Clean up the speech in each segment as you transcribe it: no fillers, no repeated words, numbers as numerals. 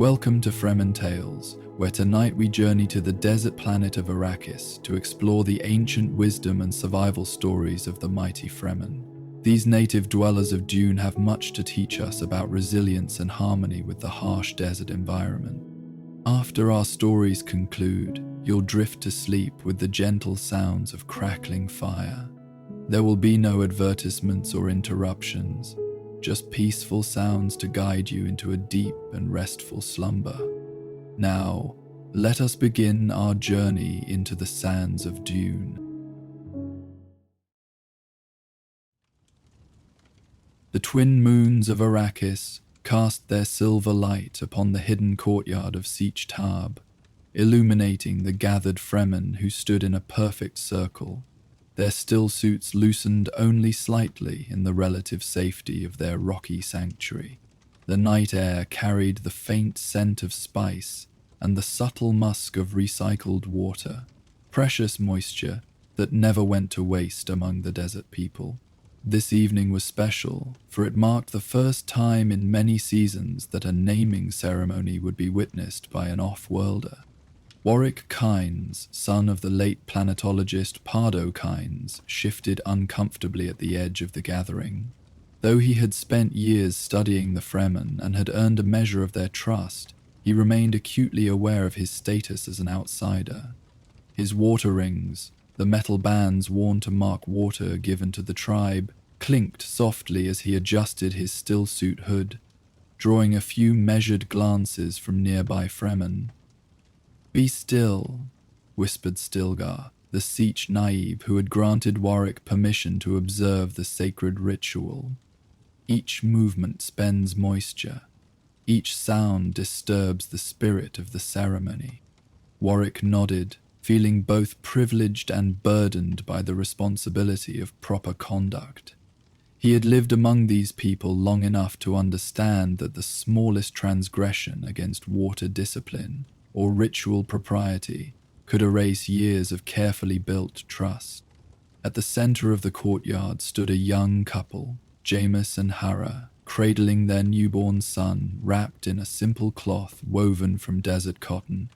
Welcome to Fremen Tales, where tonight we journey to the desert planet of Arrakis to explore the ancient wisdom and survival stories of the mighty Fremen. These native dwellers of Dune have much to teach us about resilience and harmony with the harsh desert environment. After our stories conclude, you'll drift to sleep with the gentle sounds of crackling fire. There will be no advertisements or interruptions, just peaceful sounds to guide you into a deep and restful slumber. Now, let us begin our journey into the sands of Dune. The twin moons of Arrakis cast their silver light upon the hidden courtyard of Siege Tab, illuminating the gathered Fremen who stood in a perfect circle, their still suits loosened only slightly in the relative safety of their rocky sanctuary. The night air carried the faint scent of spice and the subtle musk of recycled water, precious moisture that never went to waste among the desert people. This evening was special, for it marked the first time in many seasons that a naming ceremony would be witnessed by an off-worlder. Warwick Kynes, son of the late planetologist Pardo Kynes, shifted uncomfortably at the edge of the gathering. Though he had spent years studying the Fremen and had earned a measure of their trust, he remained acutely aware of his status as an outsider. His water rings, the metal bands worn to mark water given to the tribe, clinked softly as he adjusted his stillsuit hood, drawing a few measured glances from nearby Fremen. "Be still," whispered Stilgar, the Siege Naib who had granted Warwick permission to observe the sacred ritual. "Each movement spends moisture. Each sound disturbs the spirit of the ceremony." Warwick nodded, feeling both privileged and burdened by the responsibility of proper conduct. He had lived among these people long enough to understand that the smallest transgression against water discipline or ritual propriety could erase years of carefully built trust. At the center of the courtyard stood a young couple, Jamis and Hara, cradling their newborn son wrapped in a simple cloth woven from desert cotton.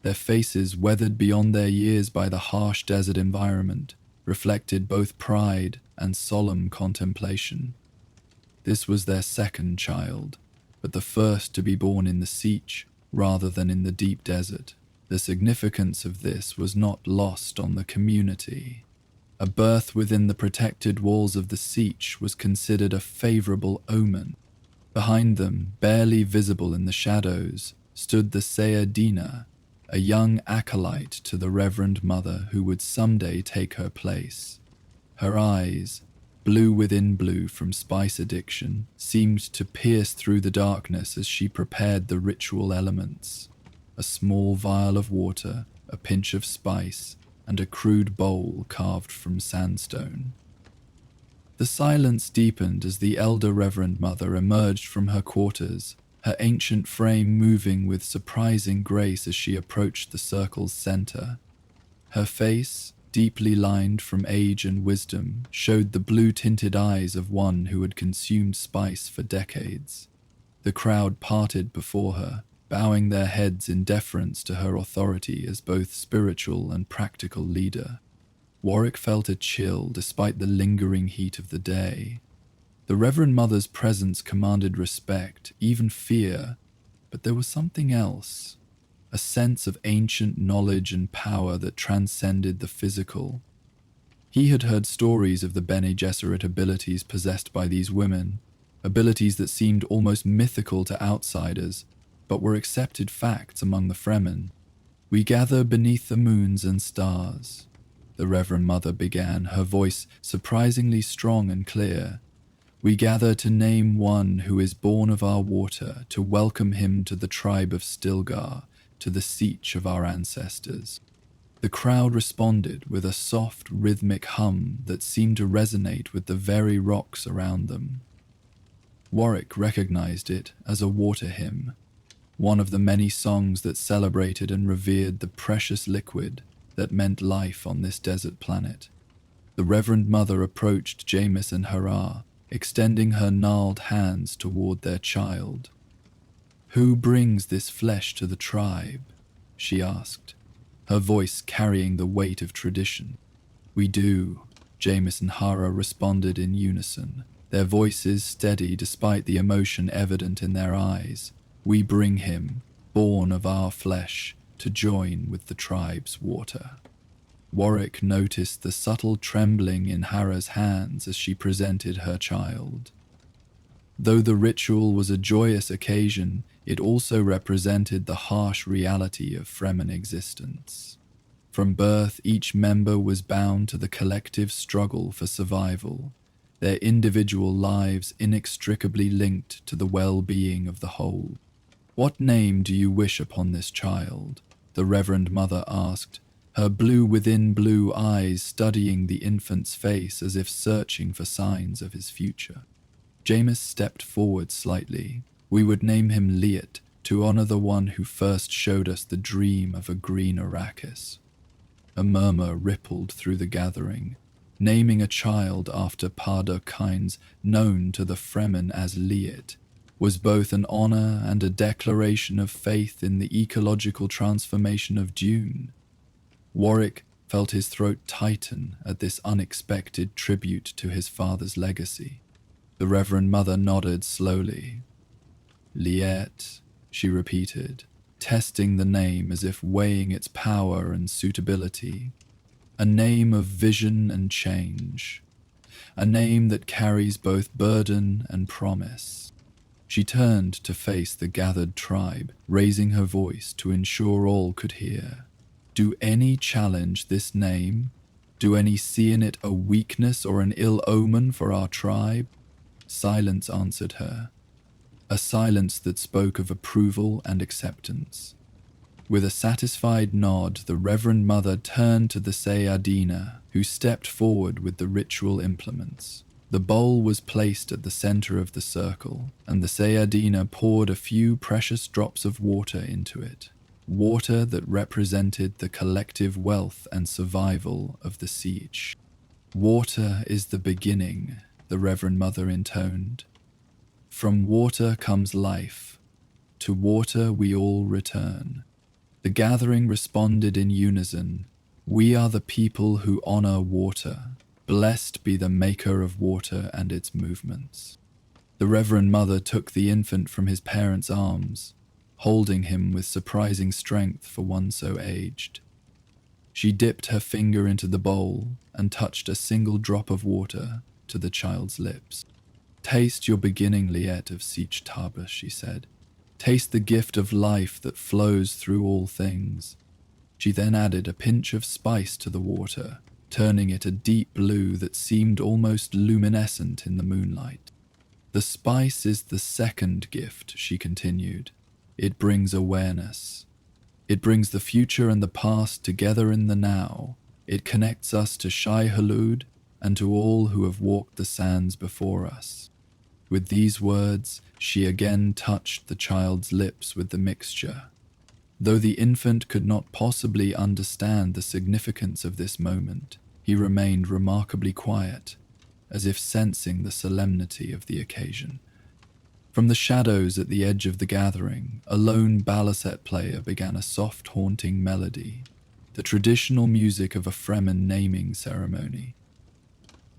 Their faces, weathered beyond their years by the harsh desert environment, reflected both pride and solemn contemplation. This was their second child, but the first to be born in the Siege rather than in the deep desert. The significance of this was not lost on the community. A birth within the protected walls of the Siege was considered a favorable omen. Behind them, barely visible in the shadows, stood the Sayadina, a young acolyte to the Reverend Mother who would someday take her place. Her eyes, blue within blue from spice addiction, seemed to pierce through the darkness as she prepared the ritual elements. A small vial of water, a pinch of spice, and a crude bowl carved from sandstone. The silence deepened as the elder Reverend Mother emerged from her quarters, her ancient frame moving with surprising grace as she approached the circle's center. Her face, deeply lined from age and wisdom, showed the blue-tinted eyes of one who had consumed spice for decades. The crowd parted before her, bowing their heads in deference to her authority as both spiritual and practical leader. Warwick felt a chill despite the lingering heat of the day. The Reverend Mother's presence commanded respect, even fear, but there was something else. A sense of ancient knowledge and power that transcended the physical. He had heard stories of the Bene Gesserit abilities possessed by these women, abilities that seemed almost mythical to outsiders, but were accepted facts among the Fremen. "We gather beneath the moons and stars," the Reverend Mother began, her voice surprisingly strong and clear. "We gather to name one who is born of our water, to welcome him to the tribe of Stilgar, to the Siege of our ancestors." The crowd responded with a soft, rhythmic hum that seemed to resonate with the very rocks around them. Warwick recognized it as a water hymn, one of the many songs that celebrated and revered the precious liquid that meant life on this desert planet. The Reverend Mother approached Jamis and Hara, extending her gnarled hands toward their child. Who brings this flesh to the tribe? She asked, her voice carrying the weight of tradition. We do, Jameis and Hara responded in unison, their voices steady despite the emotion evident in their eyes. We bring him, born of our flesh, to join with the tribe's water. Warwick noticed the subtle trembling in Hara's hands as she presented her child. Though the ritual was a joyous occasion, it also represented the harsh reality of Fremen existence. From birth, each member was bound to the collective struggle for survival, their individual lives inextricably linked to the well-being of the whole. What name do you wish upon this child? The Reverend Mother asked, her blue within blue eyes studying the infant's face as if searching for signs of his future. Jameis stepped forward slightly. We would name him Liet, to honor the one who first showed us the dream of a green Arrakis. A murmur rippled through the gathering. Naming a child after Parda Kynes, known to the Fremen as Liet, was both an honor and a declaration of faith in the ecological transformation of Dune. Warwick felt his throat tighten at this unexpected tribute to his father's legacy. The Reverend Mother nodded slowly. Liet, she repeated, testing the name as if weighing its power and suitability. A name of vision and change. A name that carries both burden and promise. She turned to face the gathered tribe, raising her voice to ensure all could hear. Do any challenge this name? Do any see in it a weakness or an ill omen for our tribe? Silence answered her. A silence that spoke of approval and acceptance. With a satisfied nod, the Reverend Mother turned to the Sayadina, who stepped forward with the ritual implements. The bowl was placed at the center of the circle, and the Sayadina poured a few precious drops of water into it. Water that represented the collective wealth and survival of the siege. Water is the beginning, the Reverend Mother intoned. From water comes life. To water we all return. The gathering responded in unison. We are the people who honor water. Blessed be the maker of water and its movements. The Reverend Mother took the infant from his parents' arms, holding him with surprising strength for one so aged. She dipped her finger into the bowl and touched a single drop of water to the child's lips. Taste your beginning, Liet of Sietch Tabr, she said. Taste the gift of life that flows through all things. She then added a pinch of spice to the water, turning it a deep blue that seemed almost luminescent in the moonlight. The spice is the second gift, she continued. It brings awareness. It brings the future and the past together in the now. It connects us to Shai Hulud and to all who have walked the sands before us. With these words, she again touched the child's lips with the mixture. Though the infant could not possibly understand the significance of this moment, he remained remarkably quiet, as if sensing the solemnity of the occasion. From the shadows at the edge of the gathering, a lone baliset player began a soft, haunting melody, the traditional music of a Fremen naming ceremony.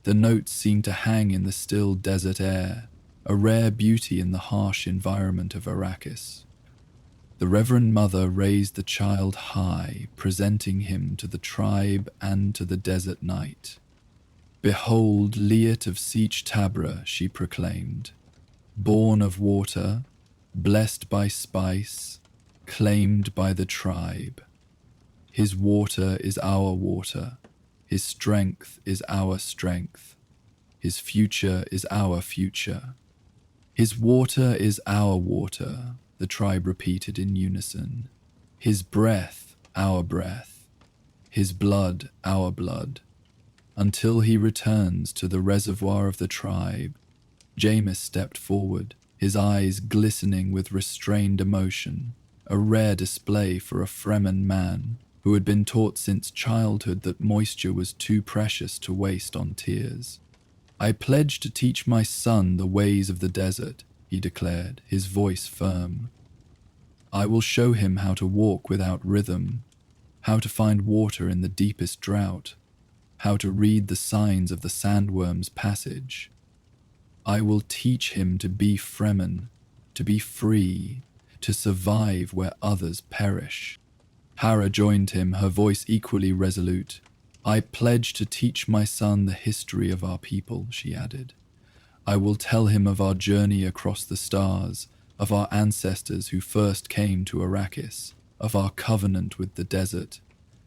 The notes seemed to hang in the still desert air, a rare beauty in the harsh environment of Arrakis. The Reverend Mother raised the child high, presenting him to the tribe and to the desert night. Behold, Liet of Sietch Tabr, she proclaimed. Born of water, blessed by spice, claimed by the tribe. His water is our water, his strength is our strength, his future is our future. His water is our water, the tribe repeated in unison. His breath, our breath, his blood, our blood, until he returns to the reservoir of the tribe. Jameis stepped forward, his eyes glistening with restrained emotion, a rare display for a Fremen man who had been taught since childhood that moisture was too precious to waste on tears. I pledge to teach my son the ways of the desert, he declared, his voice firm. I will show him how to walk without rhythm, how to find water in the deepest drought, how to read the signs of the sandworm's passage. I will teach him to be Fremen, to be free, to survive where others perish. Hera joined him, her voice equally resolute. I pledge to teach my son the history of our people, she added. I will tell him of our journey across the stars, of our ancestors who first came to Arrakis, of our covenant with the desert.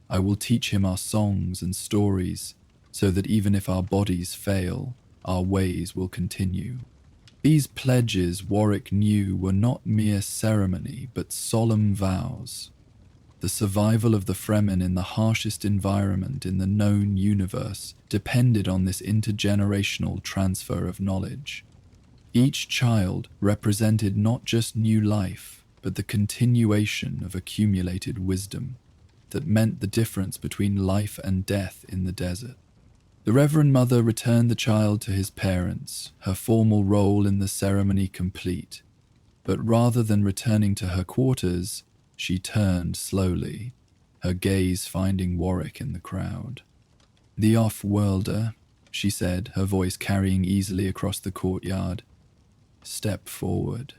I will teach him our songs and stories, so that even if our bodies fail, our ways will continue. These pledges, Warwick knew, were not mere ceremony, but solemn vows. The survival of the Fremen in the harshest environment in the known universe depended on this intergenerational transfer of knowledge. Each child represented not just new life, but the continuation of accumulated wisdom that meant the difference between life and death in the desert. The Reverend Mother returned the child to his parents, her formal role in the ceremony complete. But rather than returning to her quarters, she turned slowly, her gaze finding Warwick in the crowd. "The off-worlder," she said, her voice carrying easily across the courtyard. "Step forward."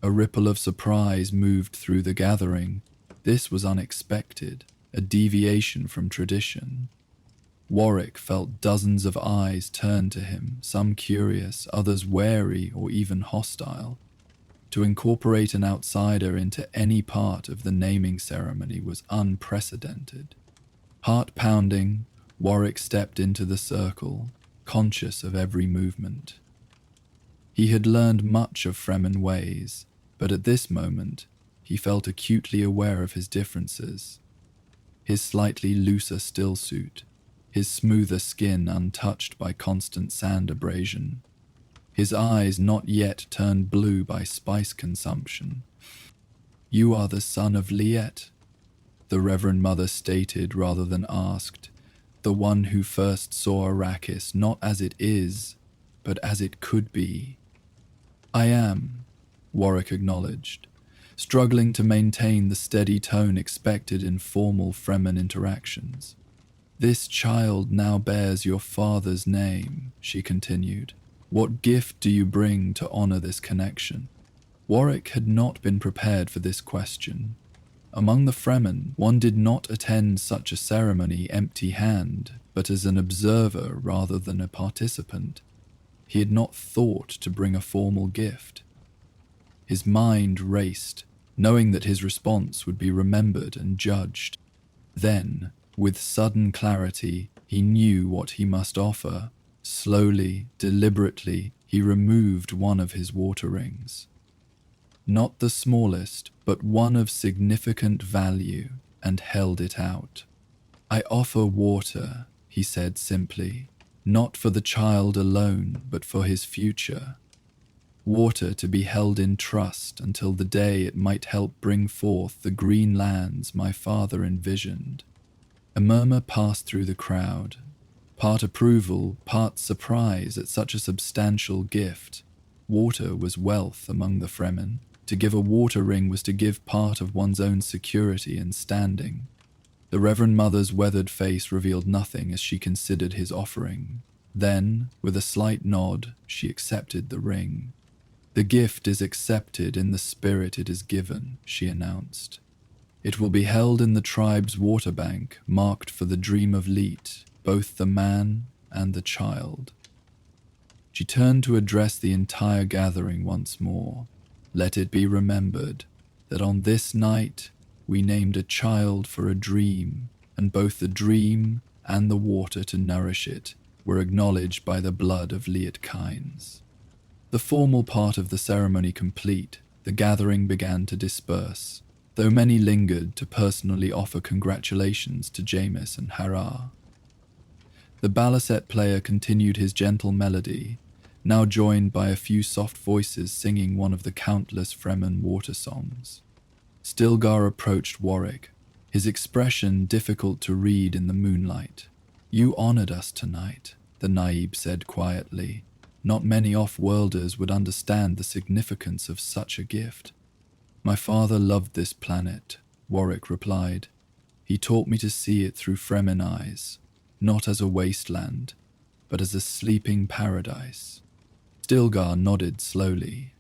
A ripple of surprise moved through the gathering. This was unexpected, a deviation from tradition. Warwick felt dozens of eyes turn to him, some curious, others wary or even hostile. To incorporate an outsider into any part of the naming ceremony was unprecedented. Heart-pounding, Warwick stepped into the circle, conscious of every movement. He had learned much of Fremen ways, but at this moment, he felt acutely aware of his differences. His slightly looser stillsuit, his smoother skin untouched by constant sand abrasion, his eyes not yet turned blue by spice consumption. "You are the son of Liet," the Reverend Mother stated rather than asked, "the one who first saw Arrakis not as it is, but as it could be." "I am," Warwick acknowledged, struggling to maintain the steady tone expected in formal Fremen interactions. "This child now bears your father's name," she continued. "What gift do you bring to honor this connection?" Warwick had not been prepared for this question. Among the Fremen, one did not attend such a ceremony empty-handed, but as an observer rather than a participant. He had not thought to bring a formal gift. His mind raced, knowing that his response would be remembered and judged. Then, with sudden clarity, he knew what he must offer. Slowly, deliberately, he removed one of his water rings. Not the smallest, but one of significant value, and held it out. "I offer water," he said simply, "not for the child alone, but for his future. Water to be held in trust until the day it might help bring forth the green lands my father envisioned." A murmur passed through the crowd, part approval, part surprise at such a substantial gift. Water was wealth among the Fremen. To give a water ring was to give part of one's own security and standing. The Reverend Mother's weathered face revealed nothing as she considered his offering. Then, with a slight nod, she accepted the ring. "The gift is accepted in the spirit it is given," she announced. "It will be held in the tribe's water bank, marked for the dream of Leet, both the man and the child." She turned to address the entire gathering once more. "Let it be remembered that on this night we named a child for a dream, and both the dream and the water to nourish it were acknowledged by the blood of Liet-Kynes." The formal part of the ceremony complete, the gathering began to disperse, though many lingered to personally offer congratulations to Jamis and Hara. The baliset player continued his gentle melody, now joined by a few soft voices singing one of the countless Fremen water songs. Stilgar approached Warwick, his expression difficult to read in the moonlight. "You honored us tonight," the Naib said quietly. "Not many off-worlders would understand the significance of such a gift." My father loved this planet, Warwick replied. He taught me to see it through Fremen eyes, not as a wasteland, but as a sleeping paradise. Stilgar nodded slowly.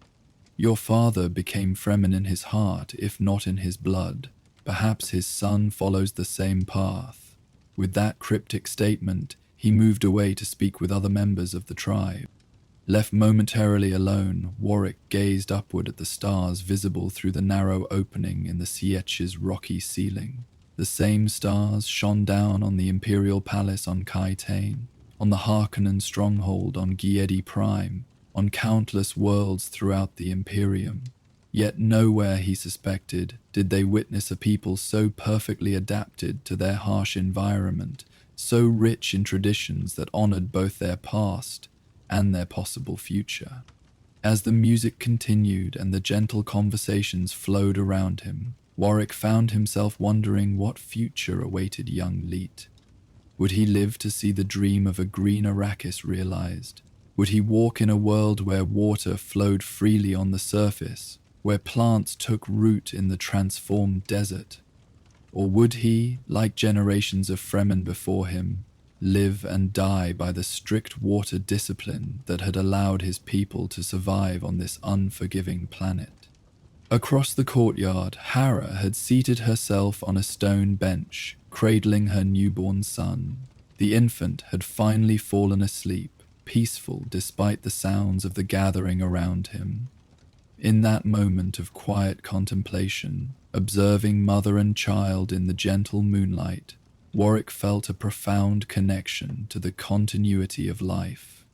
Your father became Fremen in his heart, if not in his blood. Perhaps his son follows the same path. With that cryptic statement, he moved away to speak with other members of the tribe. Left momentarily alone, Warwick gazed upward at the stars visible through the narrow opening in the Sietch's rocky ceiling. The same stars shone down on the Imperial Palace on Kai-Tane, on the Harkonnen stronghold on Giedi Prime, on countless worlds throughout the Imperium. Yet nowhere, he suspected, did they witness a people so perfectly adapted to their harsh environment, so rich in traditions that honored both their past and their possible future. As the music continued and the gentle conversations flowed around him, Warwick found himself wondering what future awaited young Leet. Would he live to see the dream of a green Arrakis realized? Would he walk in a world where water flowed freely on the surface, where plants took root in the transformed desert? Or would he, like generations of Fremen before him, live and die by the strict water discipline that had allowed his people to survive on this unforgiving planet? Across the courtyard, Hera had seated herself on a stone bench, cradling her newborn son. The infant had finally fallen asleep, peaceful despite the sounds of the gathering around him. In that moment of quiet contemplation, observing mother and child in the gentle moonlight, Warwick felt a profound connection to the continuity of life.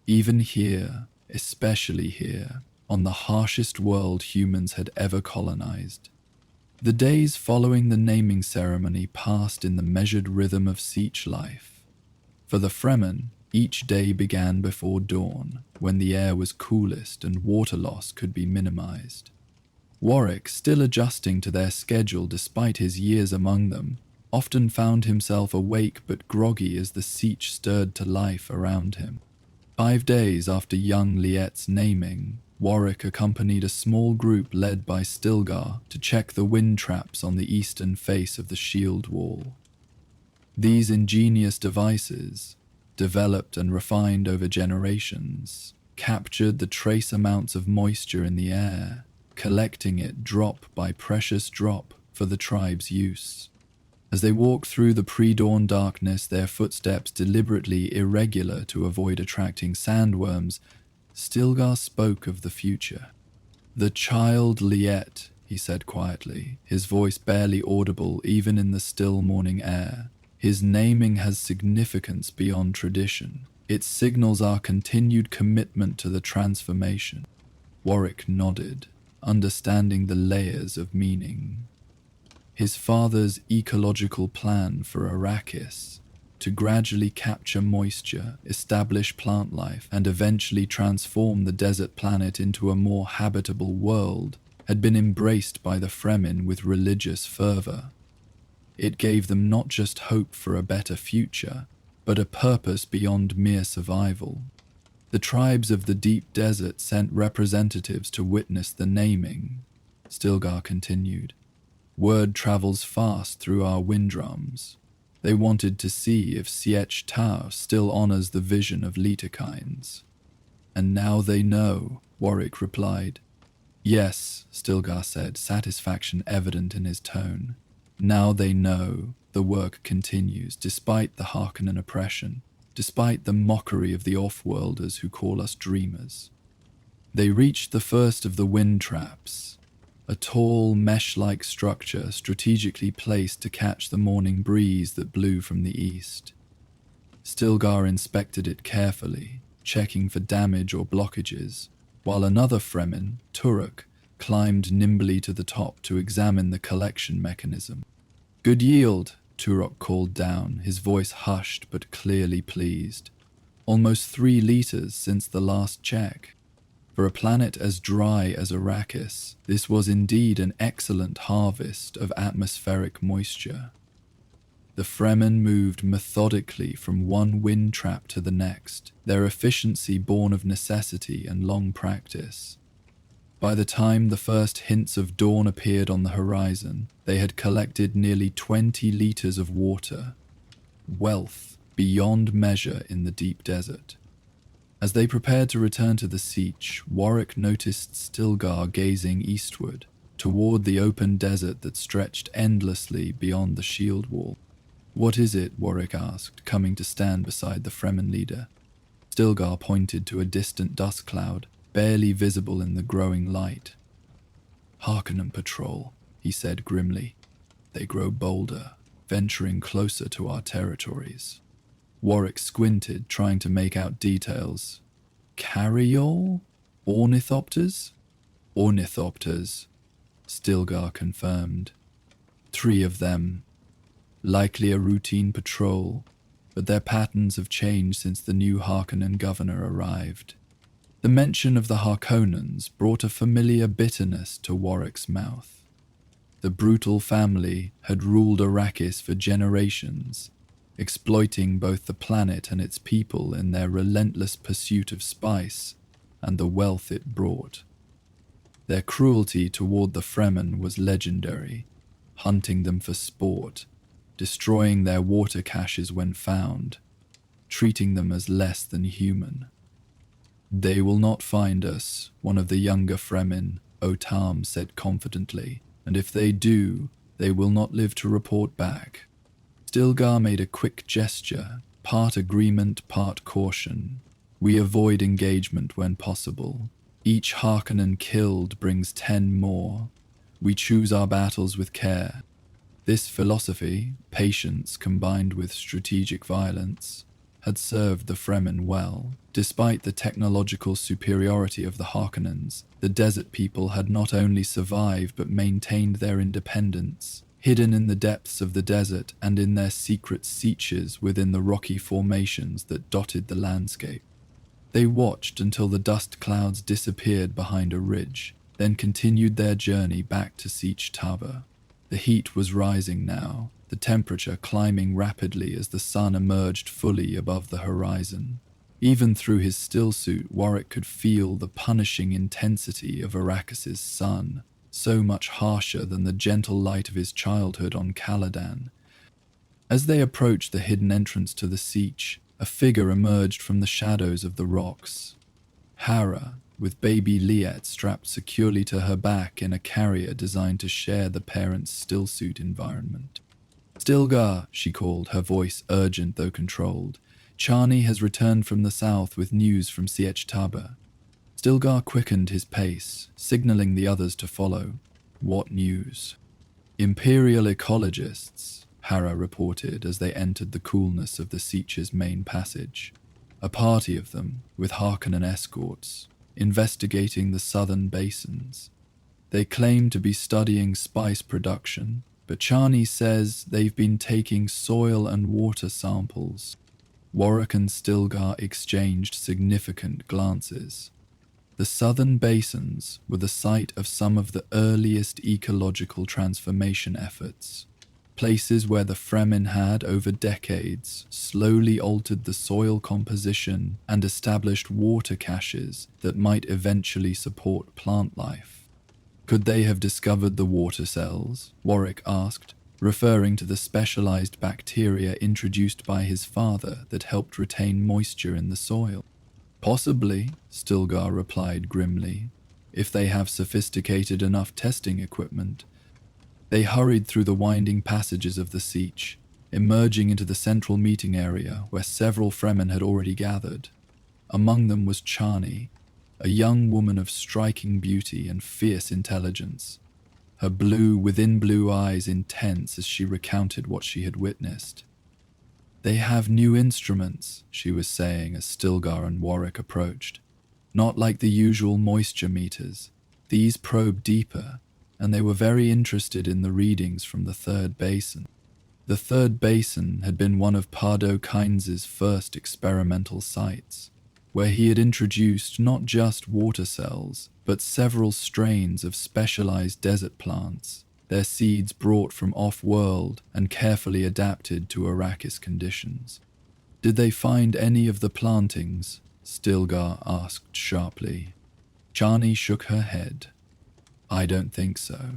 Even here, especially here, on the harshest world humans had ever colonized. The days following the naming ceremony passed in the measured rhythm of siege life. For the Fremen, each day began before dawn, when the air was coolest and water loss could be minimized. Warwick, still adjusting to their schedule despite his years among them, often found himself awake but groggy as the siege stirred to life around him. 5 days after young Liet's naming, Warwick accompanied a small group led by Stilgar to check the wind traps on the eastern face of the shield wall. These ingenious devices, developed and refined over generations, captured the trace amounts of moisture in the air, collecting it drop by precious drop for the tribe's use. As they walked through the pre-dawn darkness, their footsteps deliberately irregular to avoid attracting sandworms, Stilgar spoke of the future. "The child Liet," he said quietly, his voice barely audible even in the still morning air. "His naming has significance beyond tradition. It signals our continued commitment to the transformation." Warwick nodded, understanding the layers of meaning. His father's ecological plan for Arrakis, to gradually capture moisture, establish plant life, and eventually transform the desert planet into a more habitable world, had been embraced by the Fremen with religious fervor. It gave them not just hope for a better future, but a purpose beyond mere survival. The tribes of the deep desert sent representatives to witness the naming. Stilgar continued. "Word travels fast through our wind drums. They wanted to see if Sietch Tar still honors the vision of Litakines. And now they know," Warwick replied. "Yes," Stilgar said, satisfaction evident in his tone. "Now they know." The work continues, despite the Harkonnen oppression, despite the mockery of the off-worlders who call us dreamers. They reached the first of the wind traps, a tall, mesh-like structure strategically placed to catch the morning breeze that blew from the east. Stilgar inspected it carefully, checking for damage or blockages, while another Fremen, Turok, climbed nimbly to the top to examine the collection mechanism. "Good yield," Turok called down, his voice hushed but clearly pleased. "Almost 3 liters since the last check. For a planet as dry as Arrakis, this was indeed an excellent harvest of atmospheric moisture." The Fremen moved methodically from one wind trap to the next, their efficiency born of necessity and long practice. By the time the first hints of dawn appeared on the horizon, they had collected nearly 20 liters of water, wealth beyond measure in the deep desert. As they prepared to return to the sietch, Warwick noticed Stilgar gazing eastward, toward the open desert that stretched endlessly beyond the shield wall. "What is it?" Warwick asked, coming to stand beside the Fremen leader. Stilgar pointed to a distant dust cloud, barely visible in the growing light. "Harkonnen patrol," he said grimly. "They grow bolder, venturing closer to our territories." Warwick squinted, trying to make out details. "Carriol? Ornithopters?" "Ornithopters," Stilgar confirmed. "3 of them. Likely a routine patrol, but their patterns have changed since the new Harkonnen governor arrived." The mention of the Harkonnens brought a familiar bitterness to Warwick's mouth. The brutal family had ruled Arrakis for generations, exploiting both the planet and its people in their relentless pursuit of spice and the wealth it brought. Their cruelty toward the Fremen was legendary, hunting them for sport, destroying their water caches when found, treating them as less than human. "They will not find us," one of the younger Fremen, Otam, said confidently, "and if they do, they will not live to report back." Stilgar made a quick gesture, part agreement, part caution. "We avoid engagement when possible. Each Harkonnen killed brings 10 more. We choose our battles with care." This philosophy, patience combined with strategic violence, had served the Fremen well. Despite the technological superiority of the Harkonnens, the desert people had not only survived but maintained their independence, hidden in the depths of the desert and in their secret sietches within the rocky formations that dotted the landscape. They watched until the dust clouds disappeared behind a ridge, then continued their journey back to Sietch Tabr. The heat was rising now, the temperature climbing rapidly as the sun emerged fully above the horizon. Even through his stillsuit, Warwick could feel the punishing intensity of Arrakis's sun, so much harsher than the gentle light of his childhood on Caladan. As they approached the hidden entrance to the sietch, a figure emerged from the shadows of the rocks. Hera, with baby Liet strapped securely to her back in a carrier designed to share the parents' stillsuit environment. "Stilgar," she called, her voice urgent though controlled. "Chani has returned from the south with news from Sietch Tabr." Stilgar quickened his pace, signaling the others to follow. "What news?" "Imperial ecologists," Hera reported as they entered the coolness of the sietch's main passage. "A party of them, with Harkonnen escorts, investigating the southern basins. They claim to be studying spice production, but Chani says they've been taking soil and water samples." Warwick and Stilgar exchanged significant glances. The southern basins were the site of some of the earliest ecological transformation efforts, places where the Fremen had, over decades, slowly altered the soil composition and established water caches that might eventually support plant life. "Could they have discovered the water cells?" Warwick asked, referring to the specialized bacteria introduced by his father that helped retain moisture in the soil. "Possibly," Stilgar replied grimly, "if they have sophisticated enough testing equipment." They hurried through the winding passages of the sietch, emerging into the central meeting area where several Fremen had already gathered. Among them was Chani, a young woman of striking beauty and fierce intelligence, her blue within blue eyes intense as she recounted what she had witnessed. "They have new instruments," she was saying as Stilgar and Warwick approached. "Not like the usual moisture meters. These probe deeper, and they were very interested in the readings from the third basin." The third basin had been one of Pardo Kynes' first experimental sites, where he had introduced not just water cells, but several strains of specialized desert plants, their seeds brought from off-world and carefully adapted to Arrakis conditions. "Did they find any of the plantings?" Stilgar asked sharply. Chani shook her head. I don't think so.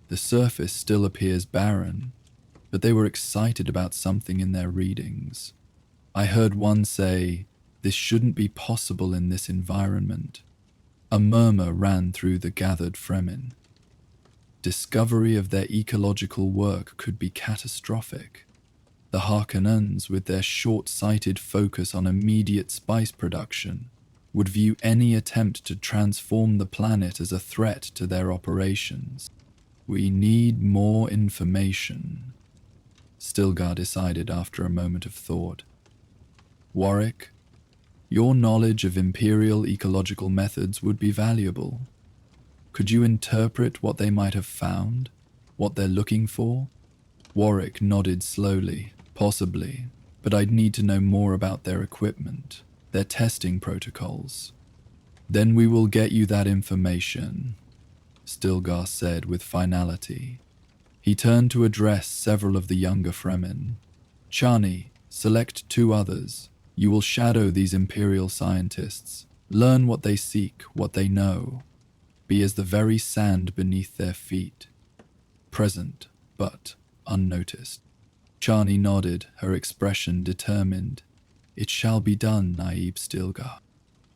The surface still appears barren, but they were excited about something in their readings. I heard one say, "This shouldn't be possible in this environment." A murmur ran through the gathered Fremen. Discovery of their ecological work could be catastrophic. The Harkonnens, with their short-sighted focus on immediate spice production, would view any attempt to transform the planet as a threat to their operations. We need more information, Stilgar decided after a moment of thought. Warwick, your knowledge of imperial ecological methods would be valuable. Could you interpret what they might have found? What they're looking for? Warwick nodded slowly. Possibly, but I'd need to know more about their equipment, their testing protocols. Then we will get you that information, Stilgar said with finality. He turned to address several of the younger Fremen. Chani, select 2 others. You will shadow these imperial scientists, learn what they seek, what they know. Be as the very sand beneath their feet. Present, but unnoticed. Chani nodded, her expression determined. It shall be done, Naib Stilgar.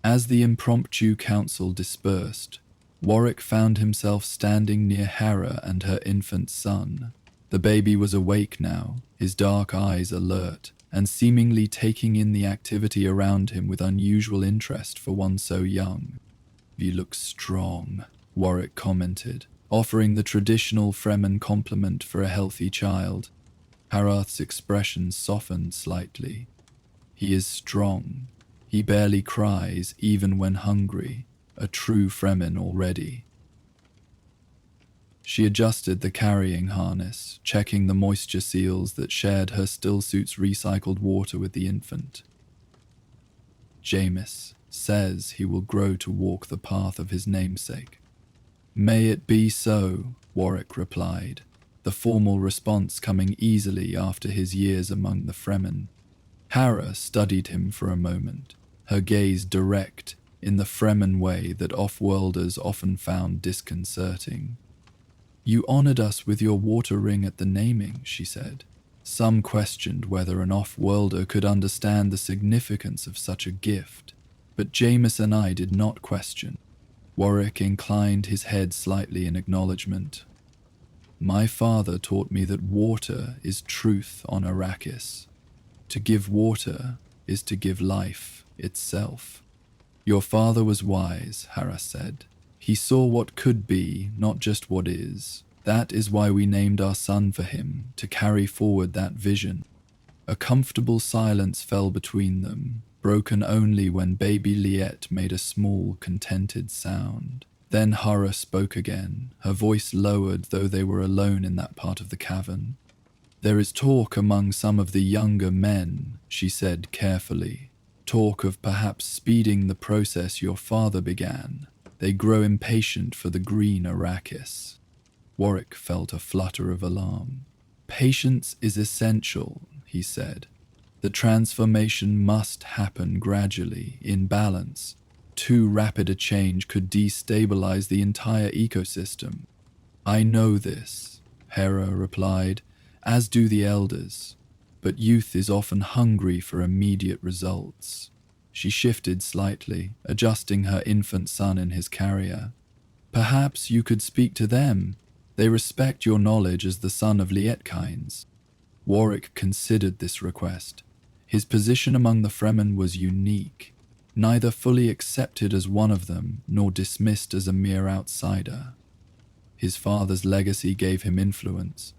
As the impromptu council dispersed, Warwick found himself standing near Hera and her infant son. The baby was awake now, his dark eyes alert, and seemingly taking in the activity around him with unusual interest for one so young. "You look strong," Warwick commented, offering the traditional Fremen compliment for a healthy child. Harath's expression softened slightly. He is strong. He barely cries, even when hungry. A true Fremen already. She adjusted the carrying harness, checking the moisture seals that shared her stillsuit's recycled water with the infant. Jameis says he will grow to walk the path of his namesake. May it be so, Warwick replied, the formal response coming easily after his years among the Fremen. Hera studied him for a moment, her gaze direct in the Fremen way that off-worlders often found disconcerting. You honored us with your water ring at the naming, she said. Some questioned whether an off-worlder could understand the significance of such a gift, but Jameis and I did not question. Warwick inclined his head slightly in acknowledgement. My father taught me that water is truth on Arrakis. To give water is to give life itself. Your father was wise, Hera said. He saw what could be, not just what is. That is why we named our son for him, to carry forward that vision. A comfortable silence fell between them, broken only when baby Liet made a small, contented sound. Then Hera spoke again, her voice lowered though they were alone in that part of the cavern. There is talk among some of the younger men, she said carefully. Talk of perhaps speeding the process your father began. They grow impatient for the green Arrakis. Warwick felt a flutter of alarm. Patience is essential, he said. The transformation must happen gradually, in balance. Too rapid a change could destabilize the entire ecosystem. I know this, Hera replied, as do the elders. But youth is often hungry for immediate results. She shifted slightly, adjusting her infant son in his carrier. Perhaps you could speak to them. They respect your knowledge as the son of Lietkines. Warwick considered this request. His position among the Fremen was unique, neither fully accepted as one of them, nor dismissed as a mere outsider. His father's legacy gave him influence,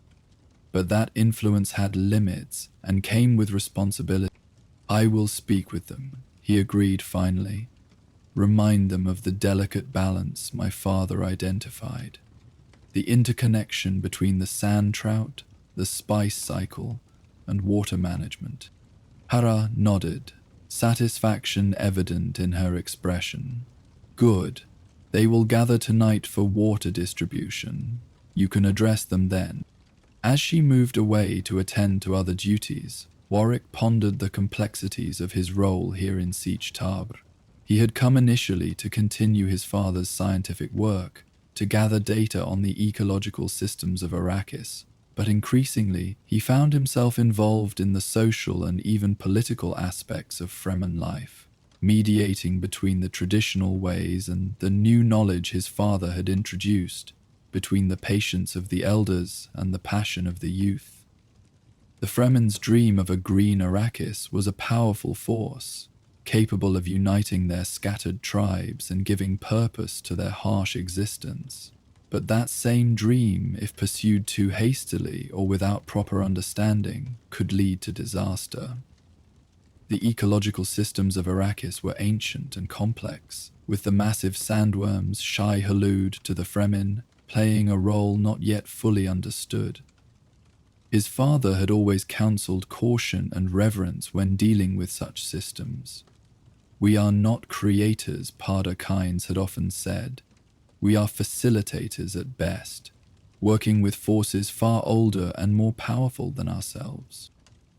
but that influence had limits and came with responsibility. I will speak with them, he agreed finally. Remind them of the delicate balance my father identified. The interconnection between the sand trout, the spice cycle, and water management. Hera nodded, satisfaction evident in her expression. Good. They will gather tonight for water distribution. You can address them then. As she moved away to attend to other duties, Warwick pondered the complexities of his role here in Siege Tabr. He had come initially to continue his father's scientific work, to gather data on the ecological systems of Arrakis, but increasingly he found himself involved in the social and even political aspects of Fremen life, mediating between the traditional ways and the new knowledge his father had introduced, between the patience of the elders and the passion of the youth. The Fremen's dream of a green Arrakis was a powerful force, capable of uniting their scattered tribes and giving purpose to their harsh existence. But that same dream, if pursued too hastily or without proper understanding, could lead to disaster. The ecological systems of Arrakis were ancient and complex, with the massive sandworms Shai-Hulud to the Fremen playing a role not yet fully understood. His father had always counseled caution and reverence when dealing with such systems. "We are not creators," Pada Kynes had often said. "We are facilitators at best, working with forces far older and more powerful than ourselves."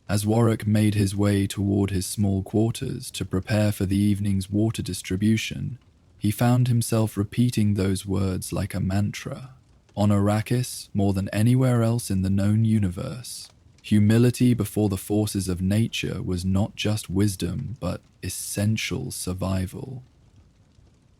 As Warwick made his way toward his small quarters to prepare for the evening's water distribution, he found himself repeating those words like a mantra. On Arrakis, more than anywhere else in the known universe, humility before the forces of nature was not just wisdom, but essential survival.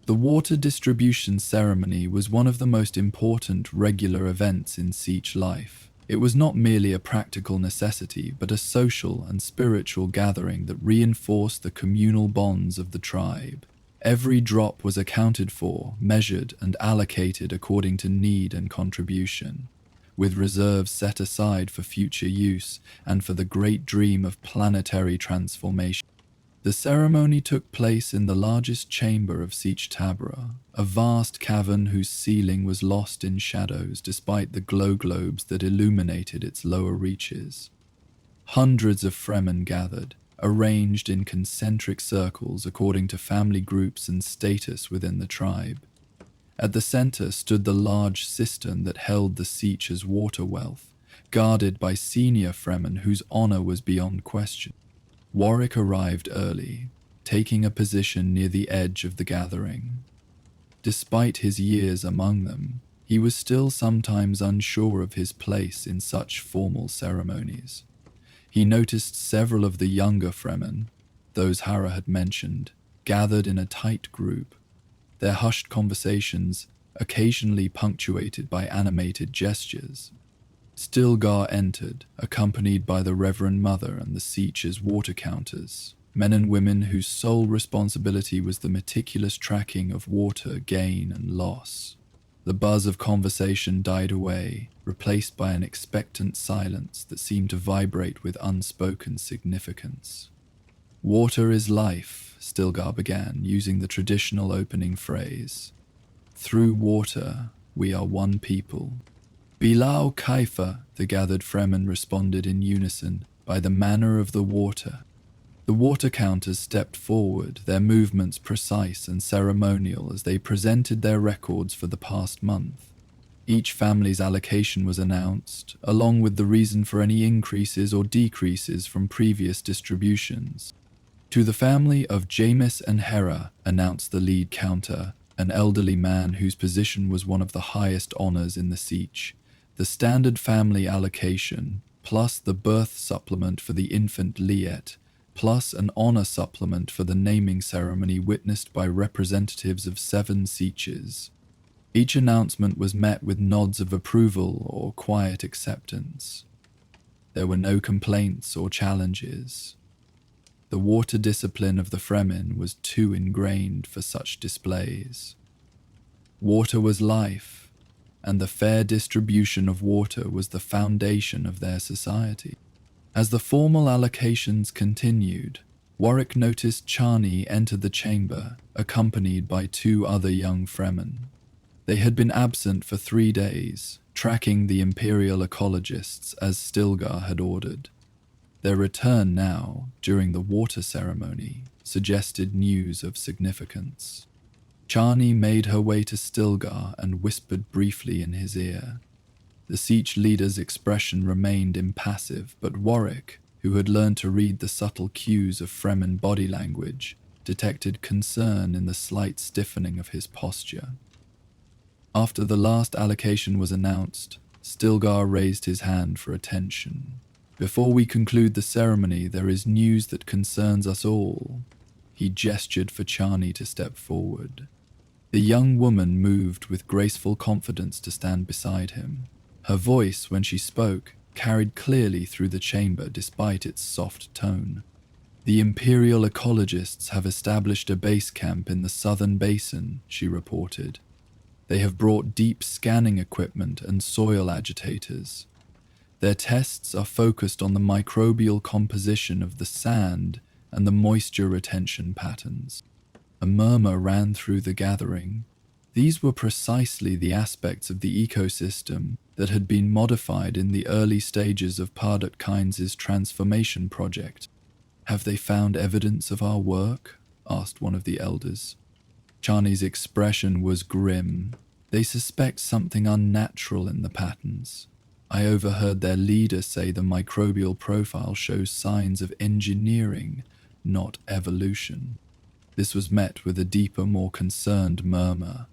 The water distribution ceremony was one of the most important regular events in Siege life. It was not merely a practical necessity, but a social and spiritual gathering that reinforced the communal bonds of the tribe. Every drop was accounted for, measured, and allocated according to need and contribution, with reserves set aside for future use and for the great dream of planetary transformation. The ceremony took place in the largest chamber of Siege Tabra, a vast cavern whose ceiling was lost in shadows despite the glow globes that illuminated its lower reaches. Hundreds of Fremen gathered, arranged in concentric circles according to family groups and status within the tribe. At the center stood the large cistern that held the Siege's water wealth, guarded by senior Fremen whose honor was beyond question. Warwick arrived early, taking a position near the edge of the gathering. Despite his years among them, he was still sometimes unsure of his place in such formal ceremonies. He noticed several of the younger Fremen, those Hara had mentioned, gathered in a tight group, their hushed conversations occasionally punctuated by animated gestures. Stilgar entered, accompanied by the Reverend Mother and the Siege's water counters, men and women whose sole responsibility was the meticulous tracking of water gain and loss. The buzz of conversation died away, replaced by an expectant silence that seemed to vibrate with unspoken significance. "Water is life," Stilgar began, using the traditional opening phrase. "Through water, we are one people." "Bilal Kaifa," the gathered Fremen responded in unison, "by the manner of the water." The water counters stepped forward, their movements precise and ceremonial as they presented their records for the past month. Each family's allocation was announced, along with the reason for any increases or decreases from previous distributions. "To the family of Jamis and Hera," announced the lead counter, an elderly man whose position was one of the highest honors in the Siege, "the standard family allocation, plus the birth supplement for the infant Liet, plus an honor supplement for the naming ceremony witnessed by representatives of 7 Sieges." Each announcement was met with nods of approval or quiet acceptance. There were no complaints or challenges. The water discipline of the Fremen was too ingrained for such displays. Water was life, and the fair distribution of water was the foundation of their society. As the formal allocations continued, Warwick noticed Chani enter the chamber, accompanied by 2 other young Fremen. They had been absent for 3 days, tracking the Imperial ecologists as Stilgar had ordered. Their return now, during the water ceremony, suggested news of significance. Chani made her way to Stilgar and whispered briefly in his ear. The Siege leader's expression remained impassive, but Warwick, who had learned to read the subtle cues of Fremen body language, detected concern in the slight stiffening of his posture. After the last allocation was announced, Stilgar raised his hand for attention. "Before we conclude the ceremony, there is news that concerns us all." He gestured for Chani to step forward. The young woman moved with graceful confidence to stand beside him. Her voice, when she spoke, carried clearly through the chamber despite its soft tone. "The Imperial ecologists have established a base camp in the southern basin," she reported. "They have brought deep scanning equipment and soil agitators. Their tests are focused on the microbial composition of the sand and the moisture retention patterns." A murmur ran through the gathering. These were precisely the aspects of the ecosystem that had been modified in the early stages of Pardot Kynes' transformation project. "Have they found evidence of our work?" asked one of the elders. Chani's expression was grim. "They suspect something unnatural in the patterns. I overheard their leader say the microbial profile shows signs of engineering, not evolution." This was met with a deeper, more concerned murmur.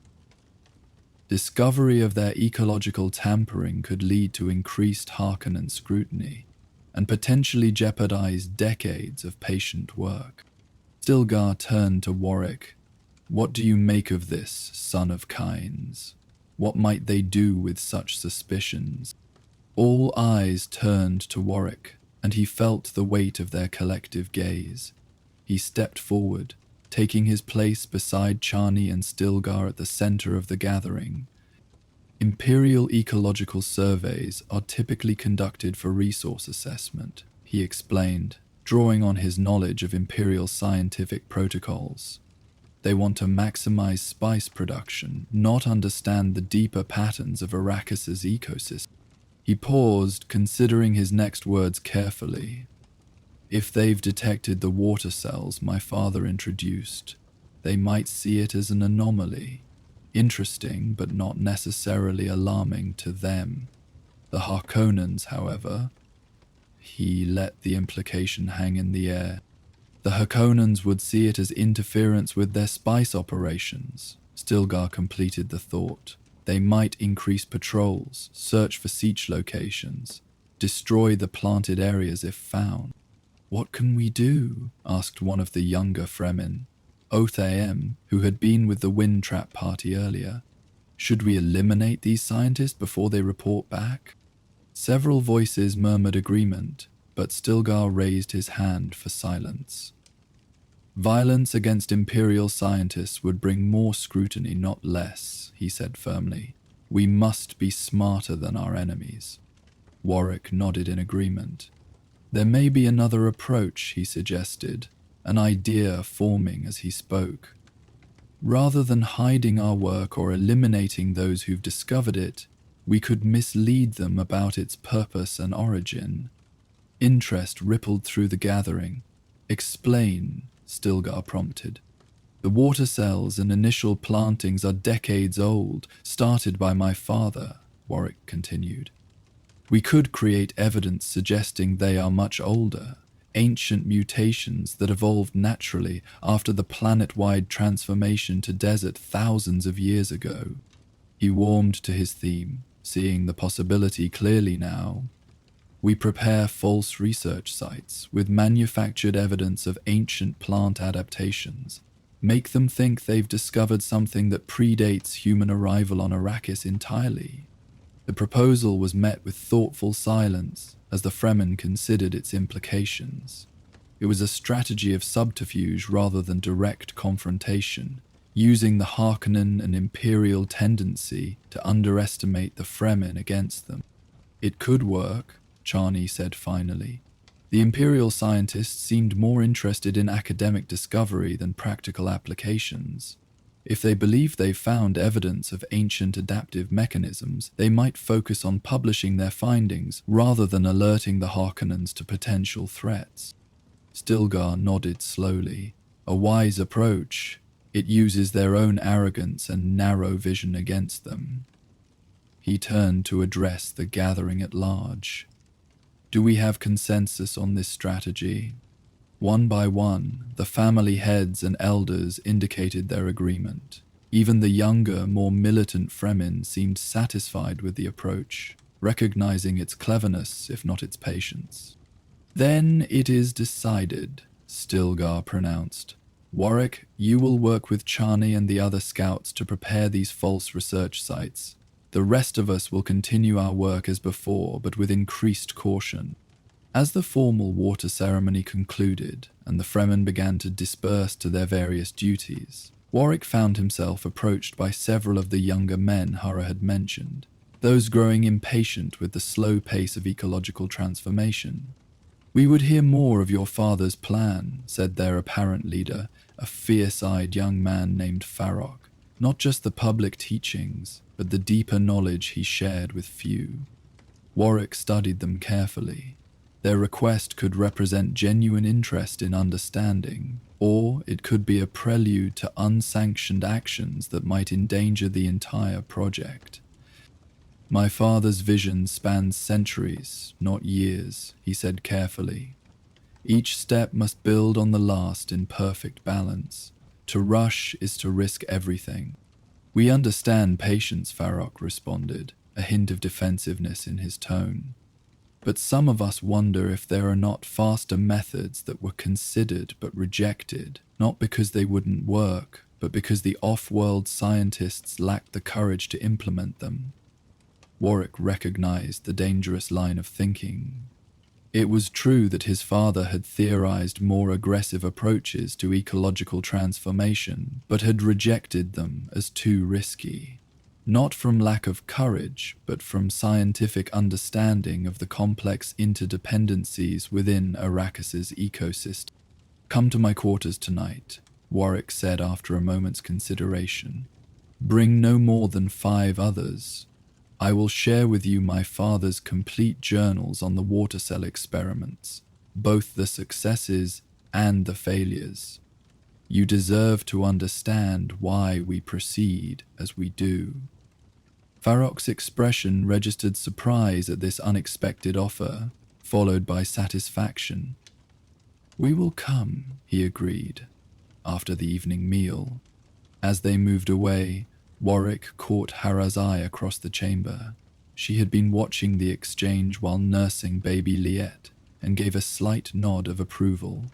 Discovery of their ecological tampering could lead to increased Harkonnen scrutiny and potentially jeopardize decades of patient work. Stilgar turned to Warwick. "What do you make of this, son of Kynes? What might they do with such suspicions?" All eyes turned to Warwick, and he felt the weight of their collective gaze. He stepped forward, taking his place beside Chani and Stilgar at the center of the gathering. "Imperial ecological surveys are typically conducted for resource assessment," he explained, drawing on his knowledge of Imperial scientific protocols. "They want to maximize spice production, not understand the deeper patterns of Arrakis' ecosystem." He paused, considering his next words carefully. "If they've detected the water cells my father introduced, they might see it as an anomaly. Interesting, but not necessarily alarming to them. The Harkonnens, however," he let the implication hang in the air. "The Harkonnens would see it as interference with their spice operations." Stilgar completed the thought. "They might increase patrols, search for siege locations, destroy the planted areas if found." "What can we do?" asked one of the younger Fremen, Oath-AM, who had been with the Wind Trap party earlier. "Should we eliminate these scientists before they report back?" Several voices murmured agreement, but Stilgar raised his hand for silence. "Violence against Imperial scientists would bring more scrutiny, not less," he said firmly. "We must be smarter than our enemies." Warwick nodded in agreement. "There may be another approach," he suggested, an idea forming as he spoke. "Rather than hiding our work or eliminating those who've discovered it, we could mislead them about its purpose and origin." Interest rippled through the gathering. "Explain," Stilgar prompted. "The water cells and initial plantings are decades old, started by my father," Warwick continued. "We could create evidence suggesting they are much older, ancient mutations that evolved naturally after the planet-wide transformation to desert thousands of years ago." He warmed to his theme, seeing the possibility clearly now. "We prepare false research sites with manufactured evidence of ancient plant adaptations, make them think they've discovered something that predates human arrival on Arrakis entirely." The proposal was met with thoughtful silence as the Fremen considered its implications. It was a strategy of subterfuge rather than direct confrontation, using the Harkonnen and Imperial tendency to underestimate the Fremen against them. "It could work," Chani said finally. The Imperial scientists seemed more interested in academic discovery than practical applications. If they believe they've found evidence of ancient adaptive mechanisms, they might focus on publishing their findings rather than alerting the Harkonnens to potential threats. Stilgar nodded slowly. "A wise approach. It uses their own arrogance and narrow vision against them." He turned to address the gathering at large. "Do we have consensus on this strategy?" One by one, the family heads and elders indicated their agreement. Even the younger, more militant Fremen seemed satisfied with the approach, recognizing its cleverness if not its patience. "Then it is decided," Stilgar pronounced. "Warwick, you will work with Chani and the other scouts to prepare these false research sites. The rest of us will continue our work as before, but with increased caution." As the formal water ceremony concluded and the Fremen began to disperse to their various duties, Warwick found himself approached by several of the younger men Hara had mentioned, those growing impatient with the slow pace of ecological transformation. "We would hear more of your father's plan," said their apparent leader, a fierce-eyed young man named Farok. "Not just the public teachings, but the deeper knowledge he shared with few." Warwick studied them carefully. Their request could represent genuine interest in understanding, or it could be a prelude to unsanctioned actions that might endanger the entire project. "My father's vision spans centuries, not years," he said carefully. "Each step must build on the last in perfect balance. To rush is to risk everything." "We understand patience," Farok responded, a hint of defensiveness in his tone. "But some of us wonder if there are not faster methods that were considered but rejected, not because they wouldn't work, but because the off-world scientists lacked the courage to implement them." Warwick recognized the dangerous line of thinking. It was true that his father had theorized more aggressive approaches to ecological transformation, but had rejected them as too risky. Not from lack of courage, but from scientific understanding of the complex interdependencies within Arrakis's ecosystem. "Come to my quarters tonight," Warwick said after a moment's consideration. "Bring no more than 5 others. I will share with you my father's complete journals on the water cell experiments, both the successes and the failures. You deserve to understand why we proceed as we do." Farok's expression registered surprise at this unexpected offer, followed by satisfaction. "We will come," he agreed, after the evening meal. As they moved away, Warwick caught Hara's eye across the chamber. She had been watching the exchange while nursing baby Liette, and gave a slight nod of approval.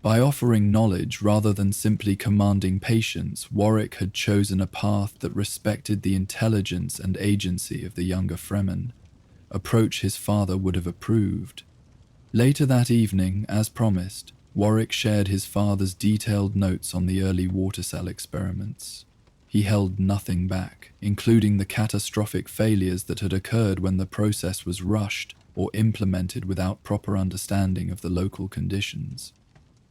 By offering knowledge rather than simply commanding patience, Warwick had chosen a path that respected the intelligence and agency of the younger Fremen, approach his father would have approved. Later that evening, as promised, Warwick shared his father's detailed notes on the early water cell experiments. He held nothing back, including the catastrophic failures that had occurred when the process was rushed or implemented without proper understanding of the local conditions.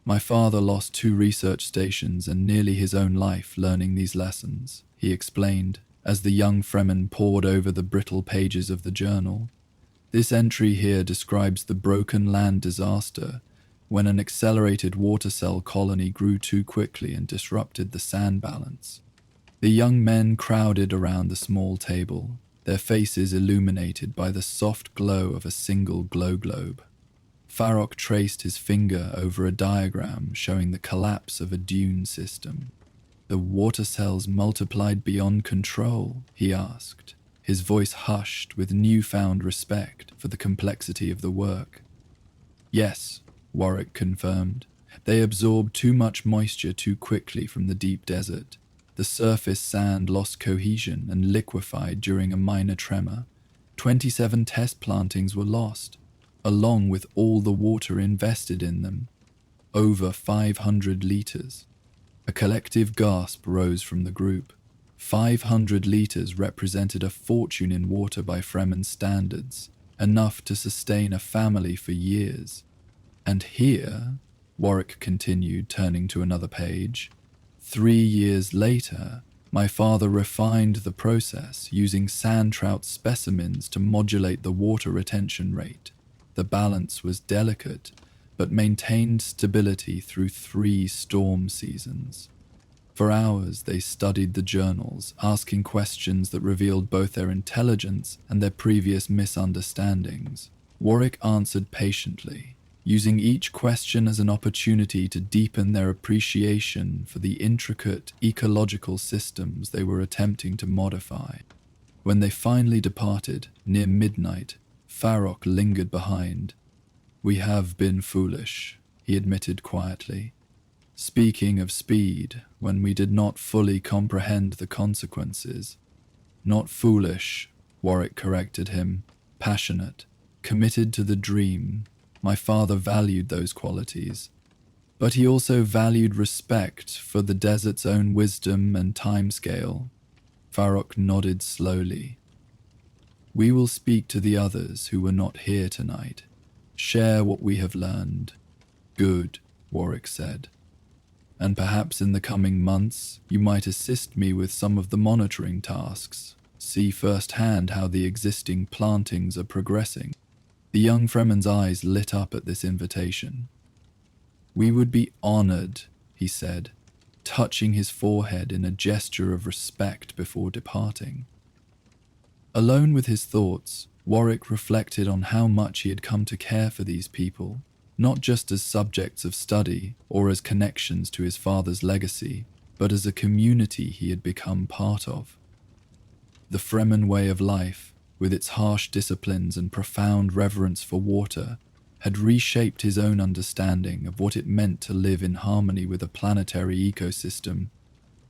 "My father lost 2 research stations and nearly his own life learning these lessons," he explained, as the young Fremen pored over the brittle pages of the journal. "This entry here describes the broken land disaster, when an accelerated water cell colony grew too quickly and disrupted the sand balance." The young men crowded around the small table, their faces illuminated by the soft glow of a single glow globe. Farok traced his finger over a diagram showing the collapse of a dune system. "The water cells multiplied beyond control?" he asked, his voice hushed with newfound respect for the complexity of the work. "Yes," Warwick confirmed. "They absorbed too much moisture too quickly from the deep desert. The surface sand lost cohesion and liquefied during a minor tremor. 27 test plantings were lost, along with all the water invested in them. Over 500 liters." A collective gasp rose from the group. 500 liters represented a fortune in water by Fremen standards, enough to sustain a family for years. "And here," Warwick continued, turning to another page, 3 years later, my father refined the process using sand trout specimens to modulate the water retention rate. The balance was delicate, but maintained stability through 3 storm seasons. For hours they studied the journals, asking questions that revealed both their intelligence and their previous misunderstandings. Warwick answered patiently, using each question as an opportunity to deepen their appreciation for the intricate ecological systems they were attempting to modify. When they finally departed, near midnight, Farrokh lingered behind. "We have been foolish," he admitted quietly. "Speaking of speed, when we did not fully comprehend the consequences." "Not foolish," Warwick corrected him, "passionate, committed to the dream. My father valued those qualities. But he also valued respect for the desert's own wisdom and timescale." Farrokh nodded slowly. "We will speak to the others who were not here tonight. Share what we have learned." "Good," Warwick said. "And perhaps in the coming months, you might assist me with some of the monitoring tasks. See firsthand how the existing plantings are progressing." The young Fremen's eyes lit up at this invitation. "We would be honored," he said, touching his forehead in a gesture of respect before departing. Alone with his thoughts, Warwick reflected on how much he had come to care for these people, not just as subjects of study or as connections to his father's legacy, but as a community he had become part of. The Fremen way of life, with its harsh disciplines and profound reverence for water, had reshaped his own understanding of what it meant to live in harmony with a planetary ecosystem.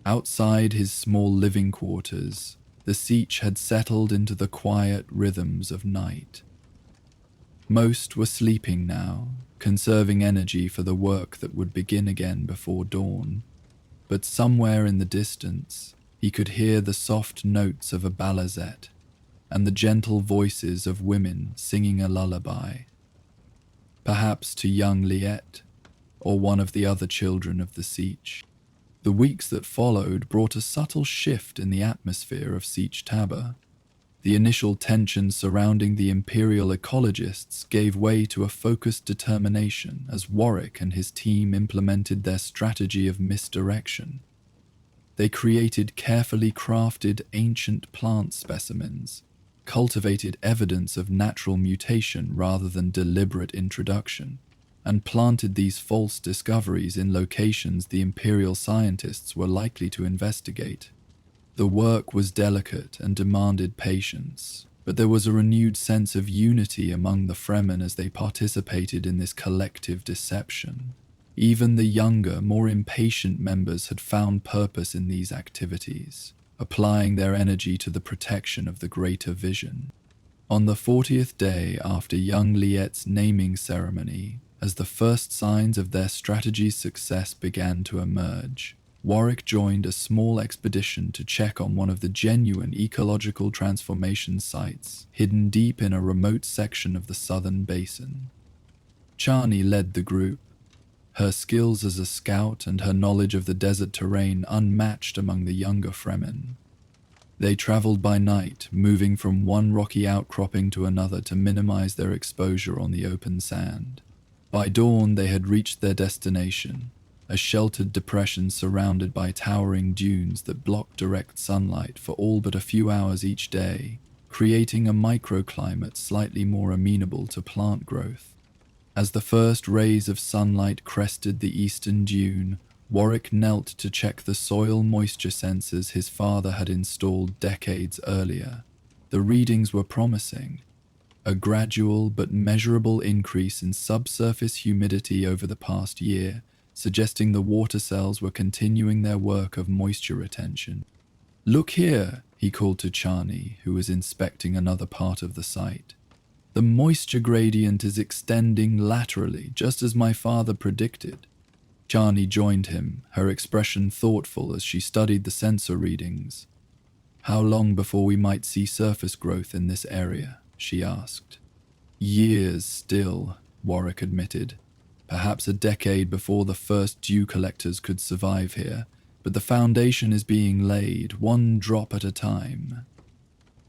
Outside his small living quarters, the Sietch had settled into the quiet rhythms of night. Most were sleeping now, conserving energy for the work that would begin again before dawn. But somewhere in the distance, he could hear the soft notes of a balazet and the gentle voices of women singing a lullaby. Perhaps to young Liet, or one of the other children of the Sietch. The weeks that followed brought a subtle shift in the atmosphere of Sietch Tabr. The initial tension surrounding the Imperial ecologists gave way to a focused determination as Warwick and his team implemented their strategy of misdirection. They created carefully crafted ancient plant specimens, cultivated evidence of natural mutation rather than deliberate introduction, and planted these false discoveries in locations the Imperial scientists were likely to investigate. The work was delicate and demanded patience, but there was a renewed sense of unity among the Fremen as they participated in this collective deception. Even the younger, more impatient members had found purpose in these activities, applying their energy to the protection of the greater vision. On the 40th day after young Liet's naming ceremony, as the first signs of their strategy's success began to emerge, Warwick joined a small expedition to check on one of the genuine ecological transformation sites hidden deep in a remote section of the southern basin. Chani led the group, her skills as a scout and her knowledge of the desert terrain unmatched among the younger Fremen. They traveled by night, moving from one rocky outcropping to another to minimize their exposure on the open sand. By dawn, they had reached their destination, a sheltered depression surrounded by towering dunes that blocked direct sunlight for all but a few hours each day, creating a microclimate slightly more amenable to plant growth. As the first rays of sunlight crested the eastern dune, Warwick knelt to check the soil moisture sensors his father had installed decades earlier. The readings were promising. A gradual but measurable increase in subsurface humidity over the past year, suggesting the water cells were continuing their work of moisture retention. "Look here," he called to Chani, who was inspecting another part of the site. "The moisture gradient is extending laterally, just as my father predicted." Chani joined him, her expression thoughtful as she studied the sensor readings. "How long before we might see surface growth in this area?" she asked. "Years still," Warwick admitted. "Perhaps a decade before the first dew collectors could survive here, but the foundation is being laid, one drop at a time."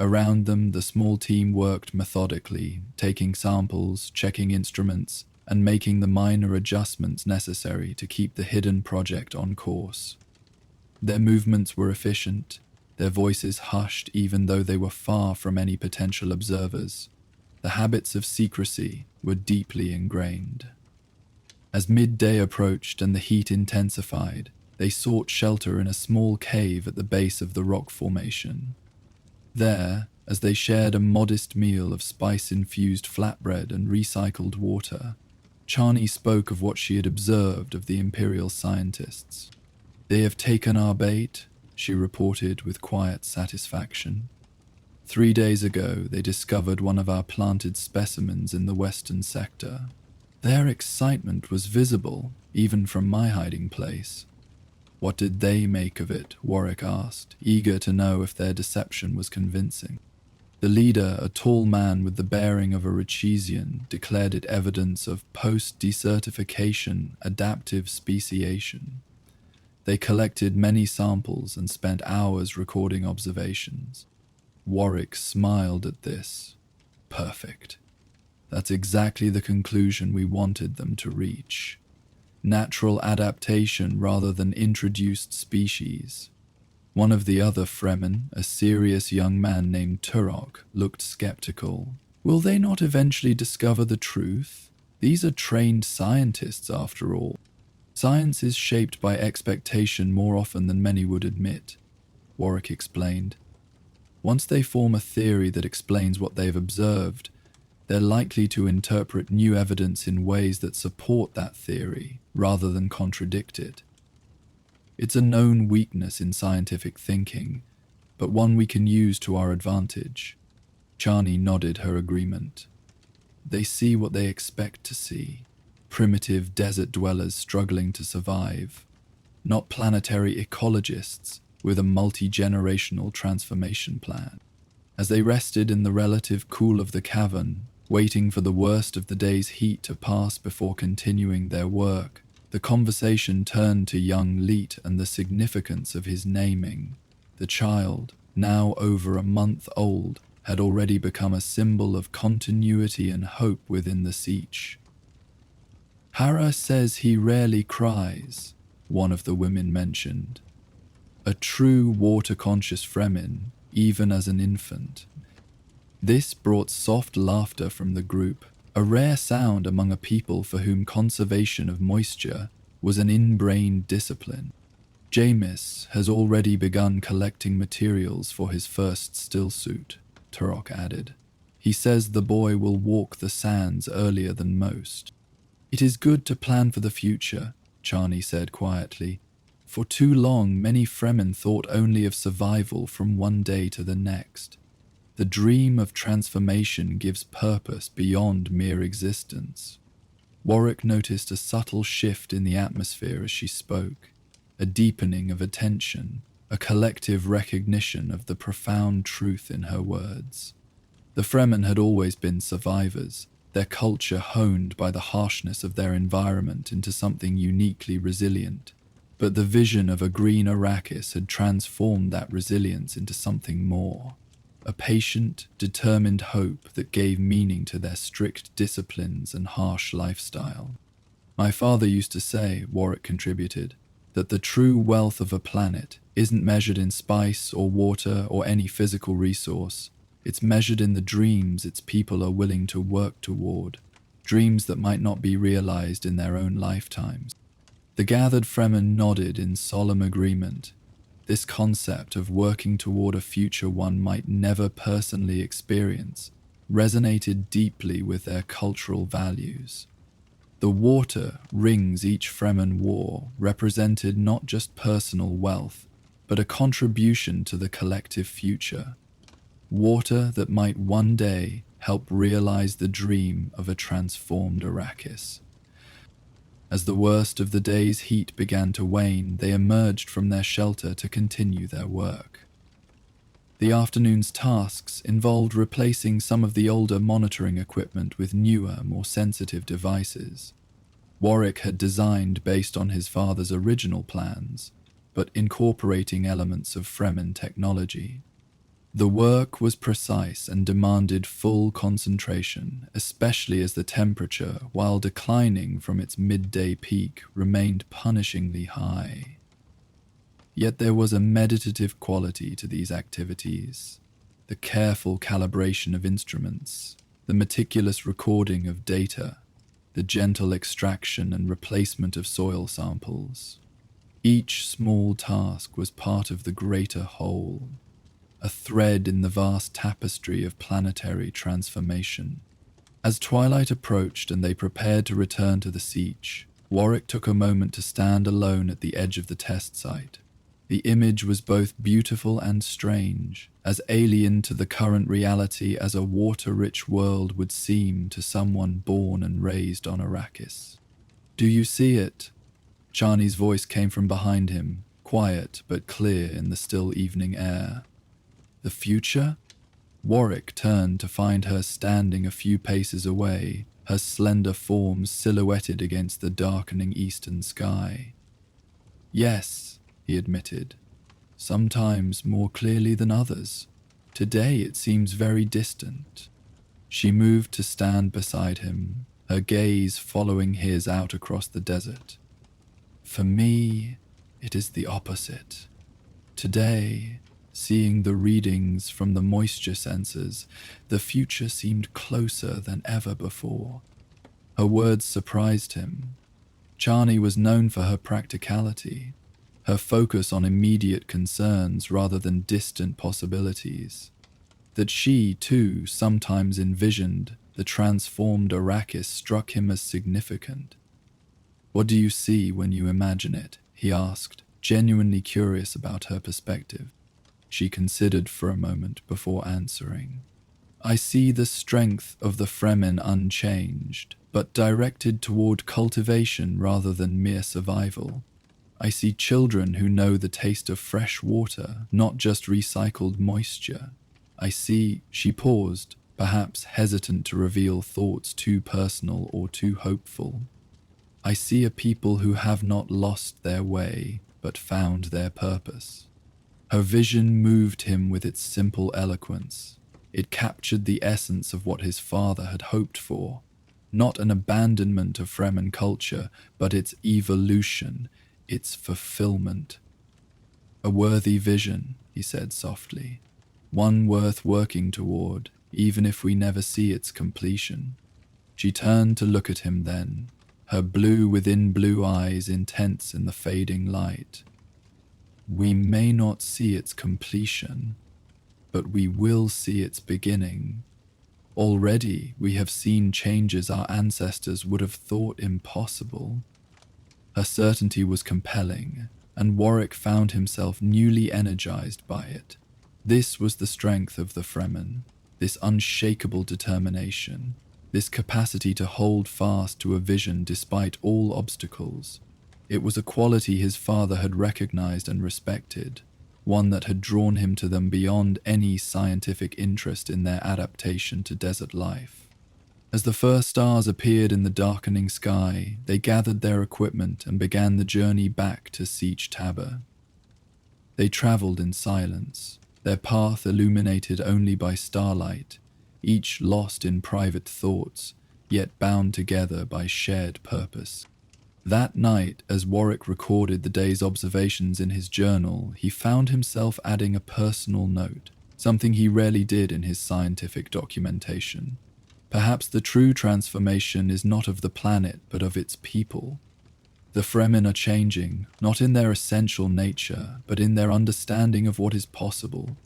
Around them, the small team worked methodically, taking samples, checking instruments, and making the minor adjustments necessary to keep the hidden project on course. Their movements were efficient, their voices hushed even though they were far from any potential observers. The habits of secrecy were deeply ingrained. As midday approached and the heat intensified, they sought shelter in a small cave at the base of the rock formation. There, as they shared a modest meal of spice-infused flatbread and recycled water, Chani spoke of what she had observed of the Imperial scientists. "They have taken our bait," she reported with quiet satisfaction. "3 days ago, they discovered one of our planted specimens in the western sector. Their excitement was visible, even from my hiding place." "What did they make of it?" Warwick asked, eager to know if their deception was convincing. The leader, a tall man with the bearing of a Richeesian, declared it evidence of post-desertification adaptive speciation. They collected many samples and spent hours recording observations. Warwick smiled at this. "Perfect. That's exactly the conclusion we wanted them to reach. Natural adaptation rather than introduced species." One of the other Fremen, a serious young man named Turok, looked skeptical. "Will they not eventually discover the truth? These are trained scientists, after all." "Science is shaped by expectation more often than many would admit," Warwick explained. "Once they form a theory that explains what they've observed, they're likely to interpret new evidence in ways that support that theory rather than contradict it. It's a known weakness in scientific thinking, but one we can use to our advantage." Chani nodded her agreement. "They see what they expect to see. Primitive desert dwellers struggling to survive, not planetary ecologists with a multi-generational transformation plan." As they rested in the relative cool of the cavern, waiting for the worst of the day's heat to pass before continuing their work, the conversation turned to young Leet and the significance of his naming. The child, now over a month old, had already become a symbol of continuity and hope within the Siege. "Hara says he rarely cries," one of the women mentioned. "A true water-conscious Fremen, even as an infant." This brought soft laughter from the group, a rare sound among a people for whom conservation of moisture was an ingrained discipline. "Jamis has already begun collecting materials for his first stillsuit," Turok added. "He says the boy will walk the sands earlier than most." "It is good to plan for the future," Chani said quietly. "For too long, many Fremen thought only of survival from one day to the next. The dream of transformation gives purpose beyond mere existence." Warwick noticed a subtle shift in the atmosphere as she spoke, a deepening of attention, a collective recognition of the profound truth in her words. The Fremen had always been survivors, their culture honed by the harshness of their environment into something uniquely resilient. But the vision of a green Arrakis had transformed that resilience into something more. A patient, determined hope that gave meaning to their strict disciplines and harsh lifestyle. "My father used to say," Warwick contributed, "that the true wealth of a planet isn't measured in spice or water or any physical resource. It's measured in the dreams its people are willing to work toward, dreams that might not be realized in their own lifetimes." The gathered Fremen nodded in solemn agreement. This concept of working toward a future one might never personally experience resonated deeply with their cultural values. The water rings each Fremen wore represented not just personal wealth, but a contribution to the collective future. Water that might one day help realize the dream of a transformed Arrakis. As the worst of the day's heat began to wane, they emerged from their shelter to continue their work. The afternoon's tasks involved replacing some of the older monitoring equipment with newer, more sensitive devices. Warwick had designed based on his father's original plans, but incorporating elements of Fremen technology. The work was precise and demanded full concentration, especially as the temperature, while declining from its midday peak, remained punishingly high. Yet there was a meditative quality to these activities. The careful calibration of instruments, the meticulous recording of data, the gentle extraction and replacement of soil samples. Each small task was part of the greater whole, a thread in the vast tapestry of planetary transformation. As twilight approached and they prepared to return to the siege, Warwick took a moment to stand alone at the edge of the test site. The image was both beautiful and strange, as alien to the current reality as a water-rich world would seem to someone born and raised on Arrakis. "Do you see it?" Chani's voice came from behind him, quiet but clear in the still evening air. "The future?" Warwick turned to find her standing a few paces away, her slender form silhouetted against the darkening eastern sky. "Yes," he admitted, "sometimes more clearly than others. Today it seems very distant." She moved to stand beside him, her gaze following his out across the desert. "For me, it is the opposite. Today, seeing the readings from the moisture sensors, the future seemed closer than ever before." Her words surprised him. Chani was known for her practicality, her focus on immediate concerns rather than distant possibilities. That she, too, sometimes envisioned the transformed Arrakis struck him as significant. "What do you see when you imagine it?" he asked, genuinely curious about her perspective. She considered for a moment before answering. "I see the strength of the Fremen unchanged, but directed toward cultivation rather than mere survival. I see children who know the taste of fresh water, not just recycled moisture. I see—" She paused, perhaps hesitant to reveal thoughts too personal or too hopeful. "I see a people who have not lost their way, but found their purpose." Her vision moved him with its simple eloquence. It captured the essence of what his father had hoped for. Not an abandonment of Fremen culture, but its evolution, its fulfillment. "A worthy vision," he said softly. "One worth working toward, even if we never see its completion." She turned to look at him then, her blue within blue eyes intense in the fading light. "We may not see its completion, but we will see its beginning. Already we have seen changes our ancestors would have thought impossible." Her certainty was compelling, and Warwick found himself newly energized by it. This was the strength of the Fremen, this unshakable determination, this capacity to hold fast to a vision despite all obstacles. It was a quality his father had recognized and respected, one that had drawn him to them beyond any scientific interest in their adaptation to desert life. As the first stars appeared in the darkening sky, they gathered their equipment and began the journey back to Siege Tabor. They traveled in silence, their path illuminated only by starlight, each lost in private thoughts, yet bound together by shared purpose. That night, as Warwick recorded the day's observations in his journal, he found himself adding a personal note, something he rarely did in his scientific documentation. Perhaps the true transformation is not of the planet, but of its people. The Fremen are changing, not in their essential nature, but in their understanding of what is possible.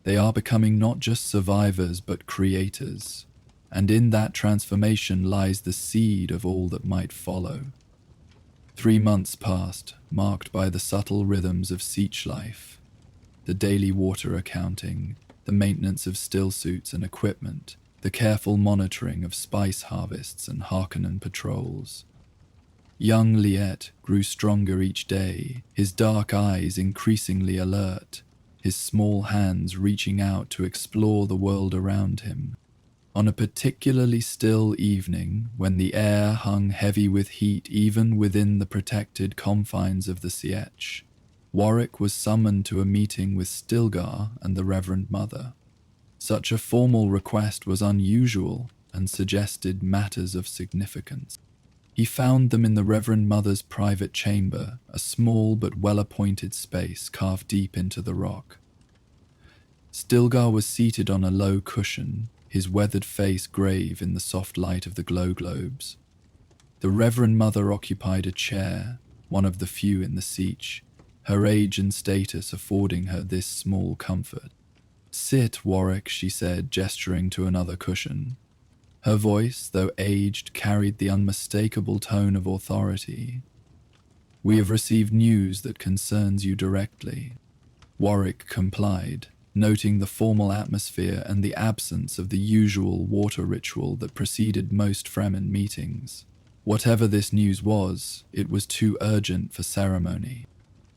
They are becoming not just survivors, but creators, and in that transformation lies the seed of all that might follow. 3 months passed, marked by the subtle rhythms of siege life, the daily water accounting, the maintenance of still suits and equipment, the careful monitoring of spice harvests and Harkonnen patrols. Young Liet grew stronger each day, his dark eyes increasingly alert, his small hands reaching out to explore the world around him. On a particularly still evening, when the air hung heavy with heat even within the protected confines of the Sietch, Warwick was summoned to a meeting with Stilgar and the Reverend Mother. Such a formal request was unusual and suggested matters of significance. He found them in the Reverend Mother's private chamber, a small but well-appointed space carved deep into the rock. Stilgar was seated on a low cushion, his weathered face grave in the soft light of the glow globes. The Reverend Mother occupied a chair, one of the few in the sietch, her age and status affording her this small comfort. "Sit, Warwick," she said, gesturing to another cushion. Her voice, though aged, carried the unmistakable tone of authority. "We have received news that concerns you directly." Warwick complied, noting the formal atmosphere and the absence of the usual water ritual that preceded most Fremen meetings. Whatever this news was, it was too urgent for ceremony.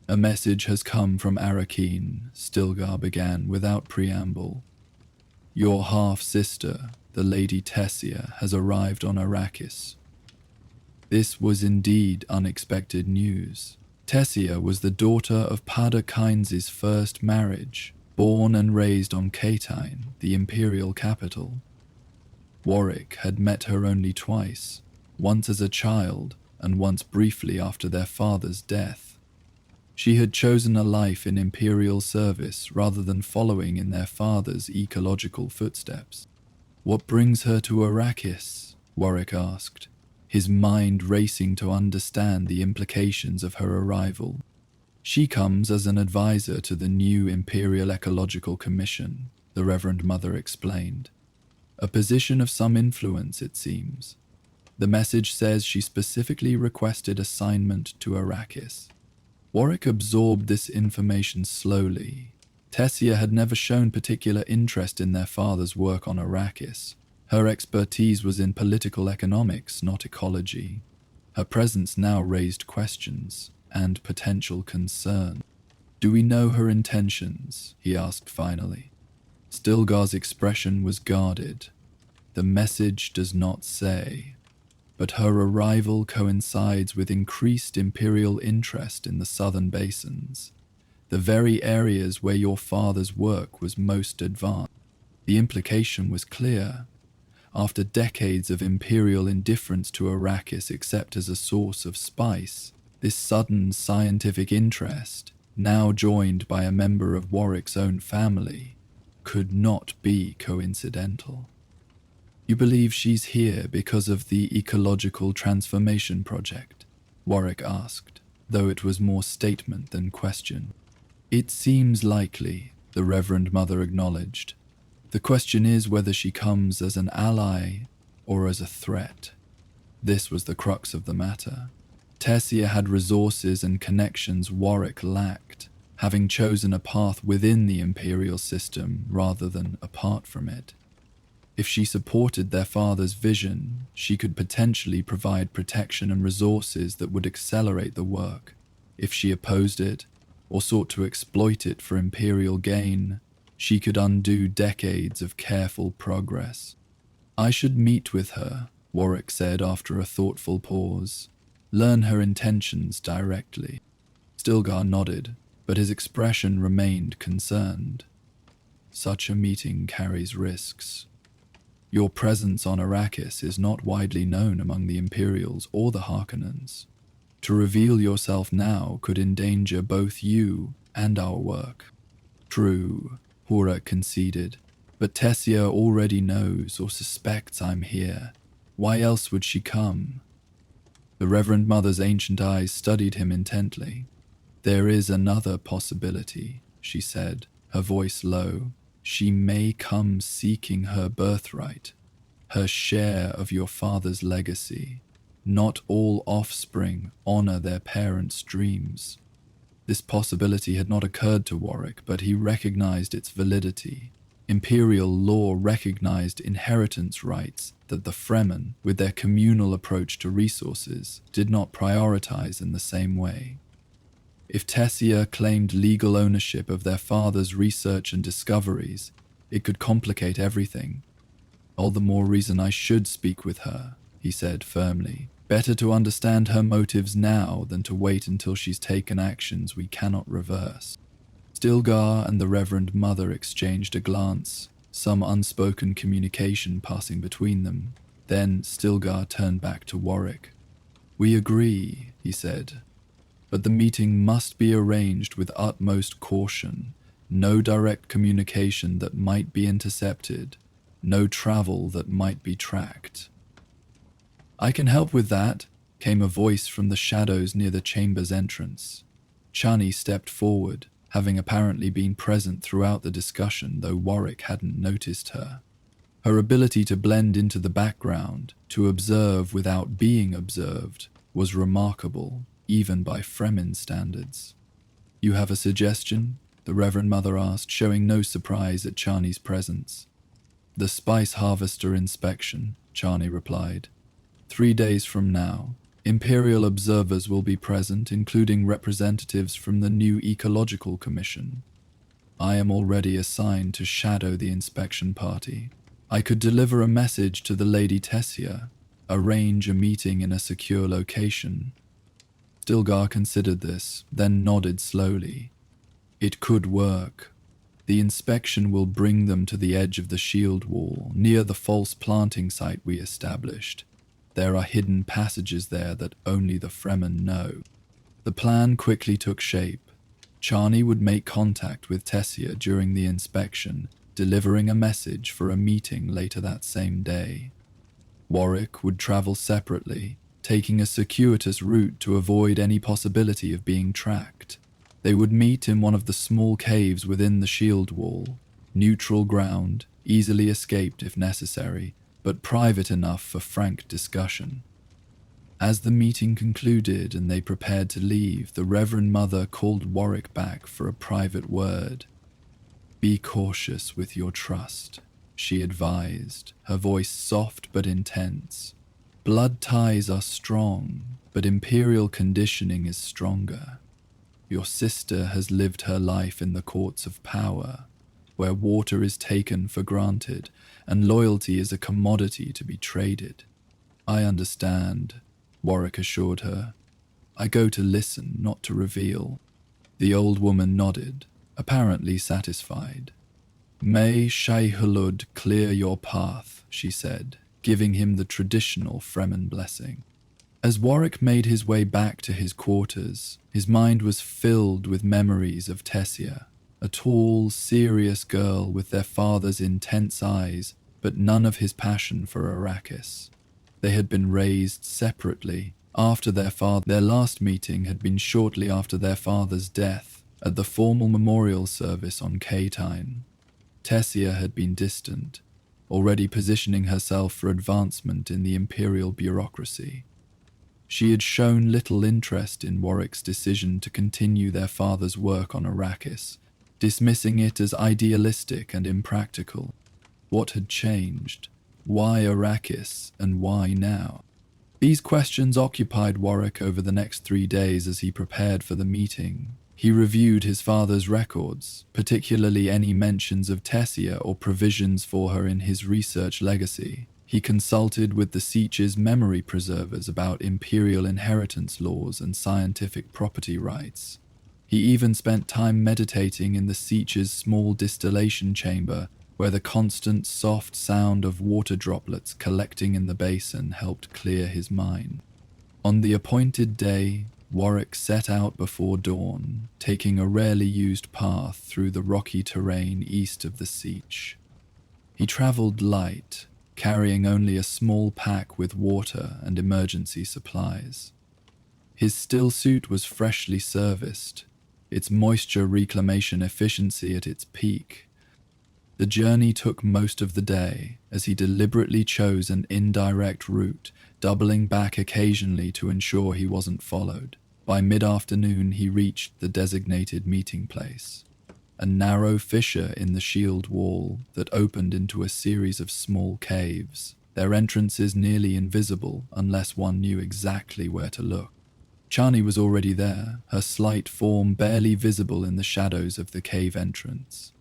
"A message has come from Arrakis," Stilgar began without preamble. "Your half-sister, the Lady Tessia, has arrived on Arrakis." This was indeed unexpected news. Tessia was the daughter of Pada Kynes' first marriage, born and raised on Caitine, the imperial capital. Warwick had met her only twice, once as a child and once briefly after their father's death. She had chosen a life in imperial service rather than following in their father's ecological footsteps. "What brings her to Arrakis?" Warwick asked, his mind racing to understand the implications of her arrival. "She comes as an advisor to the new Imperial Ecological Commission," the Reverend Mother explained. "A position of some influence, it seems. The message says she specifically requested assignment to Arrakis." Warwick absorbed this information slowly. Tessia had never shown particular interest in their father's work on Arrakis. Her expertise was in political economics, not ecology. Her presence now raised questions and potential concern. "Do we know her intentions?" he asked finally. Stilgar's expression was guarded. "The message does not say, but her arrival coincides with increased imperial interest in the southern basins, the very areas where your father's work was most advanced." The implication was clear. After decades of imperial indifference to Arrakis except as a source of spice, this sudden scientific interest, now joined by a member of Warwick's own family, could not be coincidental. "You believe she's here because of the ecological transformation project?" Warwick asked, though it was more statement than question. "It seems likely," the Reverend Mother acknowledged. "The question is whether she comes as an ally or as a threat." This was the crux of the matter. Tessia had resources and connections Warwick lacked, having chosen a path within the imperial system rather than apart from it. If she supported their father's vision, she could potentially provide protection and resources that would accelerate the work. If she opposed it, or sought to exploit it for imperial gain, she could undo decades of careful progress. "I should meet with her," Warwick said after a thoughtful pause. "Learn her intentions directly." Stilgar nodded, but his expression remained concerned. "Such a meeting carries risks. Your presence on Arrakis is not widely known among the Imperials or the Harkonnens. To reveal yourself now could endanger both you and our work." "True," Horak conceded, "but Tessia already knows or suspects I'm here. Why else would she come?" The Reverend Mother's ancient eyes studied him intently. "There is another possibility," she said, her voice low. "She may come seeking her birthright, her share of your father's legacy. Not all offspring honor their parents' dreams." This possibility had not occurred to Warwick, but he recognized its validity. Imperial law recognized inheritance rights that the Fremen, with their communal approach to resources, did not prioritize in the same way. If Tessia claimed legal ownership of their father's research and discoveries, it could complicate everything. "All the more reason I should speak with her," he said firmly. "Better to understand her motives now than to wait until she's taken actions we cannot reverse." Stilgar and the Reverend Mother exchanged a glance, some unspoken communication passing between them. Then Stilgar turned back to Warwick. "We agree," he said, "but the meeting must be arranged with utmost caution. No direct communication that might be intercepted. No travel that might be tracked." "I can help with that," came a voice from the shadows near the chamber's entrance. Chani stepped forward, having apparently been present throughout the discussion, though Warwick hadn't noticed her. Her ability to blend into the background, to observe without being observed, was remarkable, even by Fremen standards. "You have a suggestion?" the Reverend Mother asked, showing no surprise at Chani's presence. "The spice harvester inspection," Chani replied. 3 days from now, Imperial observers will be present, including representatives from the new Ecological Commission. I am already assigned to shadow the inspection party. I could deliver a message to the Lady Tessia, arrange a meeting in a secure location. Stilgar considered this, then nodded slowly. It could work. The inspection will bring them to the edge of the shield wall, near the false planting site we established. There are hidden passages there that only the Fremen know. The plan quickly took shape. Chani would make contact with Tessia during the inspection, delivering a message for a meeting later that same day. Warwick would travel separately, taking a circuitous route to avoid any possibility of being tracked. They would meet in one of the small caves within the shield wall, neutral ground, easily escaped if necessary, but private enough for frank discussion. As the meeting concluded and they prepared to leave, the Reverend Mother called Warwick back for a private word. "Be cautious with your trust," she advised, her voice soft but intense. "Blood ties are strong, but Imperial conditioning is stronger. Your sister has lived her life in the courts of power, where water is taken for granted and loyalty is a commodity to be traded." "I understand," Warwick assured her. "I go to listen, not to reveal." The old woman nodded, apparently satisfied. "May Shai-Hulud clear your path," she said, giving him the traditional Fremen blessing. As Warwick made his way back to his quarters, his mind was filled with memories of Tessia, a tall, serious girl with their father's intense eyes, but none of his passion for Arrakis. They had been raised separately after their last meeting had been shortly after their father's death at the formal memorial service on Bedtime. Tessia had been distant, already positioning herself for advancement in the Imperial bureaucracy. She had shown little interest in Warwick's decision to continue their father's work on Arrakis, dismissing it as idealistic and impractical. What had changed? Why Arrakis, and why now? These questions occupied Warwick over the next 3 days as he prepared for the meeting. He reviewed his father's records, particularly any mentions of Tessia or provisions for her in his research legacy. He consulted with the Sietch's memory preservers about imperial inheritance laws and scientific property rights. He even spent time meditating in the Sietch's small distillation chamber, where the constant soft sound of water droplets collecting in the basin helped clear his mind. On the appointed day, Warwick set out before dawn, taking a rarely used path through the rocky terrain east of the Sietch. He traveled light, carrying only a small pack with water and emergency supplies. His still suit was freshly serviced, its moisture reclamation efficiency at its peak. The journey took most of the day, as he deliberately chose an indirect route, doubling back occasionally to ensure he wasn't followed. By mid-afternoon, he reached the designated meeting place, a narrow fissure in the shield wall that opened into a series of small caves, their entrances nearly invisible unless one knew exactly where to look. Chani was already there, her slight form barely visible in the shadows of the cave entrance.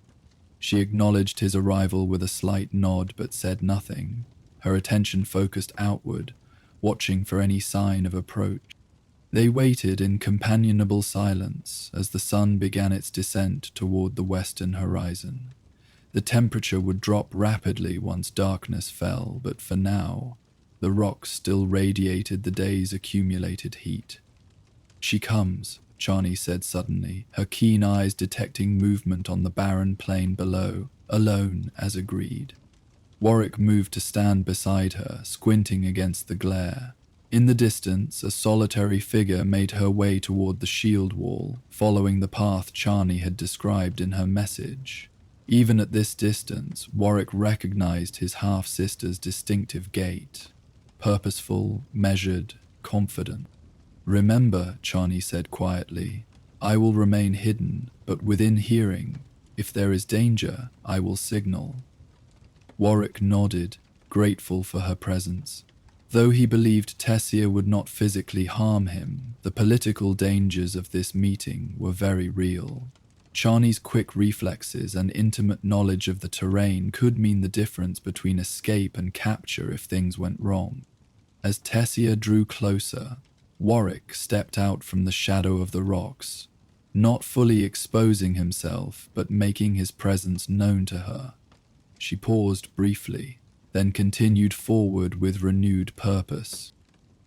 She acknowledged his arrival with a slight nod but said nothing, her attention focused outward, watching for any sign of approach. They waited in companionable silence as the sun began its descent toward the western horizon. The temperature would drop rapidly once darkness fell, but for now, the rocks still radiated the day's accumulated heat. "She comes," Chani said suddenly, her keen eyes detecting movement on the barren plain below, alone as agreed. Warwick moved to stand beside her, squinting against the glare. In the distance, a solitary figure made her way toward the shield wall, following the path Chani had described in her message. Even at this distance, Warwick recognized his half-sister's distinctive gait. Purposeful, measured, confident. "Remember," Chani said quietly, "I will remain hidden, but within hearing. If there is danger, I will signal." Warwick nodded, grateful for her presence. Though he believed Tessia would not physically harm him, the political dangers of this meeting were very real. Chani's quick reflexes and intimate knowledge of the terrain could mean the difference between escape and capture if things went wrong. As Tessia drew closer, Warwick stepped out from the shadow of the rocks, not fully exposing himself, but making his presence known to her. She paused briefly, then continued forward with renewed purpose.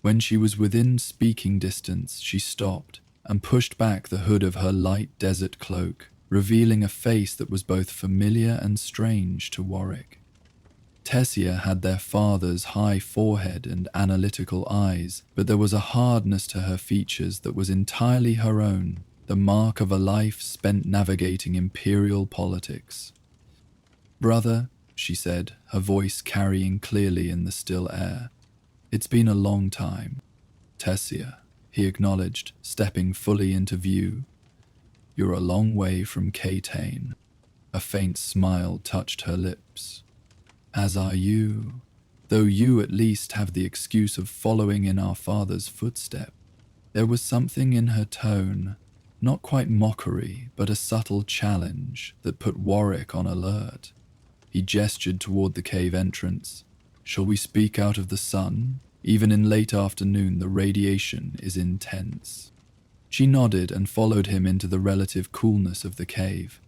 When she was within speaking distance, she stopped and pushed back the hood of her light desert cloak, revealing a face that was both familiar and strange to Warwick. Tessia had their father's high forehead and analytical eyes, but there was a hardness to her features that was entirely her own, the mark of a life spent navigating imperial politics. "Brother," she said, her voice carrying clearly in the still air. "It's been a long time." "Tessia," he acknowledged, stepping fully into view. "You're a long way from Catane." A faint smile touched her lips. "As are you, though you at least have the excuse of following in our father's footsteps." There was something in her tone, not quite mockery, but a subtle challenge that put Warwick on alert. He gestured toward the cave entrance. "Shall we speak out of the sun? Even in late afternoon, the radiation is intense." She nodded and followed him into the relative coolness of the cave.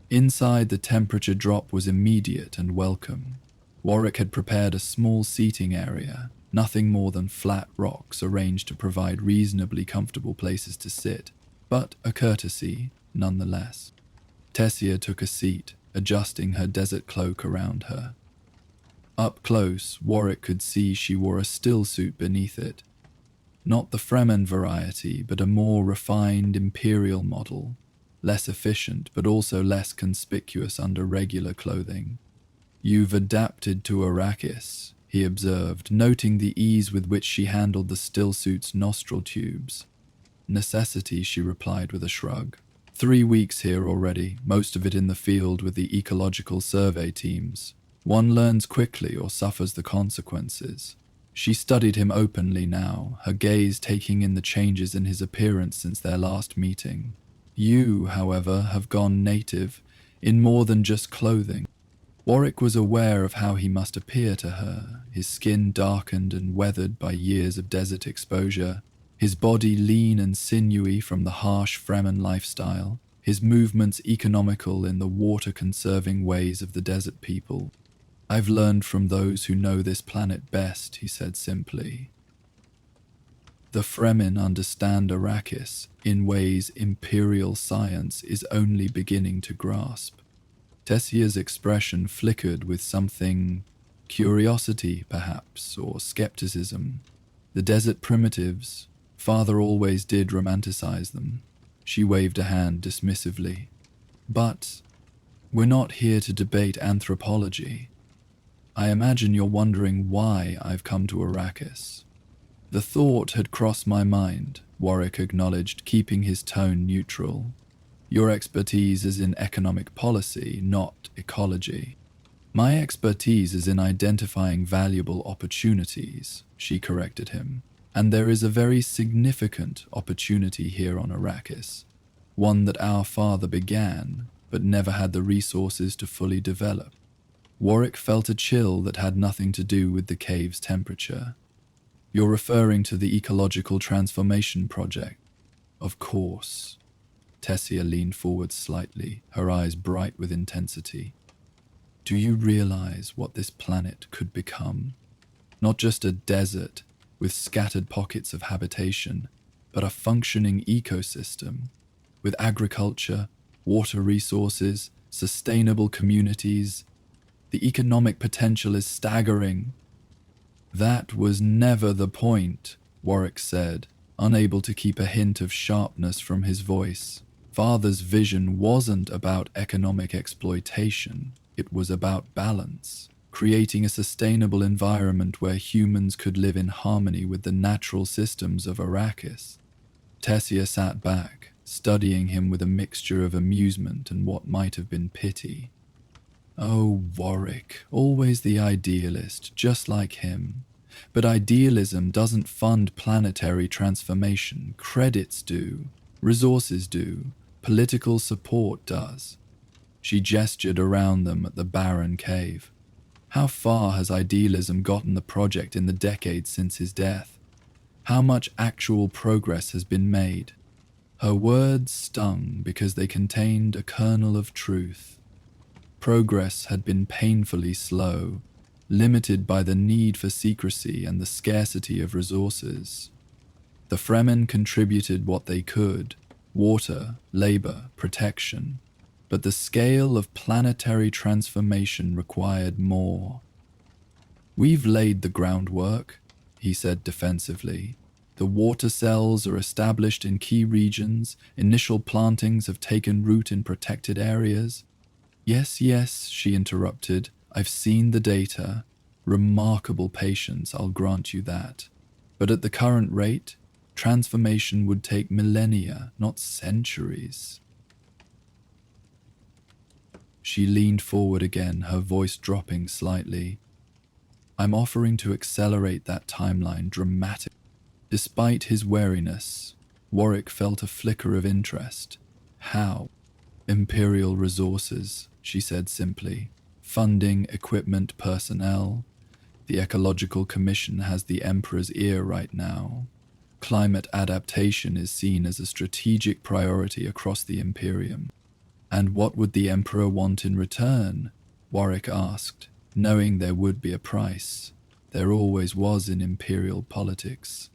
Inside, the temperature drop was immediate and welcome. Warwick had prepared a small seating area, nothing more than flat rocks arranged to provide reasonably comfortable places to sit, but a courtesy nonetheless. Tessia took a seat, adjusting her desert cloak around her. Up close, Warwick could see she wore a still suit beneath it. Not the Fremen variety, but a more refined imperial model, less efficient but also less conspicuous under regular clothing. "You've adapted to Arrakis," he observed, noting the ease with which she handled the still suit's nostril tubes. "Necessity," she replied with a shrug. 3 weeks here already, most of it in the field with the ecological survey teams. One learns quickly or suffers the consequences." She studied him openly now, her gaze taking in the changes in his appearance since their last meeting. "You, however, have gone native, in more than just clothing." Warwick was aware of how he must appear to her, his skin darkened and weathered by years of desert exposure, his body lean and sinewy from the harsh Fremen lifestyle, his movements economical in the water-conserving ways of the desert people. "I've learned from those who know this planet best," he said simply. "The Fremen understand Arrakis in ways imperial science is only beginning to grasp." Tessia's expression flickered with something, curiosity perhaps, or skepticism. The desert primitives, father always did romanticize them. She waved a hand dismissively. "But we're not here to debate anthropology. I imagine you're wondering why I've come to Arrakis." "The thought had crossed my mind," Warwick acknowledged, keeping his tone neutral. "Your expertise is in economic policy, not ecology." "My expertise is in identifying valuable opportunities," she corrected him. "And there is a very significant opportunity here on Arrakis, one that our father began, but never had the resources to fully develop." Warwick felt a chill that had nothing to do with the cave's temperature. "You're referring to the ecological transformation project?" "Of course." Tessia leaned forward slightly, her eyes bright with intensity. "Do you realize what this planet could become? Not just a desert with scattered pockets of habitation, but a functioning ecosystem with agriculture, water resources, sustainable communities. The economic potential is staggering." "That was never the point," Warwick said, unable to keep a hint of sharpness from his voice. Father's vision wasn't about economic exploitation, it was about balance, creating a sustainable environment where humans could live in harmony with the natural systems of Arrakis. Tessia sat back, studying him with a mixture of amusement and what might have been pity. Oh, Warwick, always the idealist, just like him. But idealism doesn't fund planetary transformation. Credits do, resources do, political support does. She gestured around them at the barren cave. How far has idealism gotten the project in the decades since his death? How much actual progress has been made? Her words stung because they contained a kernel of truth. Progress had been painfully slow, limited by the need for secrecy and the scarcity of resources. The Fremen contributed what they could: water, labor, protection. But the scale of planetary transformation required more. "We've laid the groundwork," he said defensively. "The water cells are established in key regions, initial plantings have taken root in protected areas." Yes, she interrupted. "I've seen the data. Remarkable patience, I'll grant you that. But at the current rate, transformation would take millennia, not centuries." She leaned forward again, her voice dropping slightly. "I'm offering to accelerate that timeline dramatically." Despite his wariness, Warwick felt a flicker of interest. "How?" "Imperial resources," she said simply. "Funding, equipment, personnel. The Ecological Commission has the Emperor's ear right now. Climate adaptation is seen as a strategic priority across the Imperium." "And what would the Emperor want in return?" Warwick asked, knowing there would be a price. There always was in Imperial politics.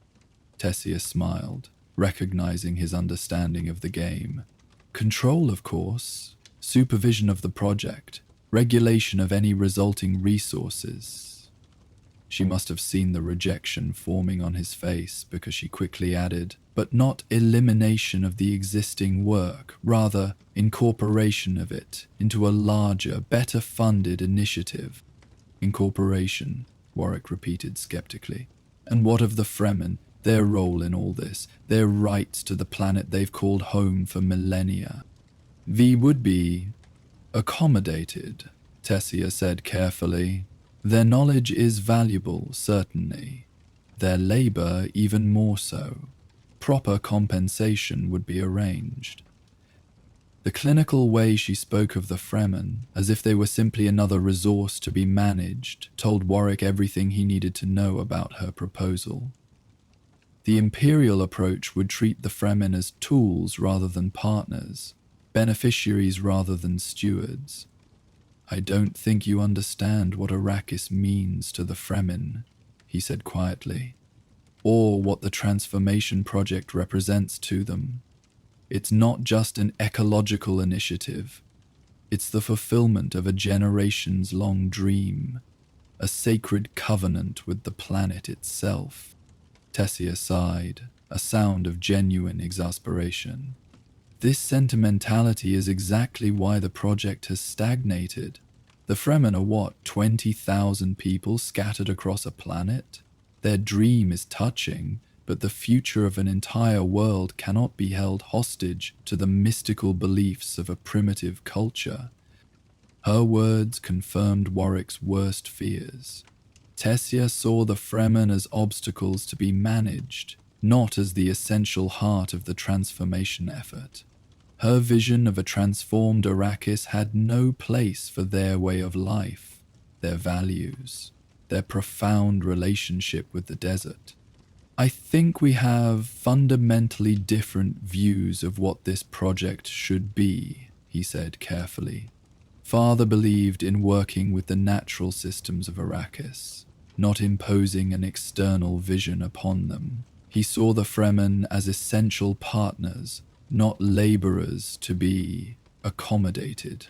Tessia smiled, recognizing his understanding of the game. "Control, of course. Supervision of the project. Regulation of any resulting resources." She must have seen the rejection forming on his face because she quickly added, "But not elimination of the existing work, rather incorporation of it into a larger, better funded initiative." "Incorporation," Warwick repeated skeptically. "And what of the Fremen, their role in all this, their rights to the planet they've called home for millennia?" "We would be accommodated," Tessia said carefully. "Their knowledge is valuable, certainly. Their labor even more so. Proper compensation would be arranged." The clinical way she spoke of the Fremen, as if they were simply another resource to be managed, told Warwick everything he needed to know about her proposal. The Imperial approach would treat the Fremen as tools rather than partners, beneficiaries rather than stewards. "I don't think you understand what Arrakis means to the Fremen," he said quietly, "or what the transformation project represents to them. It's not just an ecological initiative. It's the fulfillment of a generations-long dream, a sacred covenant with the planet itself." Tessia sighed, a sound of genuine exasperation. "This sentimentality is exactly why the project has stagnated. The Fremen are what, 20,000 people scattered across a planet? Their dream is touching, but the future of an entire world cannot be held hostage to the mystical beliefs of a primitive culture." Her words confirmed Warwick's worst fears. Tessia saw the Fremen as obstacles to be managed, not as the essential heart of the transformation effort. Her vision of a transformed Arrakis had no place for their way of life, their values, their profound relationship with the desert. "I think we have fundamentally different views of what this project should be," he said carefully. "Father believed in working with the natural systems of Arrakis, not imposing an external vision upon them. He saw the Fremen as essential partners, not laborers to be accommodated."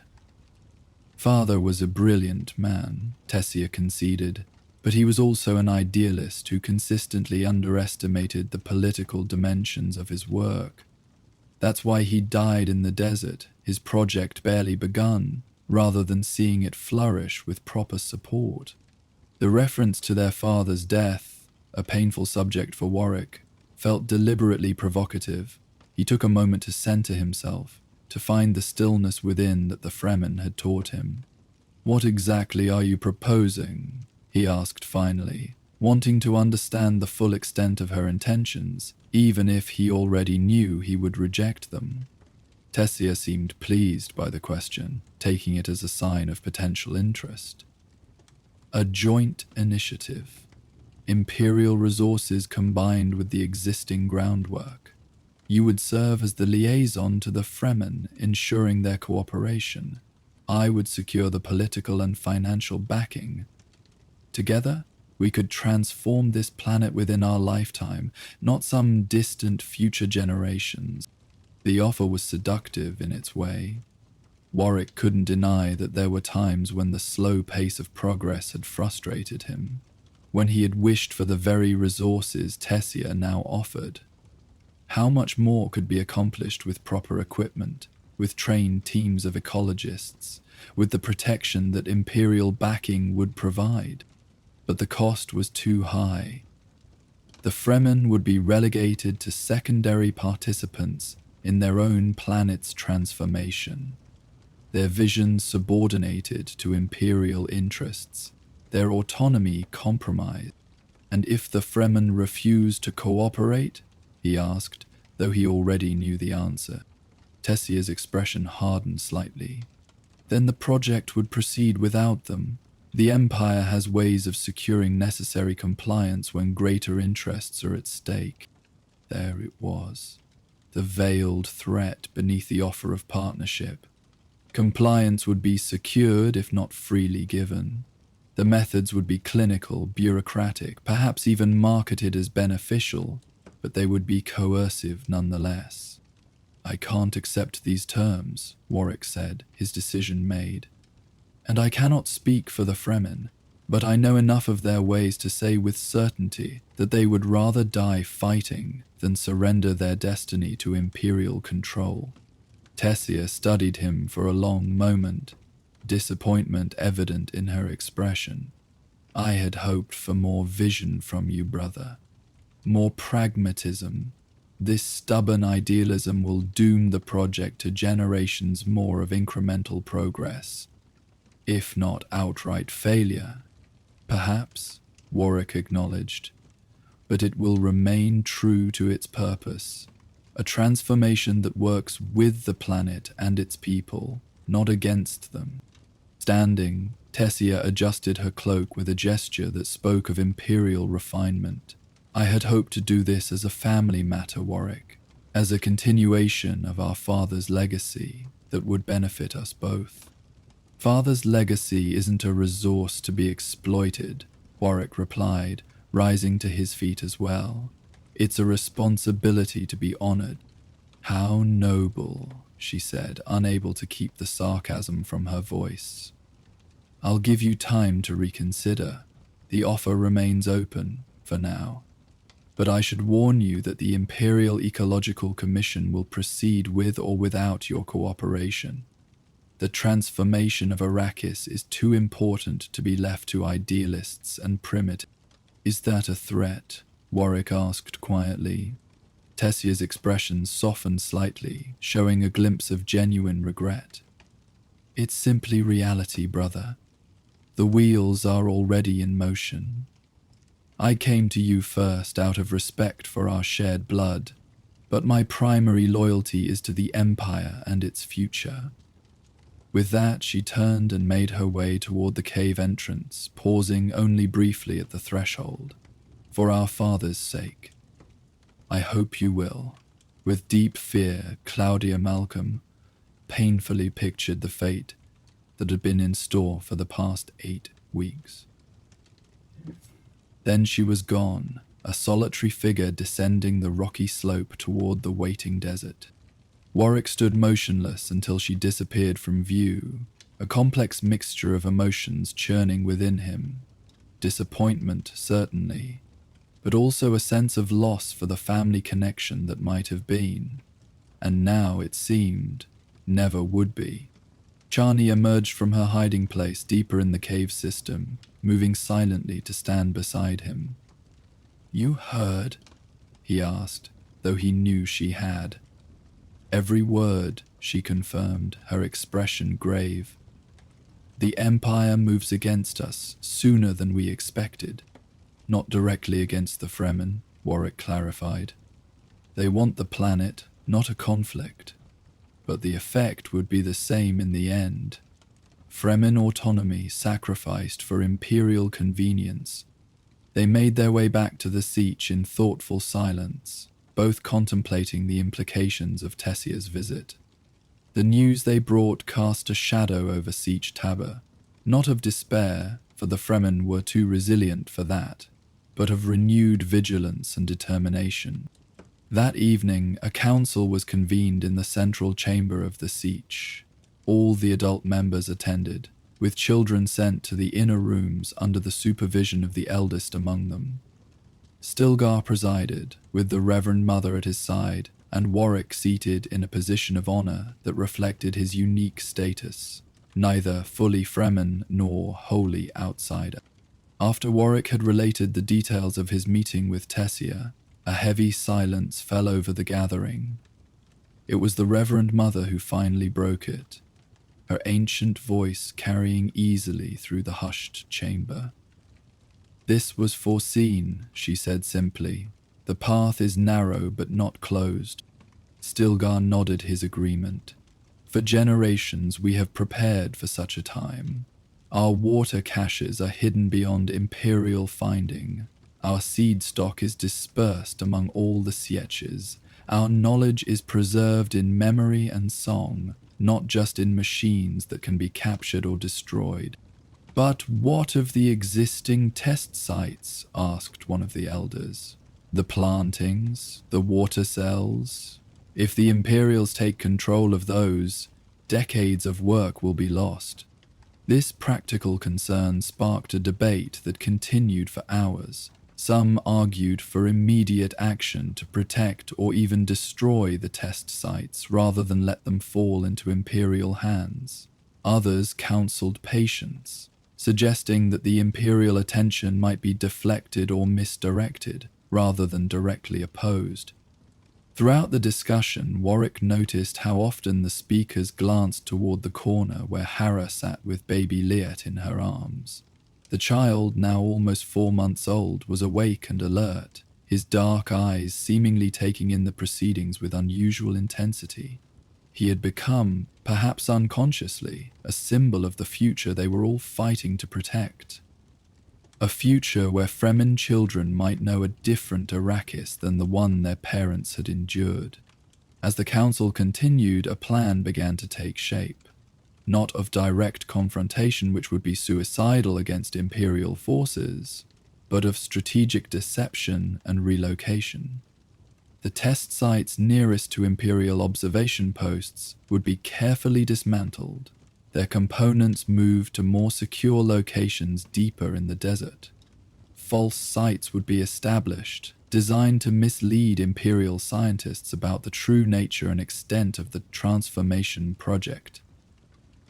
"Father was a brilliant man," Tessia conceded. But he was also an idealist who consistently underestimated the political dimensions of his work. That's why he died in the desert, his project barely begun, rather than seeing it flourish with proper support. The reference to their father's death, a painful subject for Warwick, felt deliberately provocative. He took a moment to center himself, to find the stillness within that the Fremen had taught him. "What exactly are you proposing?" he asked finally, wanting to understand the full extent of her intentions, even if he already knew he would reject them. Tessia seemed pleased by the question, taking it as a sign of potential interest. "A joint initiative. Imperial resources combined with the existing groundwork. You would serve as the liaison to the Fremen, ensuring their cooperation. I would secure the political and financial backing. Together, we could transform this planet within our lifetime, not some distant future generations." The offer was seductive in its way. Warwick couldn't deny that there were times when the slow pace of progress had frustrated him, when he had wished for the very resources Tessia now offered. How much more could be accomplished with proper equipment, with trained teams of ecologists, with the protection that Imperial backing would provide? But the cost was too high. The Fremen would be relegated to secondary participants in their own planet's transformation, their visions subordinated to Imperial interests, their autonomy compromised. And if the Fremen refused to cooperate, he asked, though he already knew the answer. Tessia's expression hardened slightly. Then the project would proceed without them. The Empire has ways of securing necessary compliance when greater interests are at stake. There it was, the veiled threat beneath the offer of partnership. Compliance would be secured if not freely given. The methods would be clinical, bureaucratic, perhaps even marketed as beneficial, but they would be coercive nonetheless. "I can't accept these terms," Warwick said, his decision made. "And I cannot speak for the Fremen, but I know enough of their ways to say with certainty that they would rather die fighting than surrender their destiny to Imperial control." Tessia studied him for a long moment, disappointment evident in her expression. "I had hoped for more vision from you, brother. More pragmatism. This stubborn idealism will doom the project to generations more of incremental progress, if not outright failure." "Perhaps," Warwick acknowledged, "but it will remain true to its purpose. A transformation that works with the planet and its people, not against them." Standing, Tessia adjusted her cloak with a gesture that spoke of imperial refinement. "I had hoped to do this as a family matter, Warwick, as a continuation of our father's legacy that would benefit us both." "Father's legacy isn't a resource to be exploited," Warwick replied, rising to his feet as well. "It's a responsibility to be honored." "How noble," she said, unable to keep the sarcasm from her voice. "I'll give you time to reconsider. The offer remains open, for now. But I should warn you that the Imperial Ecological Commission will proceed with or without your cooperation. The transformation of Arrakis is too important to be left to idealists and primitives." "Is that a threat?" Warwick asked quietly. Tessia's expression softened slightly, showing a glimpse of genuine regret. "It's simply reality, brother. The wheels are already in motion. I came to you first out of respect for our shared blood, but my primary loyalty is to the Empire and its future." With that, she turned and made her way toward the cave entrance, pausing only briefly at the threshold. "For our father's sake. I hope you will." With deep fear, Claudia Malcolm painfully pictured the fate that had been in store for the past 8 weeks. Then she was gone, a solitary figure descending the rocky slope toward the waiting desert. Warwick stood motionless until she disappeared from view, a complex mixture of emotions churning within him. disappointment certainly, but also a sense of loss for the family connection that might have been, and now it seemed never would be. Chani emerged from her hiding place deeper in the cave system, moving silently to stand beside him. "You heard?" he asked, though he knew she had. "Every word," she confirmed, her expression grave. "The Empire moves against us sooner than we expected. Not directly against the Fremen," Warwick clarified. "They want the planet, not a conflict. But the effect would be the same in the end. Fremen autonomy sacrificed for imperial convenience." They made their way back to the Sietch in thoughtful silence, both contemplating the implications of Tessia's visit. The news they brought cast a shadow over Sietch Tabr, not of despair, for the Fremen were too resilient for that, but of renewed vigilance and determination. That evening, a council was convened in the central chamber of the Sietch. All the adult members attended, with children sent to the inner rooms under the supervision of the eldest among them. Stilgar presided, with the Reverend Mother at his side, and Warwick seated in a position of honor that reflected his unique status, neither fully Fremen nor wholly outsider. After Warwick had related the details of his meeting with Tessia, a heavy silence fell over the gathering. It was the Reverend Mother who finally broke it, her ancient voice carrying easily through the hushed chamber. "This was foreseen," she said simply. "The path is narrow but not closed." Stilgar nodded his agreement. "For generations we have prepared for such a time. Our water caches are hidden beyond imperial finding. Our seed stock is dispersed among all the Sietches. Our knowledge is preserved in memory and song, not just in machines that can be captured or destroyed." "But what of the existing test sites?" asked one of the elders. "The plantings, the water cells? If the Imperials take control of those, decades of work will be lost." This practical concern sparked a debate that continued for hours. Some argued for immediate action to protect or even destroy the test sites rather than let them fall into Imperial hands. Others counseled patience, suggesting that the Imperial attention might be deflected or misdirected rather than directly opposed. Throughout the discussion, Warwick noticed how often the speakers glanced toward the corner where Hera sat with baby Liet in her arms. The child, now almost 4 months old, was awake and alert, his dark eyes seemingly taking in the proceedings with unusual intensity. He had become, perhaps unconsciously, a symbol of the future they were all fighting to protect. A future where Fremen children might know a different Arrakis than the one their parents had endured. As the council continued, a plan began to take shape. Not of direct confrontation, which would be suicidal against Imperial forces, but of strategic deception and relocation. The test sites nearest to Imperial observation posts would be carefully dismantled, their components moved to more secure locations deeper in the desert. False sites would be established, designed to mislead Imperial scientists about the true nature and extent of the transformation project.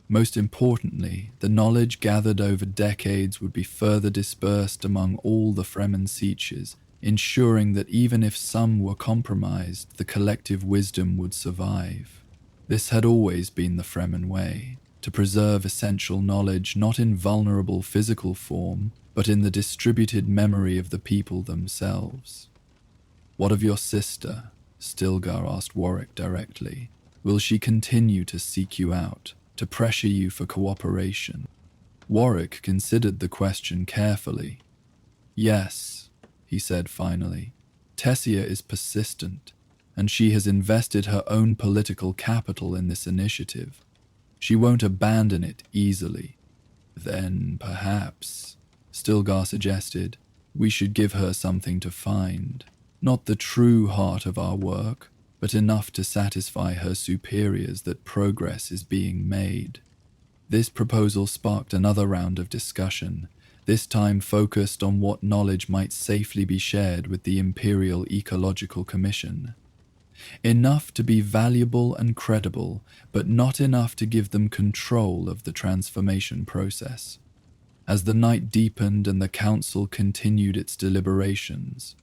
Most importantly, the knowledge gathered over decades would be further dispersed among all the Fremen Sietches, ensuring that even if some were compromised, the collective wisdom would survive. This had always been the Fremen way, to preserve essential knowledge not in vulnerable physical form, but in the distributed memory of the people themselves. "What of your sister?" Stilgar asked Warwick directly. "Will she continue to seek you out, to pressure you for cooperation?" Warwick considered the question carefully. "Yes," he said finally. "Tessia is persistent, and she has invested her own political capital in this initiative. She won't abandon it easily." "Then, perhaps," Stilgar suggested, "we should give her something to find. Not the true heart of our work, but enough to satisfy her superiors that progress is being made." This proposal sparked another round of discussion, this time focused on what knowledge might safely be shared with the Imperial Ecological Commission. Enough to be valuable and credible, but not enough to give them control of the transformation process. As the night deepened and the council continued its deliberations,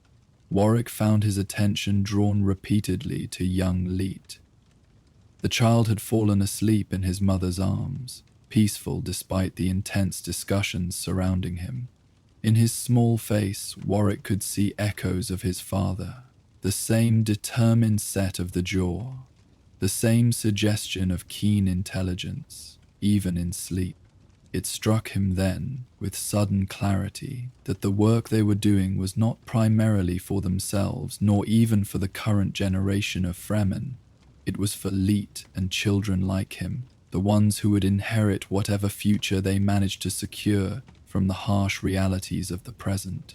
Warwick found his attention drawn repeatedly to young Leet. The child had fallen asleep in his mother's arms, peaceful despite the intense discussions surrounding him. In his small face, Warwick could see echoes of his father, the same determined set of the jaw, the same suggestion of keen intelligence, even in sleep. It struck him then, with sudden clarity, that the work they were doing was not primarily for themselves, nor even for the current generation of Fremen. It was for Leet and children like him, the ones who would inherit whatever future they managed to secure from the harsh realities of the present.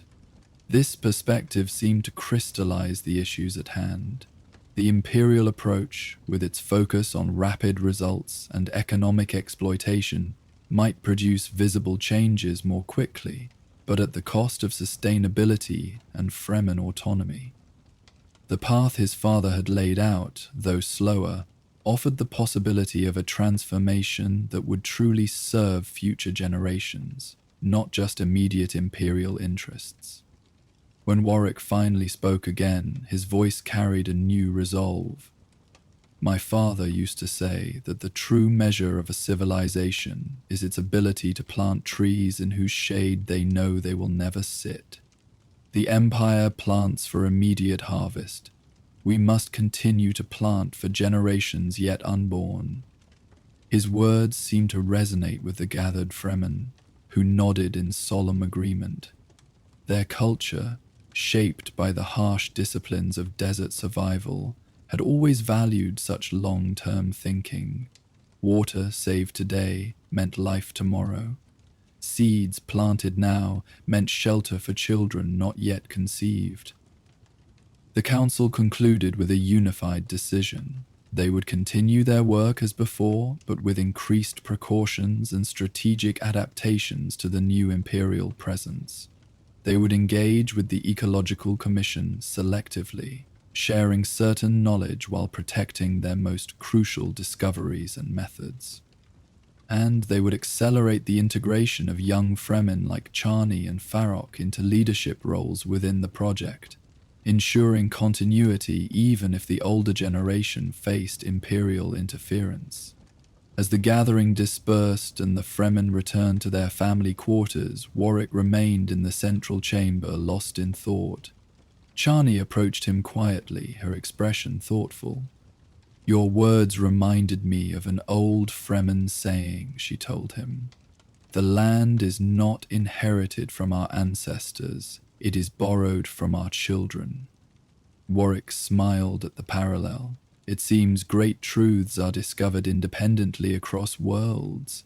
This perspective seemed to crystallize the issues at hand. The Imperial approach, with its focus on rapid results and economic exploitation, might produce visible changes more quickly, but at the cost of sustainability and Fremen autonomy. The path his father had laid out, though slower, offered the possibility of a transformation that would truly serve future generations, not just immediate Imperial interests. When Warwick finally spoke again, his voice carried a new resolve. My father used to say that the true measure of a civilization is its ability to plant trees in whose shade they know they will never sit. The Empire plants for immediate harvest. We must continue to plant for generations yet unborn. His words seemed to resonate with the gathered Fremen, who nodded in solemn agreement. Their culture, shaped by the harsh disciplines of desert survival, had always valued such long-term thinking. Water saved today meant life tomorrow. Seeds planted now meant shelter for children not yet conceived. The council concluded with a unified decision. They would continue their work as before, but with increased precautions and strategic adaptations to the new Imperial presence. They would engage with the Ecological Commission selectively, sharing certain knowledge while protecting their most crucial discoveries and methods. And they would accelerate the integration of young Fremen like Chani and Farrokh into leadership roles within the project, ensuring continuity even if the older generation faced Imperial interference. As the gathering dispersed and the Fremen returned to their family quarters, Warwick remained in the central chamber, lost in thought. Chani approached him quietly, her expression thoughtful. Your words reminded me of an old Fremen saying, she told him. The land is not inherited from our ancestors, it is borrowed from our children. Warwick smiled at the parallel. It seems great truths are discovered independently across worlds.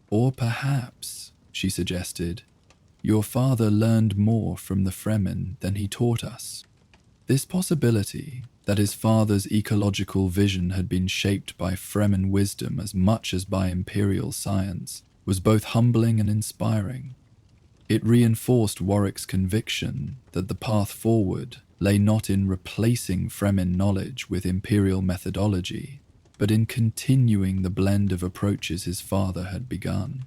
Or perhaps, she suggested, your father learned more from the Fremen than he taught us. This possibility, that his father's ecological vision had been shaped by Fremen wisdom as much as by Imperial science, was both humbling and inspiring. It reinforced Warwick's conviction that the path forward lay not in replacing Fremen knowledge with Imperial methodology, but in continuing the blend of approaches his father had begun.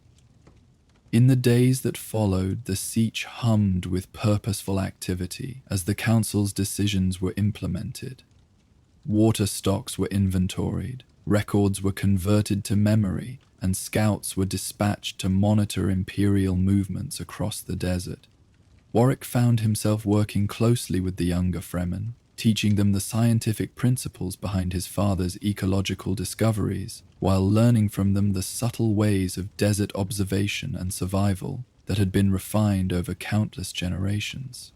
In the days that followed, the Siege hummed with purposeful activity as the Council's decisions were implemented. Water stocks were inventoried, records were converted to memory, and scouts were dispatched to monitor Imperial movements across the desert. Warwick found himself working closely with the younger Fremen, teaching them the scientific principles behind his father's ecological discoveries, while learning from them the subtle ways of desert observation and survival that had been refined over countless generations.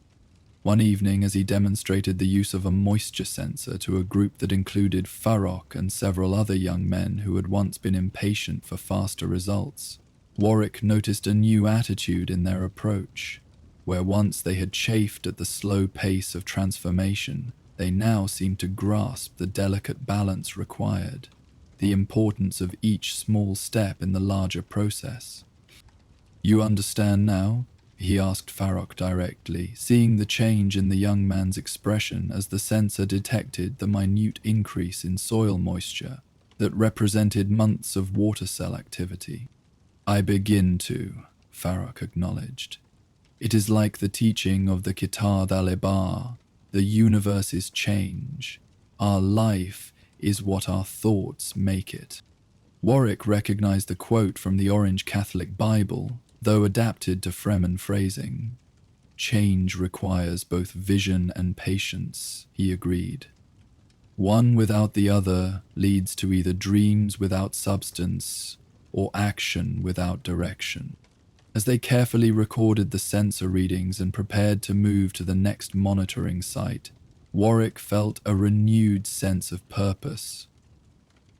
One evening, as he demonstrated the use of a moisture sensor to a group that included Farrokh and several other young men who had once been impatient for faster results, Warwick noticed a new attitude in their approach. Where once they had chafed at the slow pace of transformation, they now seemed to grasp the delicate balance required, the importance of each small step in the larger process. You understand now? He asked Farrokh directly, seeing the change in the young man's expression as the sensor detected the minute increase in soil moisture that represented months of water cell activity. I begin to, Farrokh acknowledged. It is like the teaching of the Kitab al-Ibar. The universe is change. Our life is what our thoughts make it. Warwick recognized the quote from the Orange Catholic Bible, though adapted to Fremen phrasing. Change requires both vision and patience, he agreed. One without the other leads to either dreams without substance or action without direction. As they carefully recorded the sensor readings and prepared to move to the next monitoring site, Warwick felt a renewed sense of purpose.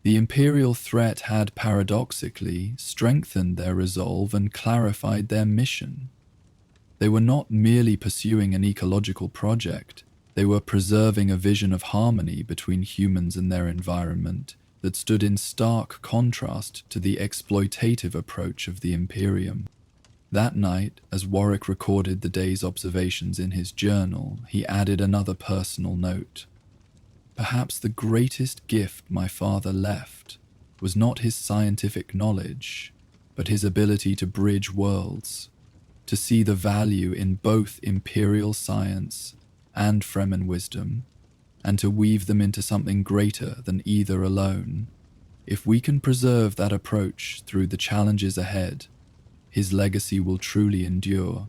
The Imperial threat had paradoxically strengthened their resolve and clarified their mission. They were not merely pursuing an ecological project, they were preserving a vision of harmony between humans and their environment that stood in stark contrast to the exploitative approach of the Imperium. That night, as Warwick recorded the day's observations in his journal, he added another personal note. Perhaps the greatest gift my father left was not his scientific knowledge, but his ability to bridge worlds, to see the value in both imperial science and Fremen wisdom, and to weave them into something greater than either alone. If we can preserve that approach through the challenges ahead, his legacy will truly endure.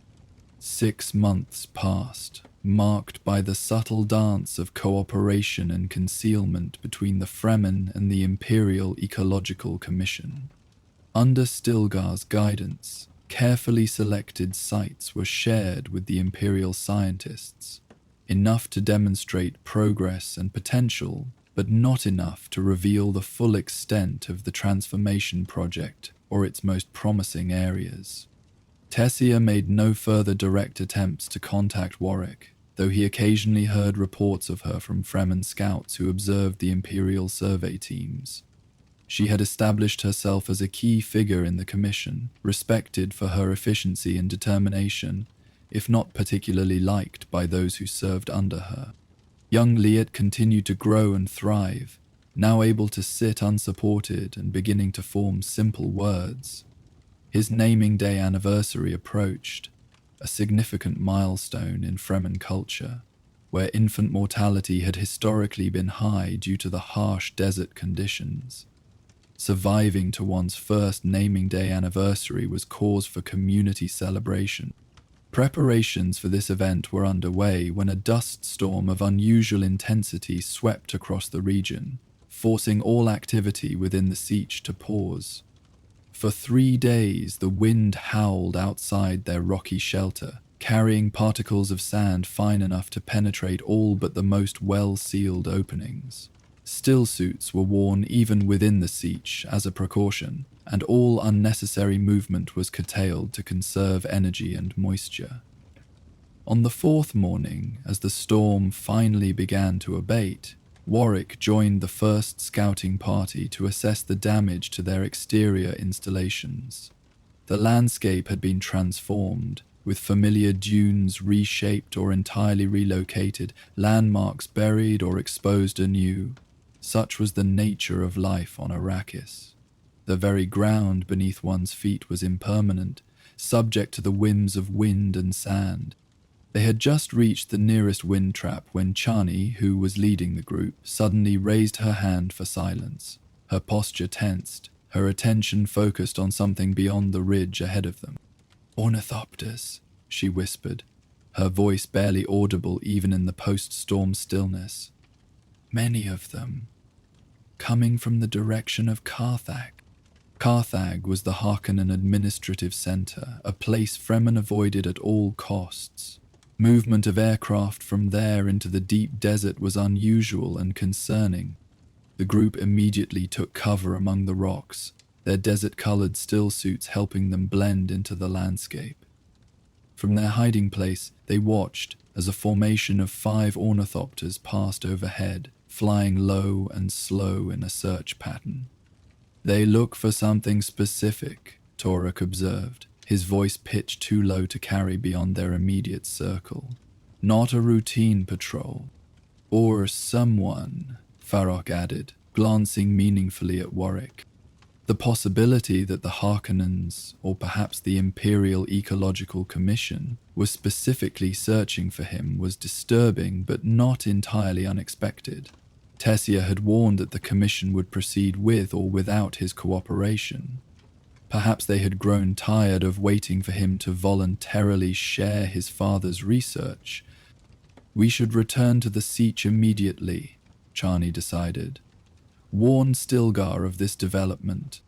6 months passed, marked by the subtle dance of cooperation and concealment between the Fremen and the Imperial Ecological Commission. Under Stilgar's guidance, carefully selected sites were shared with the Imperial scientists, enough to demonstrate progress and potential, but not enough to reveal the full extent of the transformation project or its most promising areas. Tessia made no further direct attempts to contact Warwick, though he occasionally heard reports of her from Fremen scouts who observed the Imperial survey teams. She had established herself as a key figure in the commission, respected for her efficiency and determination, if not particularly liked by those who served under her. Young Liet continued to grow and thrive, now able to sit unsupported and beginning to form simple words. His naming day anniversary approached, a significant milestone in Fremen culture, where infant mortality had historically been high due to the harsh desert conditions. Surviving to one's first naming day anniversary was cause for community celebration. Preparations for this event were underway when a dust storm of unusual intensity swept across the region, forcing all activity within the siege to pause. For 3 days, the wind howled outside their rocky shelter, carrying particles of sand fine enough to penetrate all but the most well-sealed openings. Still suits were worn even within the siege as a precaution, and all unnecessary movement was curtailed to conserve energy and moisture. On the 4th morning, as the storm finally began to abate, Warwick joined the first scouting party to assess the damage to their exterior installations. The landscape had been transformed, with familiar dunes reshaped or entirely relocated, landmarks buried or exposed anew. Such was the nature of life on Arrakis. The very ground beneath one's feet was impermanent, subject to the whims of wind and sand. They had just reached the nearest wind trap when Chani, who was leading the group, suddenly raised her hand for silence. Her posture tensed, her attention focused on something beyond the ridge ahead of them. "Ornithopters," she whispered, her voice barely audible even in the post-storm stillness. "Many of them, coming from the direction of Carthag." Carthag was the Harkonnen administrative center, a place Fremen avoided at all costs. Movement of aircraft from there into the deep desert was unusual and concerning. The group immediately took cover among the rocks, their desert-colored stillsuits helping them blend into the landscape. From their hiding place, they watched as a formation of 5 ornithopters passed overhead, flying low and slow in a search pattern. "They look for something specific," Toruk observed, his voice pitched too low to carry beyond their immediate circle. "Not a routine patrol. Or someone," Farrokh added, glancing meaningfully at Warwick. The possibility that the Harkonnens, or perhaps the Imperial Ecological Commission, was specifically searching for him was disturbing but not entirely unexpected. Tessia had warned that the Commission would proceed with or without his cooperation. Perhaps they had grown tired of waiting for him to voluntarily share his father's research. "We should return to the Sietch immediately," Chani decided. "Warn Stilgar of this development."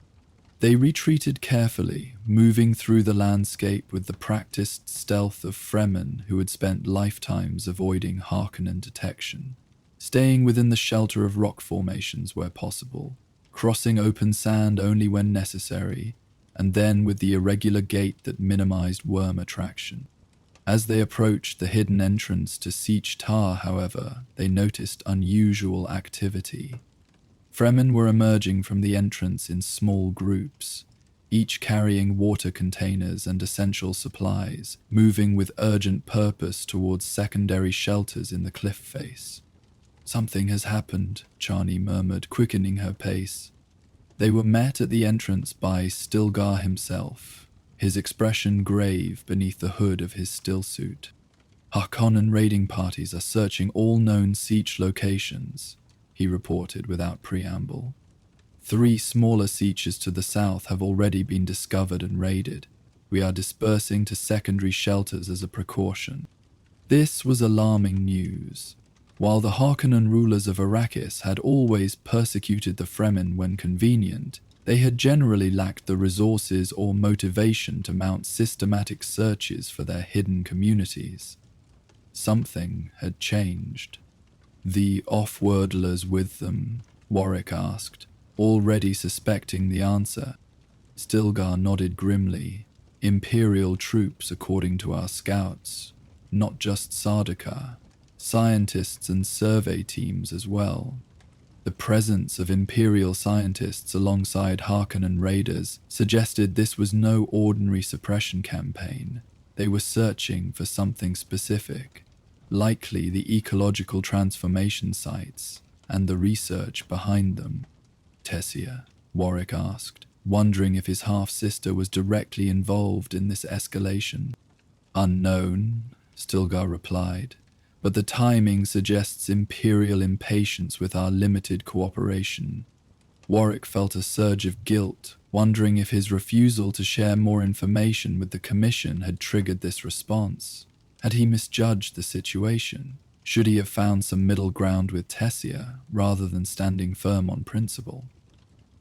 They retreated carefully, moving through the landscape with the practiced stealth of Fremen who had spent lifetimes avoiding Harkonnen detection, staying within the shelter of rock formations where possible, crossing open sand only when necessary, and then with the irregular gait that minimized worm attraction. As they approached the hidden entrance to Sietch Tar, however, they noticed unusual activity. Fremen were emerging from the entrance in small groups, each carrying water containers and essential supplies, moving with urgent purpose towards secondary shelters in the cliff face. "Something has happened," Chani murmured, quickening her pace. They were met at the entrance by Stilgar himself, his expression grave beneath the hood of his stillsuit. "Harkonnen raiding parties are searching all known Sietch locations," he reported without preamble. 3 smaller Sietches to the south have already been discovered and raided. We are dispersing to secondary shelters as a precaution. This was alarming news. While the Harkonnen rulers of Arrakis had always persecuted the Fremen when convenient, they had generally lacked the resources or motivation to mount systematic searches for their hidden communities. Something had changed. "The off-worldlers with them?" Warwick asked, already suspecting the answer. Stilgar nodded grimly. "Imperial troops, according to our scouts. Not just Sardaukar. Scientists and survey teams as well." The presence of Imperial scientists alongside Harkonnen raiders suggested this was no ordinary suppression campaign. They were searching for something specific, likely the ecological transformation sites and the research behind them. "Tessia?" Warwick asked, wondering if his half-sister was directly involved in this escalation. "Unknown," Stilgar replied, "but the timing suggests Imperial impatience with our limited cooperation." Warwick felt a surge of guilt, wondering if his refusal to share more information with the Commission had triggered this response. Had he misjudged the situation? Should he have found some middle ground with Tessia, rather than standing firm on principle?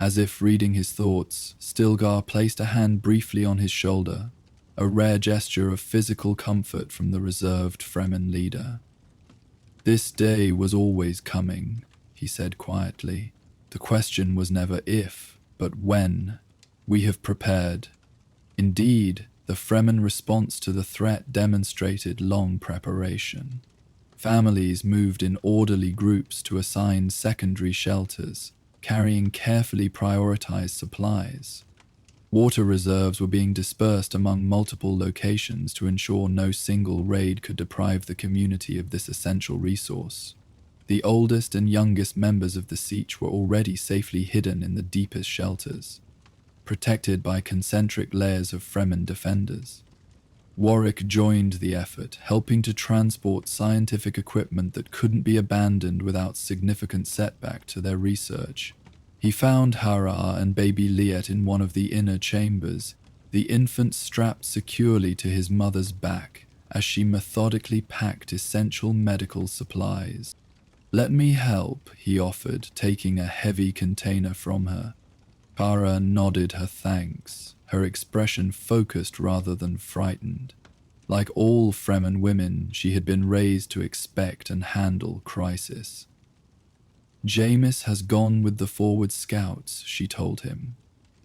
As if reading his thoughts, Stilgar placed a hand briefly on his shoulder, a rare gesture of physical comfort from the reserved Fremen leader. "This day was always coming," he said quietly. "The question was never if, but when. We have prepared." Indeed, the Fremen response to the threat demonstrated long preparation. Families moved in orderly groups to assigned secondary shelters, carrying carefully prioritized supplies. Water reserves were being dispersed among multiple locations to ensure no single raid could deprive the community of this essential resource. The oldest and youngest members of the Sietch were already safely hidden in the deepest shelters, protected by concentric layers of Fremen defenders. Warwick joined the effort, helping to transport scientific equipment that couldn't be abandoned without significant setback to their research. He found Hara and baby Liet in one of the inner chambers, the infant strapped securely to his mother's back as she methodically packed essential medical supplies. "Let me help," he offered, taking a heavy container from her. Hara nodded her thanks, her expression focused rather than frightened. Like all Fremen women, she had been raised to expect and handle crisis. "Jamis has gone with the forward scouts," she told him,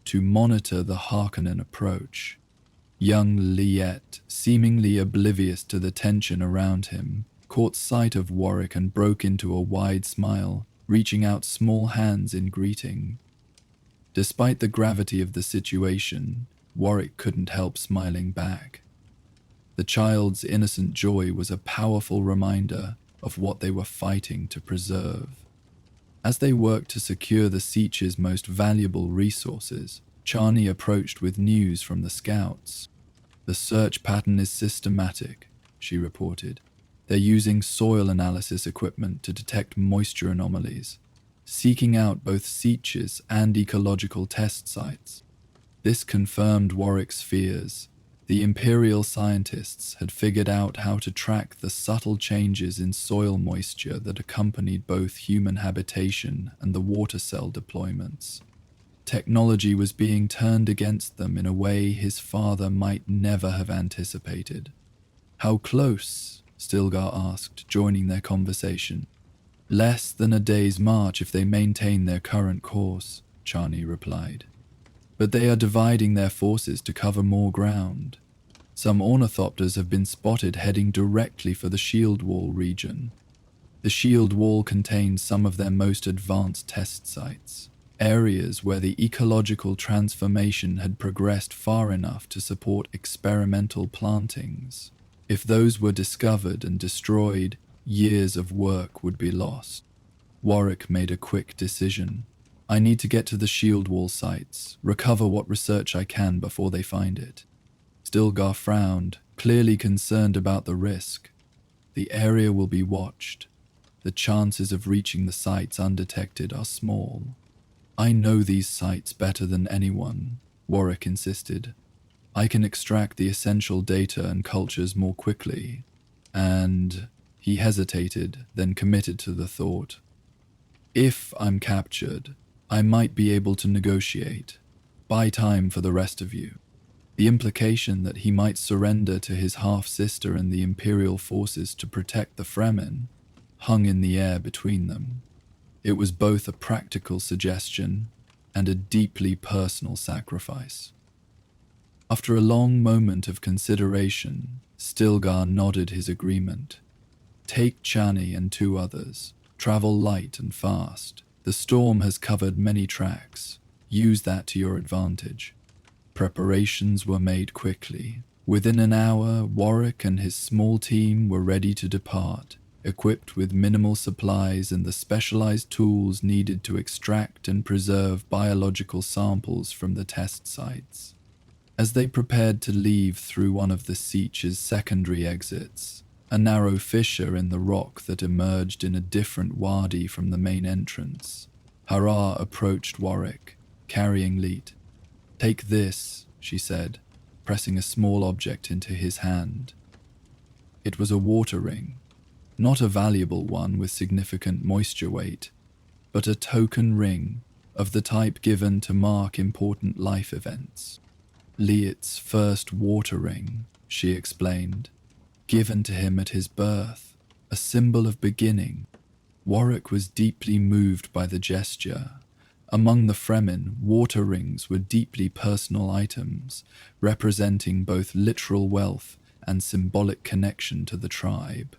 "to monitor the Harkonnen approach." Young Liet, seemingly oblivious to the tension around him, caught sight of Warwick and broke into a wide smile, reaching out small hands in greeting. Despite the gravity of the situation, Warwick couldn't help smiling back. The child's innocent joy was a powerful reminder of what they were fighting to preserve. As they worked to secure the Sietch's most valuable resources, Chani approached with news from the scouts. "The search pattern is systematic," she reported. "They're using soil analysis equipment to detect moisture anomalies, seeking out both Sietches and ecological test sites." This confirmed Warwick's fears. The Imperial scientists had figured out how to track the subtle changes in soil moisture that accompanied both human habitation and the water cell deployments. Technology was being turned against them in a way his father might never have anticipated. "How close?" Stilgar asked, joining their conversation. "Less than a day's march if they maintain their current course," Chani replied. "But they are dividing their forces to cover more ground. Some ornithopters have been spotted heading directly for the Shield Wall region. The Shield Wall contains some of their most advanced test sites, areas where the ecological transformation had progressed far enough to support experimental plantings. If those were discovered and destroyed, years of work would be lost." Warwick made a quick decision. "I need to get to the Shield Wall sites, recover what research I can before they find it." Stilgar frowned, clearly concerned about the risk. "The area will be watched. The chances of reaching the sites undetected are small." "I know these sites better than anyone," Warwick insisted. "I can extract the essential data and cultures more quickly." And he hesitated, then committed to the thought. "If I'm captured, I might be able to negotiate, buy time for the rest of you." The implication that he might surrender to his half-sister and the Imperial forces to protect the Fremen hung in the air between them. It was both a practical suggestion and a deeply personal sacrifice. After a long moment of consideration, Stilgar nodded his agreement. "Take Chani and 2 others. Travel light and fast. The storm has covered many tracks. Use that to your advantage." Preparations were made quickly. Within an hour, Warwick and his small team were ready to depart, equipped with minimal supplies and the specialized tools needed to extract and preserve biological samples from the test sites. As they prepared to leave through one of the Sietch's secondary exits, a narrow fissure in the rock that emerged in a different wadi from the main entrance, Hara approached Warwick, carrying Leet. "Take this," she said, pressing a small object into his hand. It was a water ring, not a valuable one with significant moisture weight, but a token ring of the type given to mark important life events. "Leet's first water ring," she explained, "given to him at his birth, a symbol of beginning." Warwick was deeply moved by the gesture. Among the Fremen, water rings were deeply personal items, representing both literal wealth and symbolic connection to the tribe.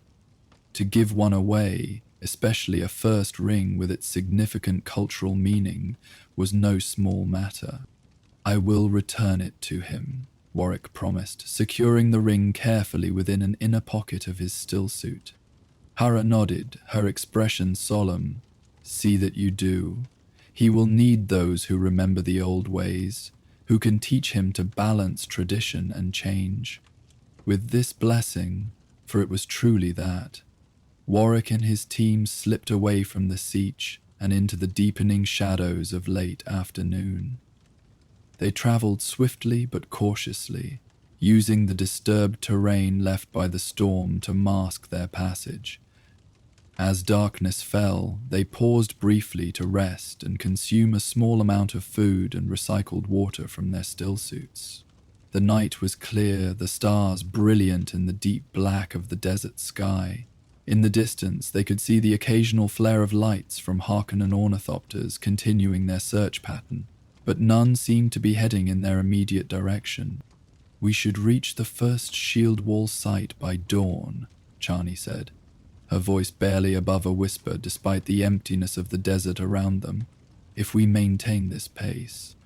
To give one away, especially a first ring with its significant cultural meaning, was no small matter. "I will return it to him," Warwick promised, securing the ring carefully within an inner pocket of his stillsuit. Hara nodded, her expression solemn. "See that you do. He will need those who remember the old ways, who can teach him to balance tradition and change." With this blessing, for it was truly that, Warwick and his team slipped away from the Sietch and into the deepening shadows of late afternoon. They traveled swiftly but cautiously, using the disturbed terrain left by the storm to mask their passage. As darkness fell, they paused briefly to rest and consume a small amount of food and recycled water from their stillsuits. The night was clear, the stars brilliant in the deep black of the desert sky. In the distance, they could see the occasional flare of lights from Harkonnen ornithopters continuing their search pattern, but none seemed to be heading in their immediate direction. "We should reach the first shield wall site by dawn," Chani said, her voice barely above a whisper despite the emptiness of the desert around them, "if we maintain this pace."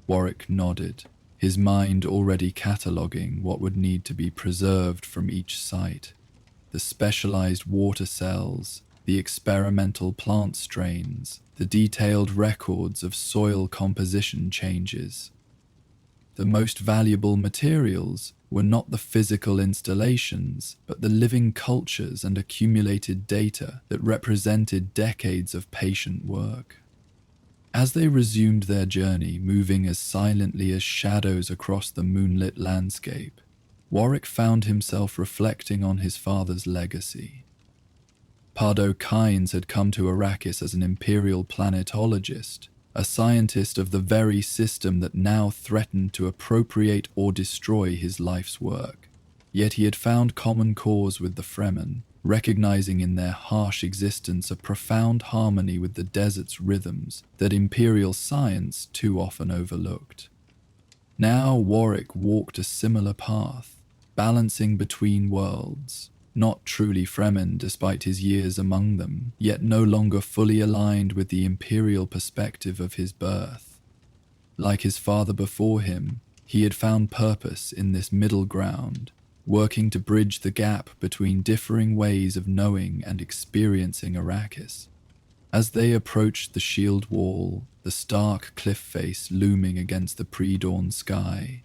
Warwick nodded. his mind already cataloguing what would need to be preserved from each site. The specialized water cells, the experimental plant strains, the detailed records of soil composition changes. The most valuable materials were not the physical installations, but the living cultures and accumulated data that represented decades of patient work. As they resumed their journey, moving as silently as shadows across the moonlit landscape, Warwick found himself reflecting on his father's legacy. Pardo Kynes had come to Arrakis as an imperial planetologist, a scientist of the very system that now threatened to appropriate or destroy his life's work. Yet he had found common cause with the Fremen, recognizing in their harsh existence a profound harmony with the desert's rhythms that imperial science too often overlooked. Now Warwick walked a similar path, balancing between worlds, not truly Fremen despite his years among them, yet no longer fully aligned with the imperial perspective of his birth. Like his father before him, he had found purpose in this middle ground, working to bridge the gap between differing ways of knowing and experiencing Arrakis. As they approached the shield wall, the stark cliff face looming against the pre-dawn sky,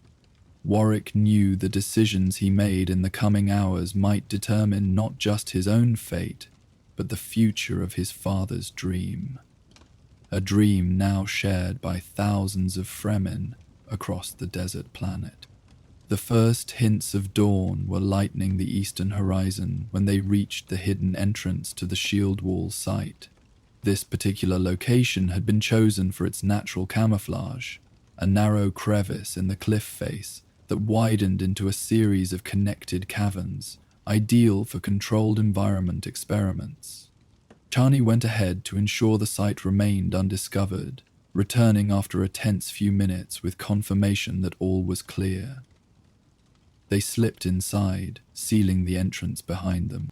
Warwick knew the decisions he made in the coming hours might determine not just his own fate, but the future of his father's dream. A dream now shared by thousands of Fremen across the desert planet. The first hints of dawn were lightening the eastern horizon when they reached the hidden entrance to the shield wall site. This particular location had been chosen for its natural camouflage, a narrow crevice in the cliff face that widened into a series of connected caverns, ideal for controlled environment experiments. Chani went ahead to ensure the site remained undiscovered, returning after a tense few minutes with confirmation that all was clear. They slipped inside, sealing the entrance behind them.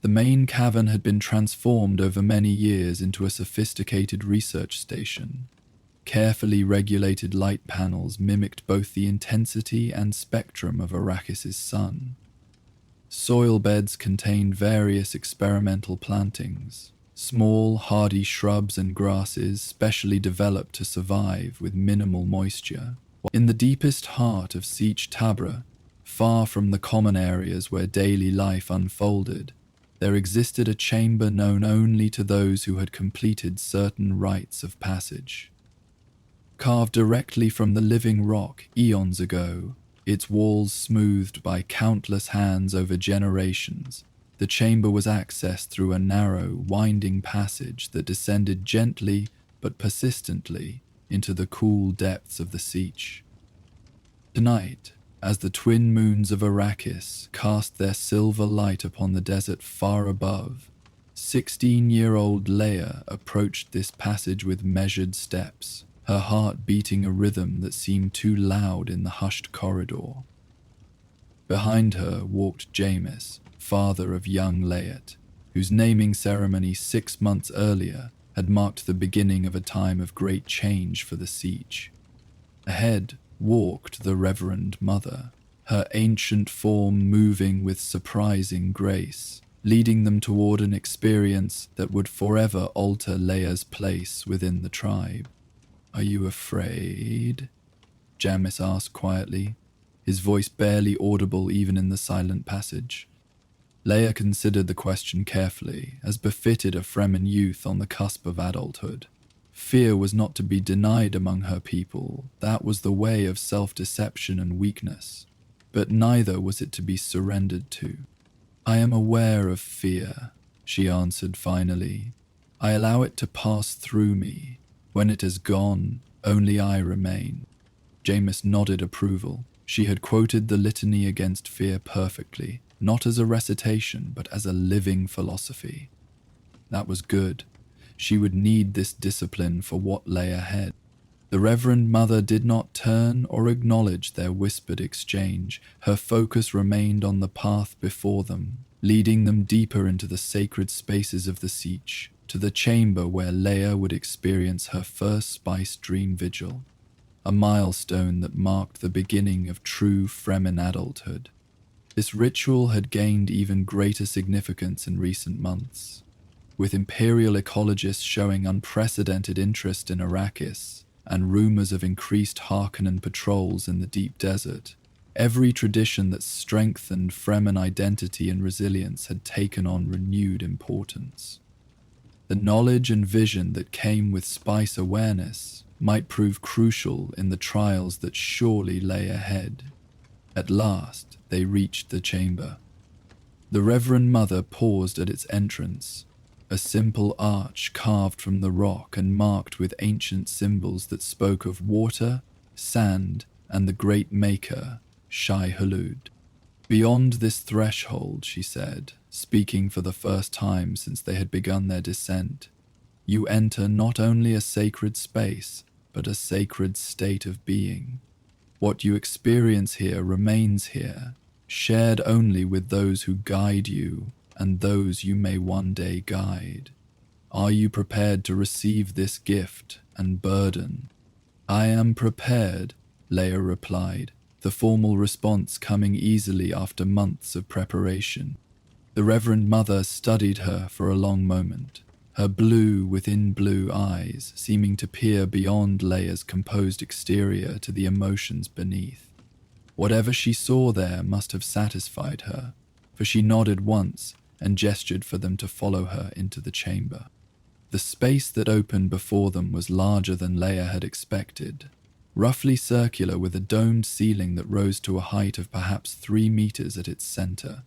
The main cavern had been transformed over many years into a sophisticated research station. Carefully regulated light panels mimicked both the intensity and spectrum of Arrakis' sun. Soil beds contained various experimental plantings, small, hardy shrubs and grasses specially developed to survive with minimal moisture. In the deepest heart of Sietch Tabra, far from the common areas where daily life unfolded, there existed a chamber known only to those who had completed certain rites of passage. Carved directly from the living rock eons ago, its walls smoothed by countless hands over generations, the chamber was accessed through a narrow, winding passage that descended gently but persistently into the cool depths of the Sietch. Tonight, as the twin moons of Arrakis cast their silver light upon the desert far above, 16-year-old Leia approached this passage with measured steps, her heart beating a rhythm that seemed too loud in the hushed corridor. Behind her walked Jameis, father of young Leia, whose naming ceremony 6 months earlier had marked the beginning of a time of great change for the Sietch. Ahead walked the Reverend Mother, her ancient form moving with surprising grace, leading them toward an experience that would forever alter Leia's place within the tribe. "Are you afraid?" Jameis asked quietly, his voice barely audible even in the silent passage. Leia considered the question carefully, as befitted a Fremen youth on the cusp of adulthood. Fear was not to be denied among her people, that was the way of self-deception and weakness, but neither was it to be surrendered to. "I am aware of fear," she answered finally. "I allow it to pass through me. When it has gone, only I remain." Jameis nodded approval. She had quoted the litany against fear perfectly, not as a recitation, but as a living philosophy. That was good. She would need this discipline for what lay ahead. The Reverend Mother did not turn or acknowledge their whispered exchange. Her focus remained on the path before them, leading them deeper into the sacred spaces of the Sietch, to the chamber where Leia would experience her first spice dream vigil. a milestone that marked the beginning of true Fremen adulthood. This ritual had gained even greater significance in recent months, with imperial ecologists showing unprecedented interest in Arrakis and rumors of increased Harkonnen patrols in the deep desert. Every tradition that strengthened Fremen identity and resilience had taken on renewed importance. The knowledge and vision that came with spice awareness might prove crucial in the trials that surely lay ahead. At last, they reached the chamber. The Reverend Mother paused at its entrance, a simple arch carved from the rock and marked with ancient symbols that spoke of water, sand, and the great maker, Shai-Hulud. Beyond this threshold, she said, speaking for the first time since they had begun their descent, you enter not only a sacred space, but a sacred state of being. What you experience here remains here, shared only with those who guide you and those you may one day guide. Are you prepared to receive this gift and burden? I am prepared, Leia replied, the formal response coming easily after months of preparation. The Reverend Mother studied her for a long moment, her blue within blue eyes seeming to peer beyond Leia's composed exterior to the emotions beneath. Whatever she saw there must have satisfied her, for she nodded once and gestured for them to follow her into the chamber. The space that opened before them was larger than Leia had expected, roughly circular with a domed ceiling that rose to a height of perhaps 3 meters at its center.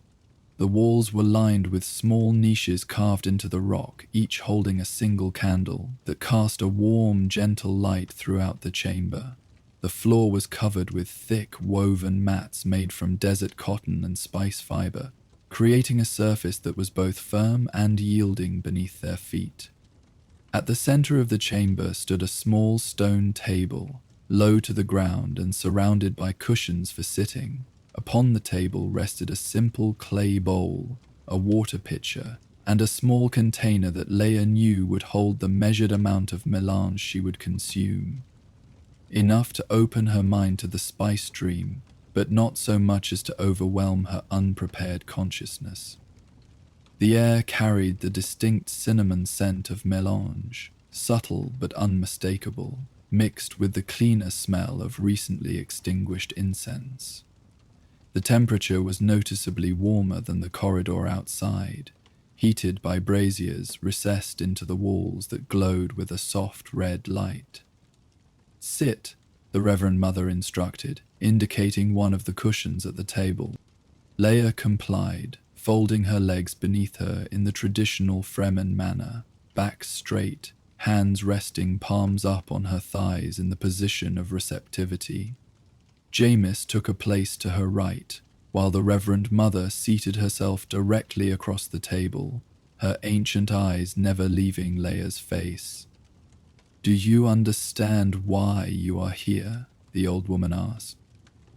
The walls were lined with small niches carved into the rock, each holding a single candle that cast a warm, gentle light throughout the chamber. The floor was covered with thick, woven mats made from desert cotton and spice fiber, creating a surface that was both firm and yielding beneath their feet. At the center of the chamber stood a small stone table, low to the ground and surrounded by cushions for sitting. Upon the table rested a simple clay bowl, a water pitcher, and a small container that Leia knew would hold the measured amount of melange she would consume. Enough to open her mind to the spice dream, but not so much as to overwhelm her unprepared consciousness. The air carried the distinct cinnamon scent of melange, subtle but unmistakable, mixed with the cleaner smell of recently extinguished incense. The temperature was noticeably warmer than the corridor outside, heated by braziers recessed into the walls that glowed with a soft red light. Sit, the Reverend Mother instructed, indicating one of the cushions at the table. Leia complied, folding her legs beneath her in the traditional Fremen manner, back straight, hands resting palms up on her thighs in the position of receptivity. Jamis took a place to her right, while the Reverend Mother seated herself directly across the table, her ancient eyes never leaving Leia's face. "Do you understand why you are here?" the old woman asked.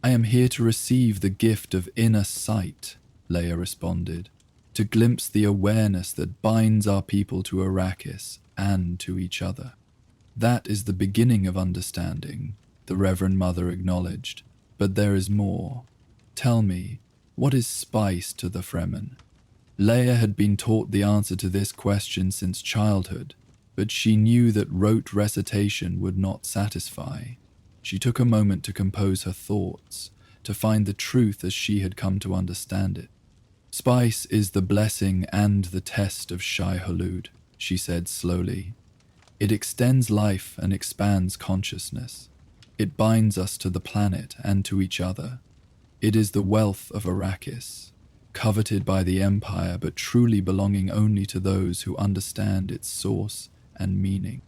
"I am here to receive the gift of inner sight," Leia responded, "to glimpse the awareness that binds our people to Arrakis and to each other." "That is the beginning of understanding," the Reverend Mother acknowledged, "but there is more. Tell me, what is spice to the Fremen?" Leia had been taught the answer to this question since childhood, but she knew that rote recitation would not satisfy. She took a moment to compose her thoughts, to find the truth as she had come to understand it. "Spice is the blessing and the test of Shai-Hulud," she said slowly. "It extends life and expands consciousness. It binds us to the planet and to each other. It is the wealth of Arrakis, coveted by the Empire but truly belonging only to those who understand its source and meaning."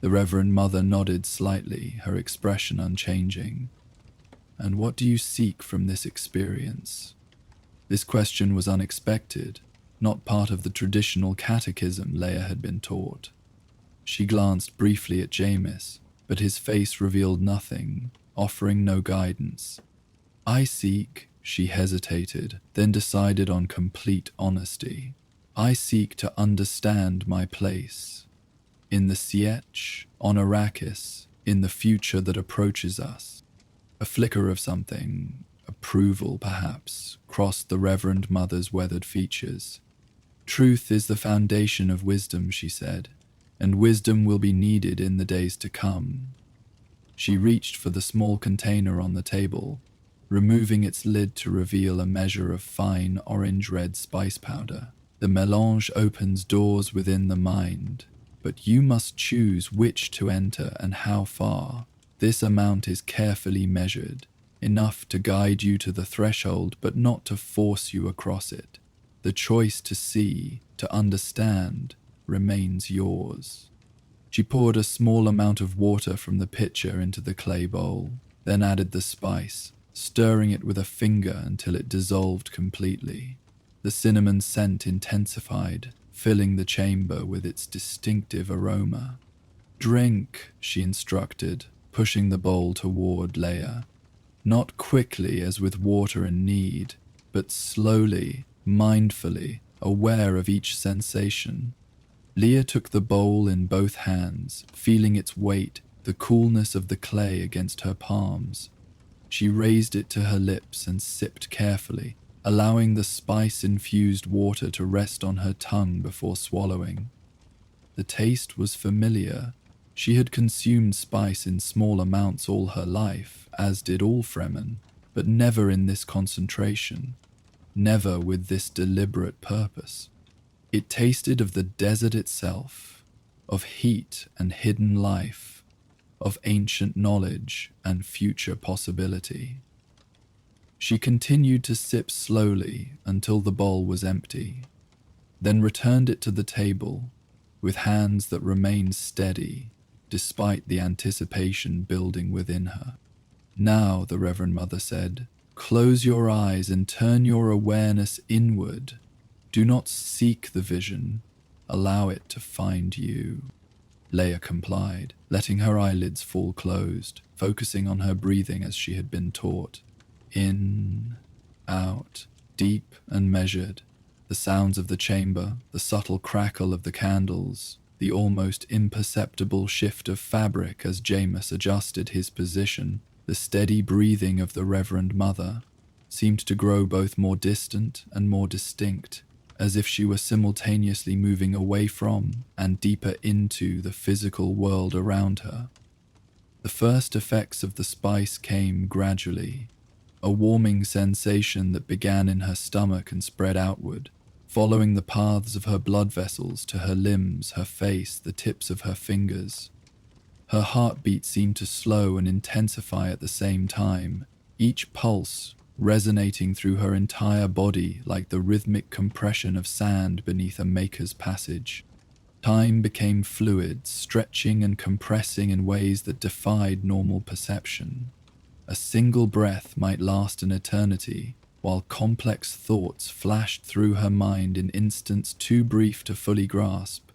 The Reverend Mother nodded slightly, her expression unchanging. "And what do you seek from this experience?" This question was unexpected, not part of the traditional catechism Leia had been taught. She glanced briefly at Jamis, but his face revealed nothing, offering no guidance. "I seek," she hesitated, then decided on complete honesty. "I seek to understand my place. In the Sietch, on Arrakis, in the future that approaches us. A flicker of something, approval perhaps, crossed the Reverend Mother's weathered features. Truth is the foundation of wisdom, she said, and wisdom will be needed in the days to come. She reached for the small container on the table, removing its lid to reveal a measure of fine orange-red spice powder. The mélange opens doors within the mind, but you must choose which to enter and how far. This amount is carefully measured, enough to guide you to the threshold but not to force you across it. The choice to see, to understand, remains yours. She poured a small amount of water from the pitcher into the clay bowl, then added the spice, stirring it with a finger until it dissolved completely. The cinnamon scent intensified, filling the chamber with its distinctive aroma. "Drink," she instructed, pushing the bowl toward Leia. Not quickly as with water in need, but slowly, mindfully, aware of each sensation. Leia took the bowl in both hands, feeling its weight, the coolness of the clay against her palms. She raised it to her lips and sipped carefully, allowing the spice-infused water to rest on her tongue before swallowing. The taste was familiar. She had consumed spice in small amounts all her life, as did all Fremen, but never in this concentration, never with this deliberate purpose. It tasted of the desert itself, of heat and hidden life, of ancient knowledge and future possibility. She continued to sip slowly until the bowl was empty, then returned it to the table with hands that remained steady despite the anticipation building within her. "Now," the Reverend Mother said, "close your eyes and turn your awareness inward. Do not seek the vision, allow it to find you." Leia complied, letting her eyelids fall closed, focusing on her breathing as she had been taught. In, out, deep and measured. The sounds of the chamber, the subtle crackle of the candles, the almost imperceptible shift of fabric as Jameis adjusted his position, the steady breathing of the Reverend Mother, seemed to grow both more distant and more distinct, as if she were simultaneously moving away from and deeper into the physical world around her. The first effects of the spice came gradually, a warming sensation that began in her stomach and spread outward, following the paths of her blood vessels to her limbs, her face, the tips of her fingers. Her heartbeat seemed to slow and intensify at the same time, each pulse resonating through her entire body like the rhythmic compression of sand beneath a maker's passage. Time became fluid, stretching and compressing in ways that defied normal perception. A single breath might last an eternity, while complex thoughts flashed through her mind in instants too brief to fully grasp.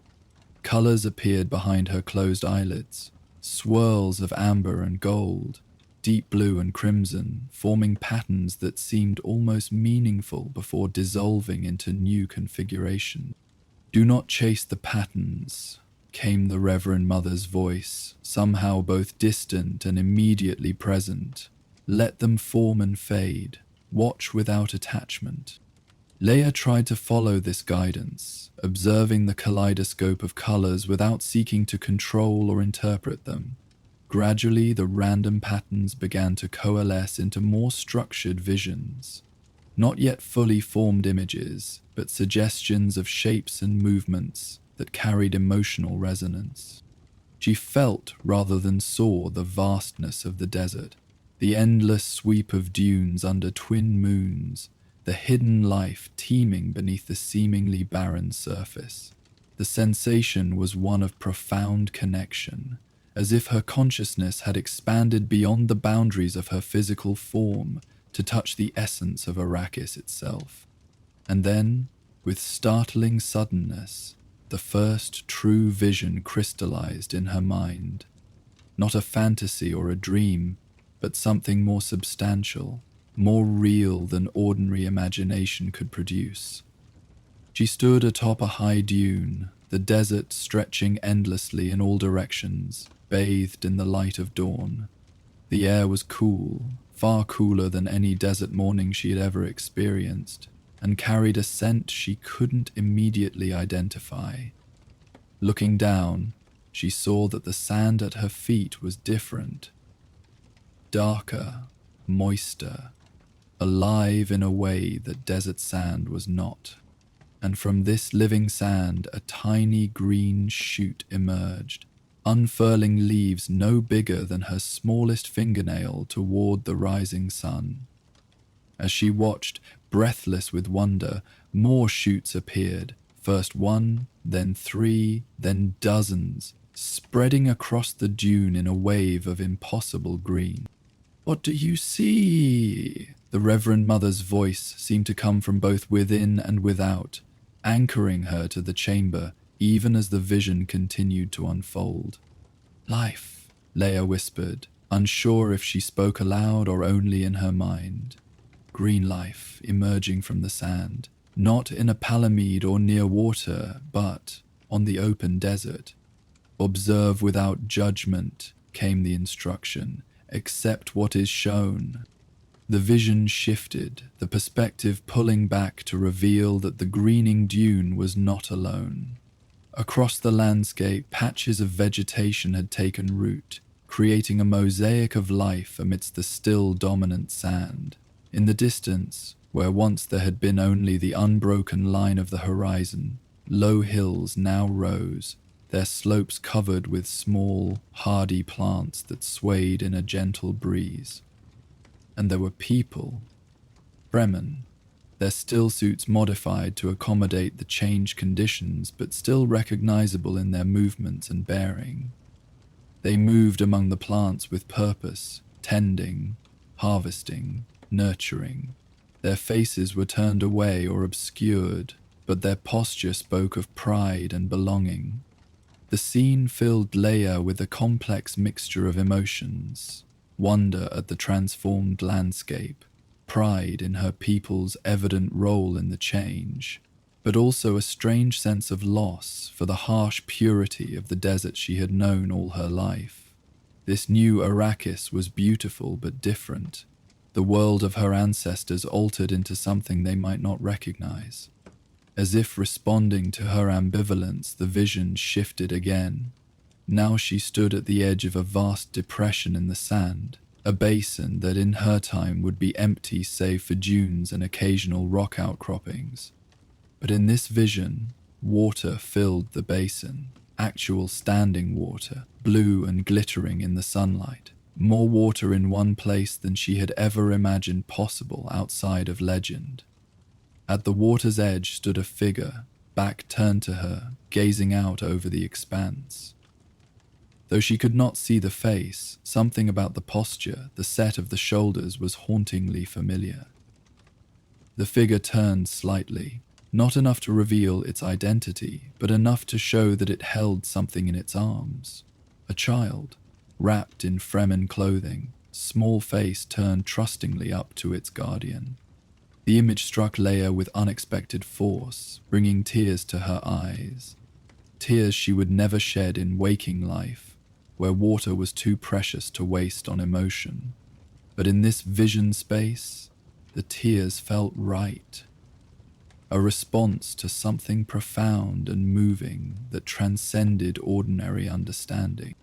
Colors appeared behind her closed eyelids, swirls of amber and gold, deep blue and crimson, forming patterns that seemed almost meaningful before dissolving into new configuration. "Do not chase the patterns," came the Reverend Mother's voice, somehow both distant and immediately present. "Let them form and fade. Watch without attachment." Leia tried to follow this guidance, observing the kaleidoscope of colors without seeking to control or interpret them. Gradually, the random patterns began to coalesce into more structured visions. Not yet fully formed images, but suggestions of shapes and movements that carried emotional resonance. She felt rather than saw the vastness of the desert, the endless sweep of dunes under twin moons, the hidden life teeming beneath the seemingly barren surface. The sensation was one of profound connection, as if her consciousness had expanded beyond the boundaries of her physical form to touch the essence of Arrakis itself. And then, with startling suddenness, the first true vision crystallized in her mind. Not a fantasy or a dream, but something more substantial, more real than ordinary imagination could produce. She stood atop a high dune, the desert stretching endlessly in all directions, bathed in the light of dawn. The air was cool, far cooler than any desert morning she had ever experienced, and carried a scent she couldn't immediately identify. Looking down, she saw that the sand at her feet was different. Darker, moister, alive in a way that desert sand was not. And from this living sand a tiny green shoot emerged, unfurling leaves no bigger than her smallest fingernail toward the rising sun. As she watched, breathless with wonder, more shoots appeared, first one, then three, then dozens, spreading across the dune in a wave of impossible green. "What do you see?" The Reverend Mother's voice seemed to come from both within and without, anchoring her to the chamber even as the vision continued to unfold. "Life," Leia whispered, unsure if she spoke aloud or only in her mind. Green life emerging from the sand, not in a palamede or near water, but on the open desert. "Observe without judgment," came the instruction. "Accept what is shown." The vision shifted, the perspective pulling back to reveal that the greening dune was not alone. Across the landscape, patches of vegetation had taken root, creating a mosaic of life amidst the still dominant sand. In the distance, where once there had been only the unbroken line of the horizon, low hills now rose, their slopes covered with small, hardy plants that swayed in a gentle breeze. And there were people, Fremen, their still suits modified to accommodate the changed conditions but still recognizable in their movements and bearing. They moved among the plants with purpose, tending, harvesting, nurturing. Their faces were turned away or obscured, but their posture spoke of pride and belonging. The scene filled Leia with a complex mixture of emotions: wonder at the transformed landscape, pride in her people's evident role in the change, but also a strange sense of loss for the harsh purity of the desert she had known all her life. This new Arrakis was beautiful but different, the world of her ancestors altered into something they might not recognize. As if responding to her ambivalence, the vision shifted again. Now she stood at the edge of a vast depression in the sand, a basin that in her time would be empty save for dunes and occasional rock outcroppings. But in this vision, water filled the basin, actual standing water, blue and glittering in the sunlight. More water in one place than she had ever imagined possible outside of legend. At the water's edge stood a figure, back turned to her, gazing out over the expanse. Though she could not see the face, something about the posture, the set of the shoulders was hauntingly familiar. The figure turned slightly, not enough to reveal its identity, but enough to show that it held something in its arms. A child, wrapped in Fremen clothing, small face turned trustingly up to its guardian. The image struck Leia with unexpected force, bringing tears to her eyes. Tears she would never shed in waking life, where water was too precious to waste on emotion. But in this vision space, the tears felt right. A response to something profound and moving that transcended ordinary understanding.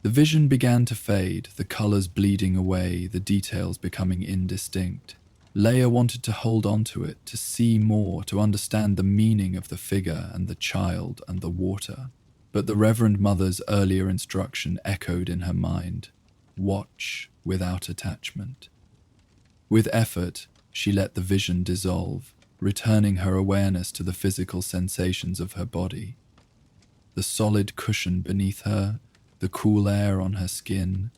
The vision began to fade, the colors bleeding away, the details becoming indistinct. Leia wanted to hold on to it, to see more, to understand the meaning of the figure and the child and the water. But the Reverend Mother's earlier instruction echoed in her mind: watch without attachment. With effort, she let the vision dissolve, returning her awareness to the physical sensations of her body. The solid cushion beneath her, the cool air on her skin,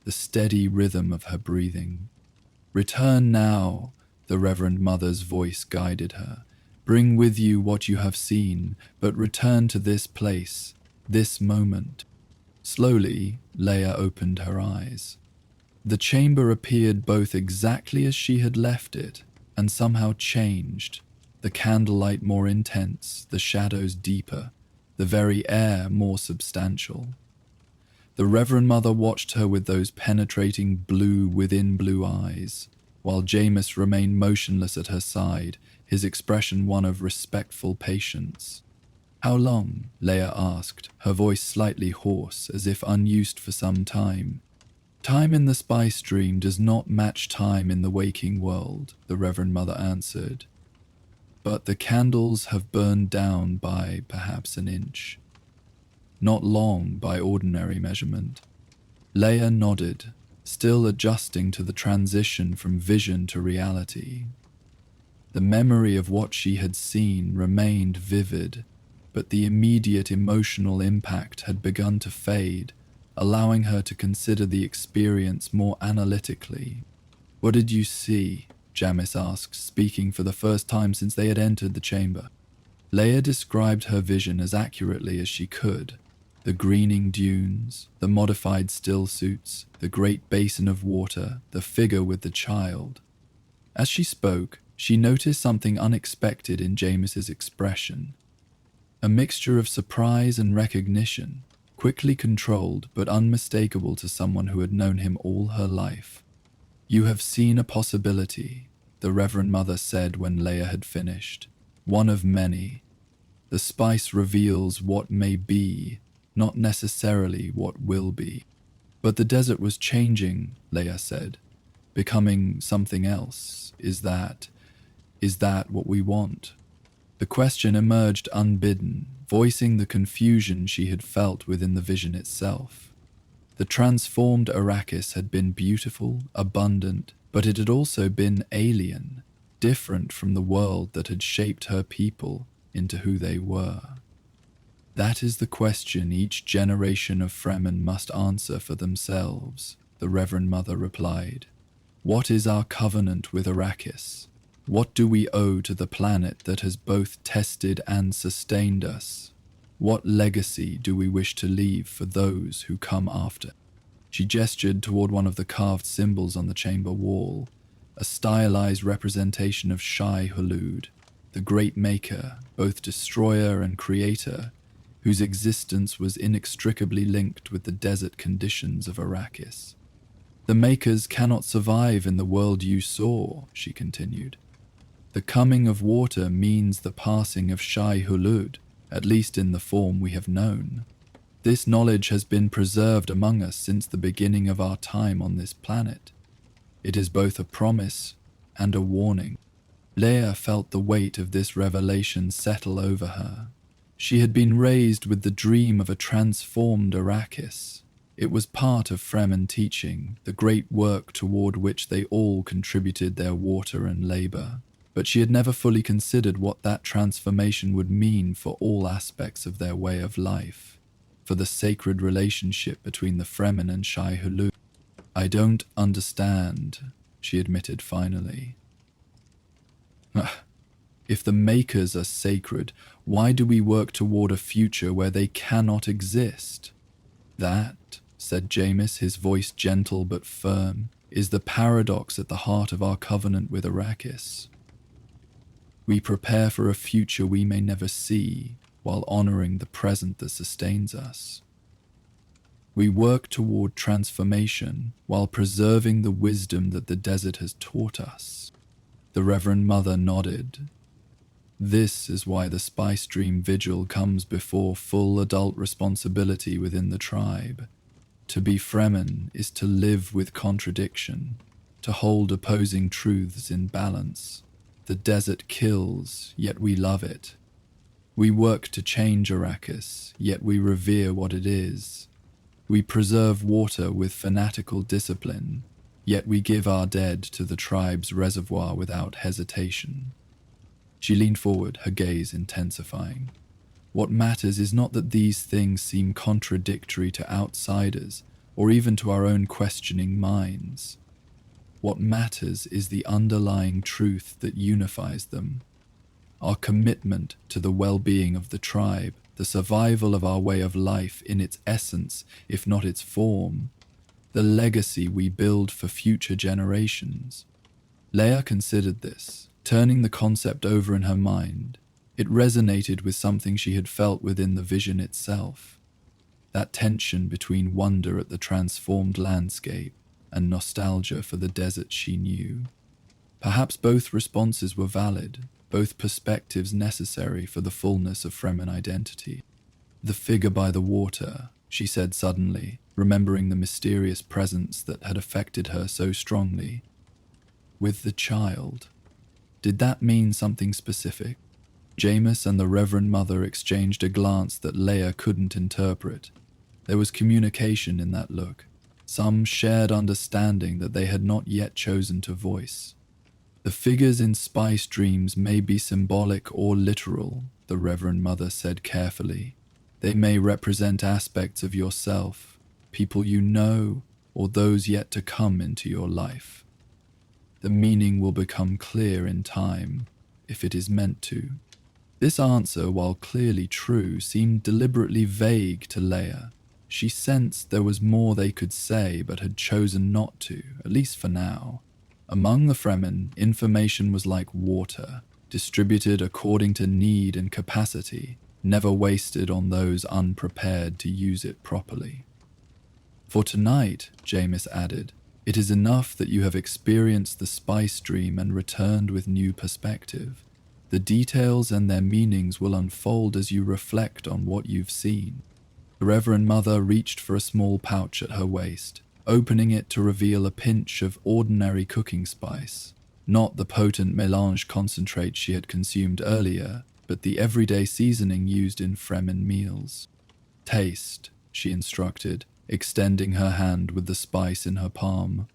the steady rhythm of her breathing. "Return now," the Reverend Mother's voice guided her. "Bring with you what you have seen, but return to this place, this moment." Slowly, Leia opened her eyes. The chamber appeared both exactly as she had left it, and somehow changed, the candlelight more intense, the shadows deeper. the very air more substantial. The Reverend Mother watched her with those penetrating blue within blue eyes, while Jameis remained motionless at her side, his expression one of respectful patience. "How long?" Leia asked, her voice slightly hoarse, as if unused for some time. "Time in the spy stream does not match time in the waking world," the Reverend Mother answered. "But the candles have burned down by perhaps an inch. Not long by ordinary measurement." Leia nodded, still adjusting to the transition from vision to reality. The memory of what she had seen remained vivid, but the immediate emotional impact had begun to fade, allowing her to consider the experience more analytically. "What did you see?" Jameis asked, speaking for the first time since they had entered the chamber. Leia described her vision as accurately as she could. The greening dunes, the modified still suits, the great basin of water, the figure with the child. As she spoke, she noticed something unexpected in Jameis's expression. A mixture of surprise and recognition, quickly controlled but unmistakable to someone who had known him all her life. "You have seen a possibility," the Reverend Mother said when Leia had finished. "One of many. The spice reveals what may be, not necessarily what will be." "But the desert was changing," Leia said, "becoming something else. Is that what we want?" The question emerged unbidden, voicing the confusion she had felt within the vision itself. The transformed Arrakis had been beautiful, abundant, but it had also been alien, different from the world that had shaped her people into who they were. "That is the question each generation of Fremen must answer for themselves," the Reverend Mother replied. "What is our covenant with Arrakis? What do we owe to the planet that has both tested and sustained us? What legacy do we wish to leave for those who come after?" She gestured toward one of the carved symbols on the chamber wall, a stylized representation of Shai-Hulud, the great maker, both destroyer and creator, whose existence was inextricably linked with the desert conditions of Arrakis. "The makers cannot survive in the world you saw," she continued. "The coming of water means the passing of Shai-Hulud, at least in the form we have known. This knowledge has been preserved among us since the beginning of our time on this planet. It is both a promise and a warning." Leia felt the weight of this revelation settle over her. She had been raised with the dream of a transformed Arrakis. It was part of Fremen teaching, the great work toward which they all contributed their water and labor. But she had never fully considered what that transformation would mean for all aspects of their way of life, for the sacred relationship between the Fremen and Shai-Hulud. "I don't understand," she admitted finally. "If the makers are sacred, why do we work toward a future where they cannot exist?" "That," said Jameis, his voice gentle but firm, "is the paradox at the heart of our covenant with Arrakis. We prepare for a future we may never see, while honoring the present that sustains us. We work toward transformation, while preserving the wisdom that the desert has taught us." The Reverend Mother nodded. "This is why the Spice Dream Vigil comes before full adult responsibility within the tribe. To be Fremen is to live with contradiction, to hold opposing truths in balance. The desert kills, yet we love it. We work to change Arrakis, yet we revere what it is. We preserve water with fanatical discipline, yet we give our dead to the tribe's reservoir without hesitation." She leaned forward, her gaze intensifying. "What matters is not that these things seem contradictory to outsiders, or even to our own questioning minds. What matters is the underlying truth that unifies them. Our commitment to the well-being of the tribe, the survival of our way of life in its essence, if not its form, the legacy we build for future generations." Leia considered this, turning the concept over in her mind. It resonated with something she had felt within the vision itself, that tension between wonder at the transformed landscape and nostalgia for the desert she knew. Perhaps both responses were valid, both perspectives necessary for the fullness of Fremen identity. "The figure by the water," she said suddenly, remembering the mysterious presence that had affected her so strongly. "With the child. Did that mean something specific?" Jameis and the Reverend Mother exchanged a glance that Leia couldn't interpret. There was communication in that look, some shared understanding that they had not yet chosen to voice. "The figures in spice dreams may be symbolic or literal," the Reverend Mother said carefully. "They may represent aspects of yourself, people you know, or those yet to come into your life. The meaning will become clear in time, if it is meant to." This answer, while clearly true, seemed deliberately vague to Leia. She sensed there was more they could say, but had chosen not to, at least for now. Among the Fremen, information was like water, distributed according to need and capacity, never wasted on those unprepared to use it properly. "For tonight," Jameis added, "it is enough that you have experienced the spice dream and returned with new perspective. The details and their meanings will unfold as you reflect on what you've seen." The Reverend Mother reached for a small pouch at her waist, opening it to reveal a pinch of ordinary cooking spice, not the potent mélange concentrate she had consumed earlier, but the everyday seasoning used in Fremen meals. "Taste," she instructed, extending her hand with the spice in her palm.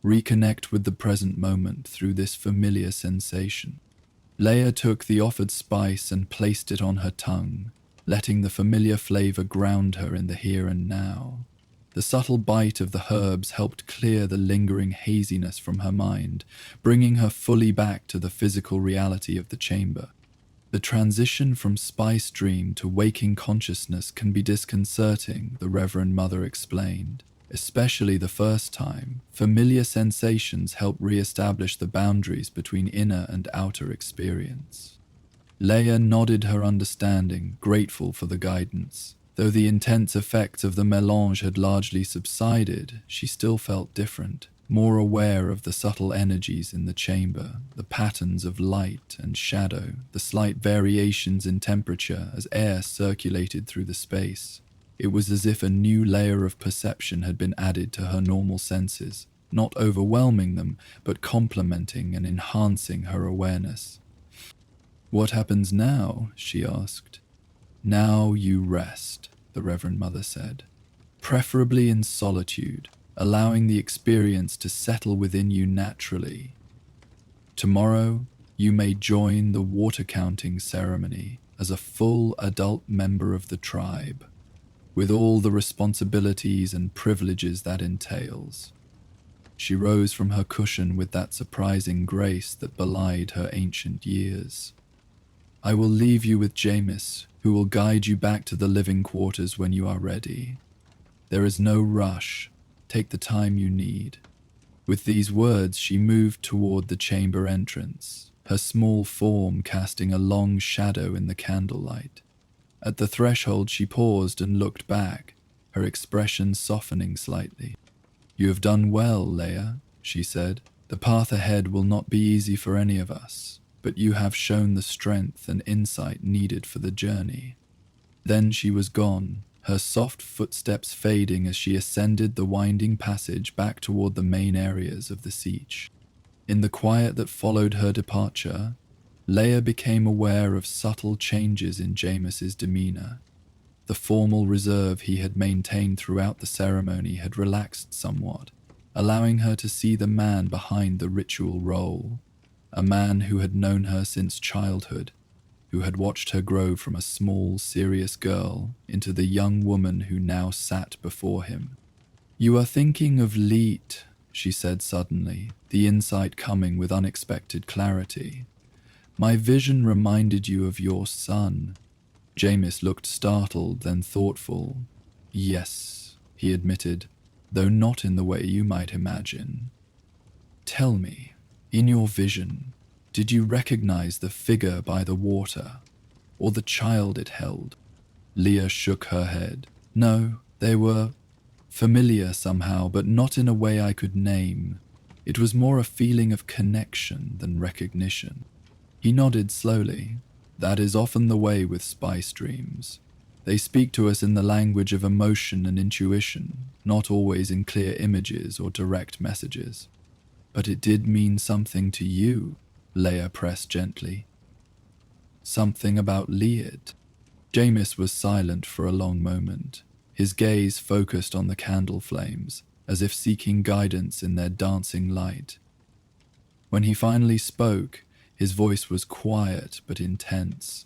"Reconnect with the present moment through this familiar sensation." Leia took the offered spice and placed it on her tongue, letting the familiar flavor ground her in the here and now. The subtle bite of the herbs helped clear the lingering haziness from her mind, bringing her fully back to the physical reality of the chamber. The transition from spice dream to waking consciousness can be disconcerting, the Reverend Mother explained. Especially the first time, familiar sensations help re-establish the boundaries between inner and outer experience. Leia nodded her understanding, grateful for the guidance. Though the intense effects of the mélange had largely subsided, she still felt different, more aware of the subtle energies in the chamber, the patterns of light and shadow, the slight variations in temperature as air circulated through the space. It was as if a new layer of perception had been added to her normal senses, not overwhelming them, but complementing and enhancing her awareness. "What happens now?" she asked. "Now you rest," the Reverend Mother said, "preferably in solitude, allowing the experience to settle within you naturally. Tomorrow, you may join the water counting ceremony as a full adult member of the tribe, with all the responsibilities and privileges that entails." She rose from her cushion with that surprising grace that belied her ancient years. "I will leave you with Jameis, who will guide you back to the living quarters when you are ready. There is no rush. Take the time you need." With these words, she moved toward the chamber entrance, her small form casting a long shadow in the candlelight. At the threshold, she paused and looked back, her expression softening slightly. "You have done well, Leia," she said. "The path ahead will not be easy for any of us, but you have shown the strength and insight needed for the journey." Then she was gone, her soft footsteps fading as she ascended the winding passage back toward the main areas of the siege. In the quiet that followed her departure, Leia became aware of subtle changes in Jameis's demeanor. The formal reserve he had maintained throughout the ceremony had relaxed somewhat, allowing her to see the man behind the ritual role, a man who had known her since childhood, who had watched her grow from a small, serious girl into the young woman who now sat before him. "You are thinking of Leet," she said suddenly, the insight coming with unexpected clarity. "My vision reminded you of your son." Jameis looked startled, then thoughtful. "Yes," he admitted, "though not in the way you might imagine." "Tell me, in your vision, did you recognize the figure by the water?" or the child it held? Leah shook her head. No, they were familiar somehow, but not in a way I could name. It was more a feeling of connection than recognition. He nodded slowly. That is often the way with spice dreams. They speak to us in the language of emotion and intuition, not always in clear images or direct messages. But it did mean something to you, Leia pressed gently. Something about Liet. Jamis was silent for a long moment, his gaze focused on the candle flames, as if seeking guidance in their dancing light. When he finally spoke, his voice was quiet but intense.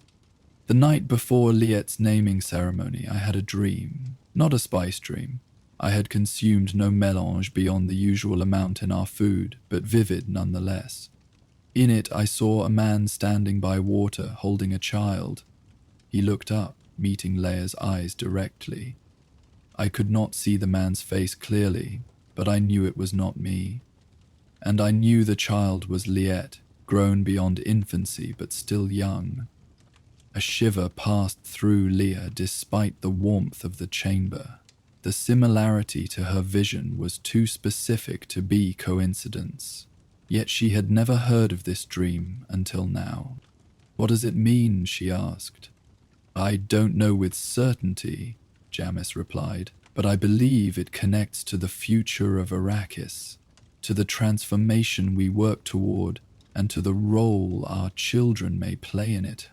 The night before Liet's naming ceremony, I had a dream. Not a spice dream. I had consumed no mélange beyond the usual amount in our food, but vivid nonetheless. In it, I saw a man standing by water, holding a child. He looked up, meeting Leia's eyes directly. I could not see the man's face clearly, but I knew it was not me. And I knew the child was Liet, grown beyond infancy but still young. A shiver passed through Leah despite the warmth of the chamber. The similarity to her vision was too specific to be coincidence. Yet she had never heard of this dream until now. What does it mean? She asked. I don't know with certainty, Jamis replied, but I believe it connects to the future of Arrakis, to the transformation we work toward, and to the role our children may play in it.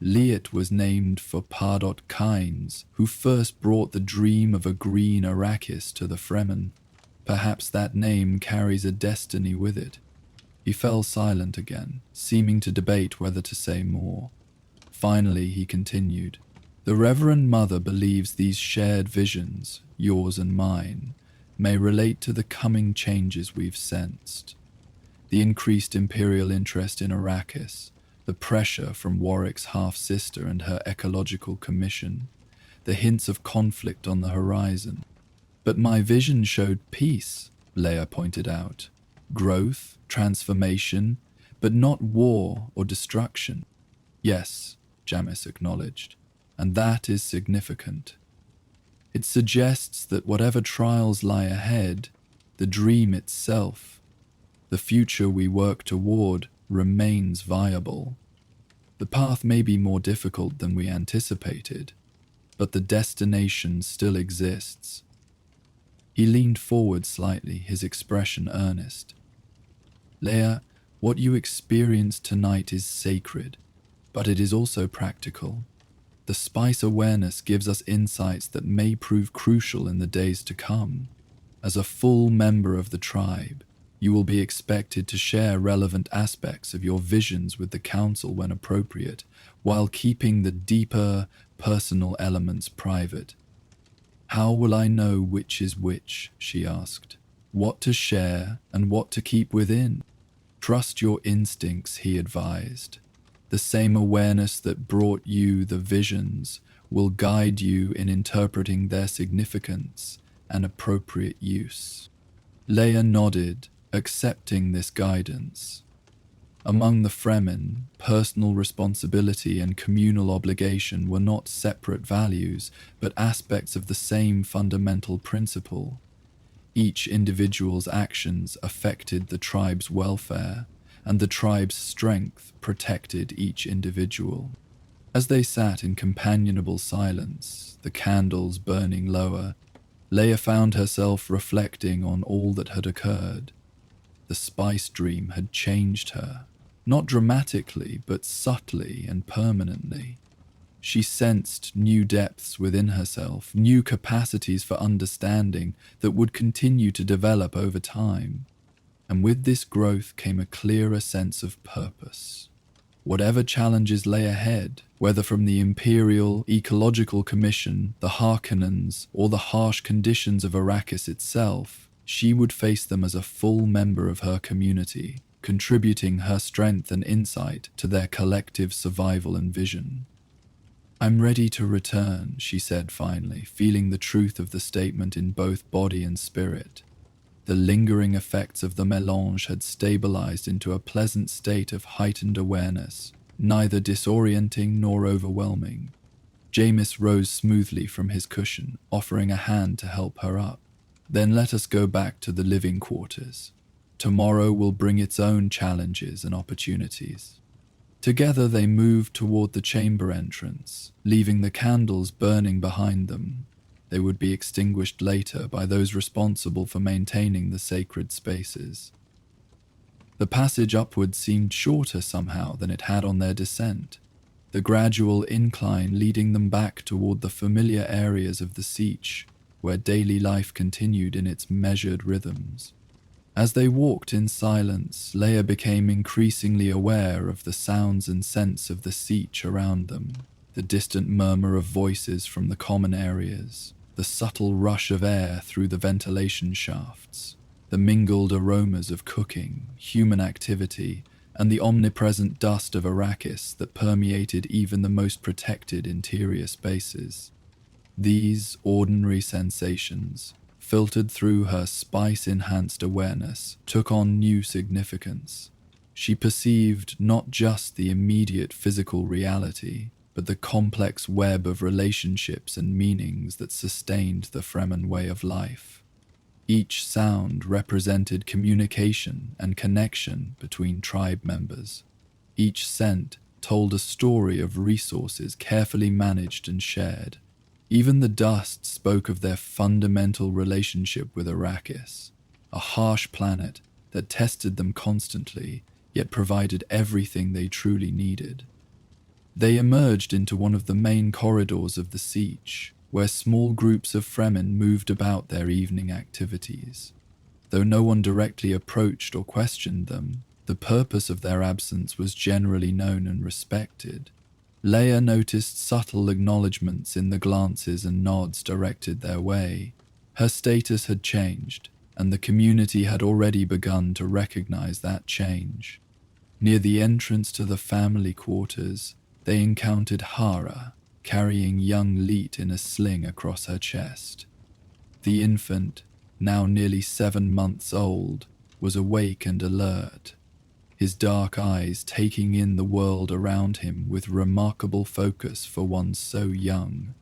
Liet was named for Pardot Kynes, who first brought the dream of a green Arrakis to the Fremen. Perhaps that name carries a destiny with it. He fell silent again, seeming to debate whether to say more. Finally, he continued, The Reverend Mother believes these shared visions, yours and mine, may relate to the coming changes we've sensed. The increased imperial interest in Arrakis, the pressure from Warwick's half-sister and her ecological commission, the hints of conflict on the horizon. But my vision showed peace, Leia pointed out. Growth, transformation, but not war or destruction. Yes, Jamis acknowledged, and that is significant. It suggests that whatever trials lie ahead, the dream itself, the future we work toward, remains viable. The path may be more difficult than we anticipated, but the destination still exists. He leaned forward slightly, his expression earnest. Leia, what you experienced tonight is sacred, but it is also practical. The spice awareness gives us insights that may prove crucial in the days to come. As a full member of the tribe, you will be expected to share relevant aspects of your visions with the Council when appropriate, while keeping the deeper, personal elements private. How will I know which is which? She asked. What to share and what to keep within? Trust your instincts, he advised. The same awareness that brought you the visions will guide you in interpreting their significance and appropriate use. Leia nodded, accepting this guidance. Among the Fremen, personal responsibility and communal obligation were not separate values, but aspects of the same fundamental principle. Each individual's actions affected the tribe's welfare, and the tribe's strength protected each individual. As they sat in companionable silence, the candles burning lower, Leia found herself reflecting on all that had occurred. The spice dream had changed her, not dramatically, but subtly and permanently. She sensed new depths within herself, new capacities for understanding that would continue to develop over time. And with this growth came a clearer sense of purpose. Whatever challenges lay ahead, whether from the Imperial Ecological Commission, the Harkonnens, or the harsh conditions of Arrakis itself, she would face them as a full member of her community, contributing her strength and insight to their collective survival and vision. I'm ready to return, she said finally, feeling the truth of the statement in both body and spirit. The lingering effects of the mélange had stabilized into a pleasant state of heightened awareness, neither disorienting nor overwhelming. Jamis rose smoothly from his cushion, offering a hand to help her up. Then let us go back to the living quarters. Tomorrow will bring its own challenges and opportunities. Together they moved toward the chamber entrance, leaving the candles burning behind them. They would be extinguished later by those responsible for maintaining the sacred spaces. The passage upward seemed shorter somehow than it had on their descent, the gradual incline leading them back toward the familiar areas of the Sietch, where daily life continued in its measured rhythms. As they walked in silence, Leia became increasingly aware of the sounds and scents of the Sietch around them, the distant murmur of voices from the common areas, the subtle rush of air through the ventilation shafts, the mingled aromas of cooking, human activity, and the omnipresent dust of Arrakis that permeated even the most protected interior spaces. These ordinary sensations, filtered through her spice-enhanced awareness, took on new significance. She perceived not just the immediate physical reality, but the complex web of relationships and meanings that sustained the Fremen way of life. Each sound represented communication and connection between tribe members. Each scent told a story of resources carefully managed and shared. Even the dust spoke of their fundamental relationship with Arrakis, a harsh planet that tested them constantly, yet provided everything they truly needed. They emerged into one of the main corridors of the Sietch, where small groups of Fremen moved about their evening activities. Though no one directly approached or questioned them, the purpose of their absence was generally known and respected. Leia noticed subtle acknowledgements in the glances and nods directed their way. Her status had changed, and the community had already begun to recognize that change. Near the entrance to the family quarters, they encountered Hara, carrying young Leet in a sling across her chest. The infant, now nearly 7 months old, was awake and alert, his dark eyes taking in the world around him with remarkable focus for one so young.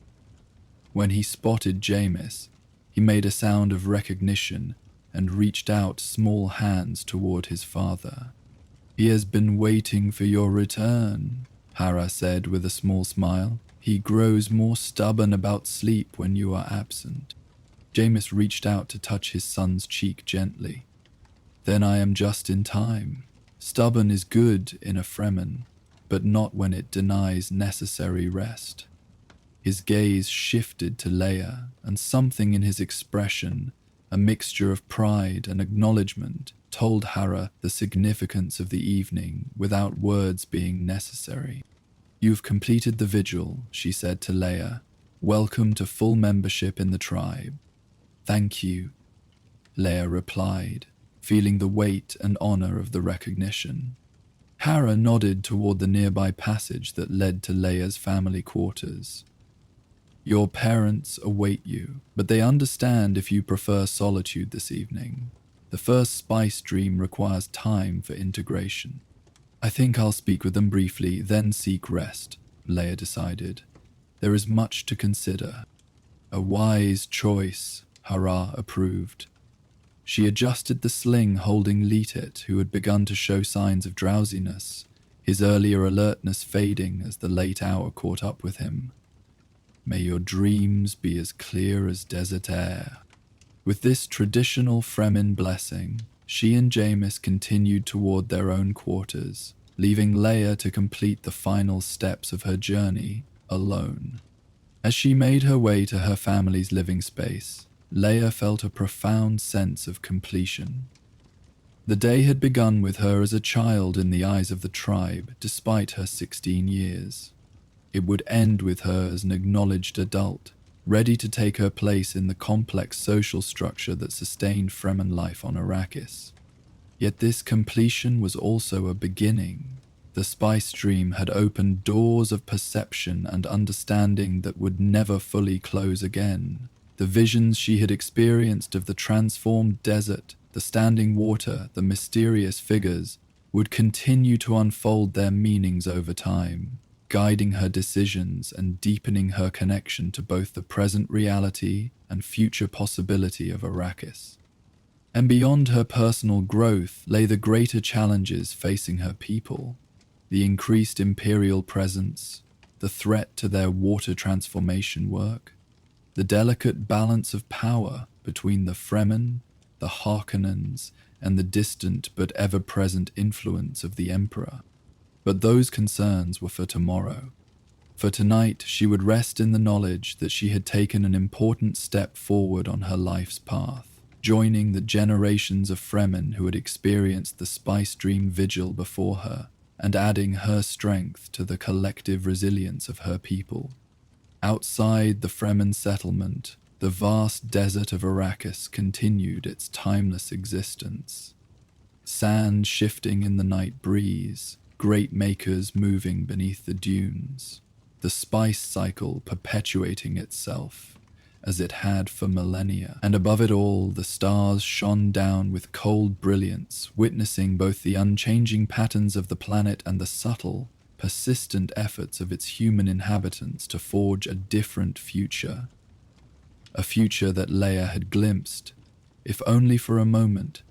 When he spotted Jamis, he made a sound of recognition and reached out small hands toward his father. "He has been waiting for your return," Hara said with a small smile. "He grows more stubborn about sleep when you are absent." Jamis reached out to touch his son's cheek gently. "Then I am just in time. Stubborn is good in a Fremen, but not when it denies necessary rest." His gaze shifted to Leia, and something in his expression, a mixture of pride and acknowledgement, told Hara the significance of the evening without words being necessary. "You've completed the vigil," she said to Leia. "Welcome to full membership in the tribe." "Thank you," Leia replied, feeling the weight and honor of the recognition. Hara nodded toward the nearby passage that led to Leia's family quarters. "Your parents await you, but they understand if you prefer solitude this evening. The first spice dream requires time for integration." "I think I'll speak with them briefly, then seek rest," Leia decided. "There is much to consider." "A wise choice," Hara approved. She adjusted the sling holding Leetit, who had begun to show signs of drowsiness, his earlier alertness fading as the late hour caught up with him. "May your dreams be as clear as desert air." With this traditional Fremen blessing, she and Jamis continued toward their own quarters, leaving Leia to complete the final steps of her journey alone. As she made her way to her family's living space, Leia felt a profound sense of completion. The day had begun with her as a child in the eyes of the tribe, despite her 16 years. It would end with her as an acknowledged adult, ready to take her place in the complex social structure that sustained Fremen life on Arrakis. Yet this completion was also a beginning. The spice dream had opened doors of perception and understanding that would never fully close again. The visions she had experienced of the transformed desert, the standing water, the mysterious figures, would continue to unfold their meanings over time, guiding her decisions and deepening her connection to both the present reality and future possibility of Arrakis. And beyond her personal growth lay the greater challenges facing her people: the increased imperial presence, the threat to their water transformation work, the delicate balance of power between the Fremen, the Harkonnens, and the distant but ever-present influence of the Emperor. But those concerns were for tomorrow. For tonight, she would rest in the knowledge that she had taken an important step forward on her life's path, joining the generations of Fremen who had experienced the Spice Dream vigil before her, and adding her strength to the collective resilience of her people. Outside the Fremen settlement, the vast desert of Arrakis continued its timeless existence. Sand shifting in the night breeze, great makers moving beneath the dunes, the spice cycle perpetuating itself as it had for millennia. And above it all, the stars shone down with cold brilliance, witnessing both the unchanging patterns of the planet and the subtle, persistent efforts of its human inhabitants to forge a different future. A future that Leia had glimpsed, if only for a moment,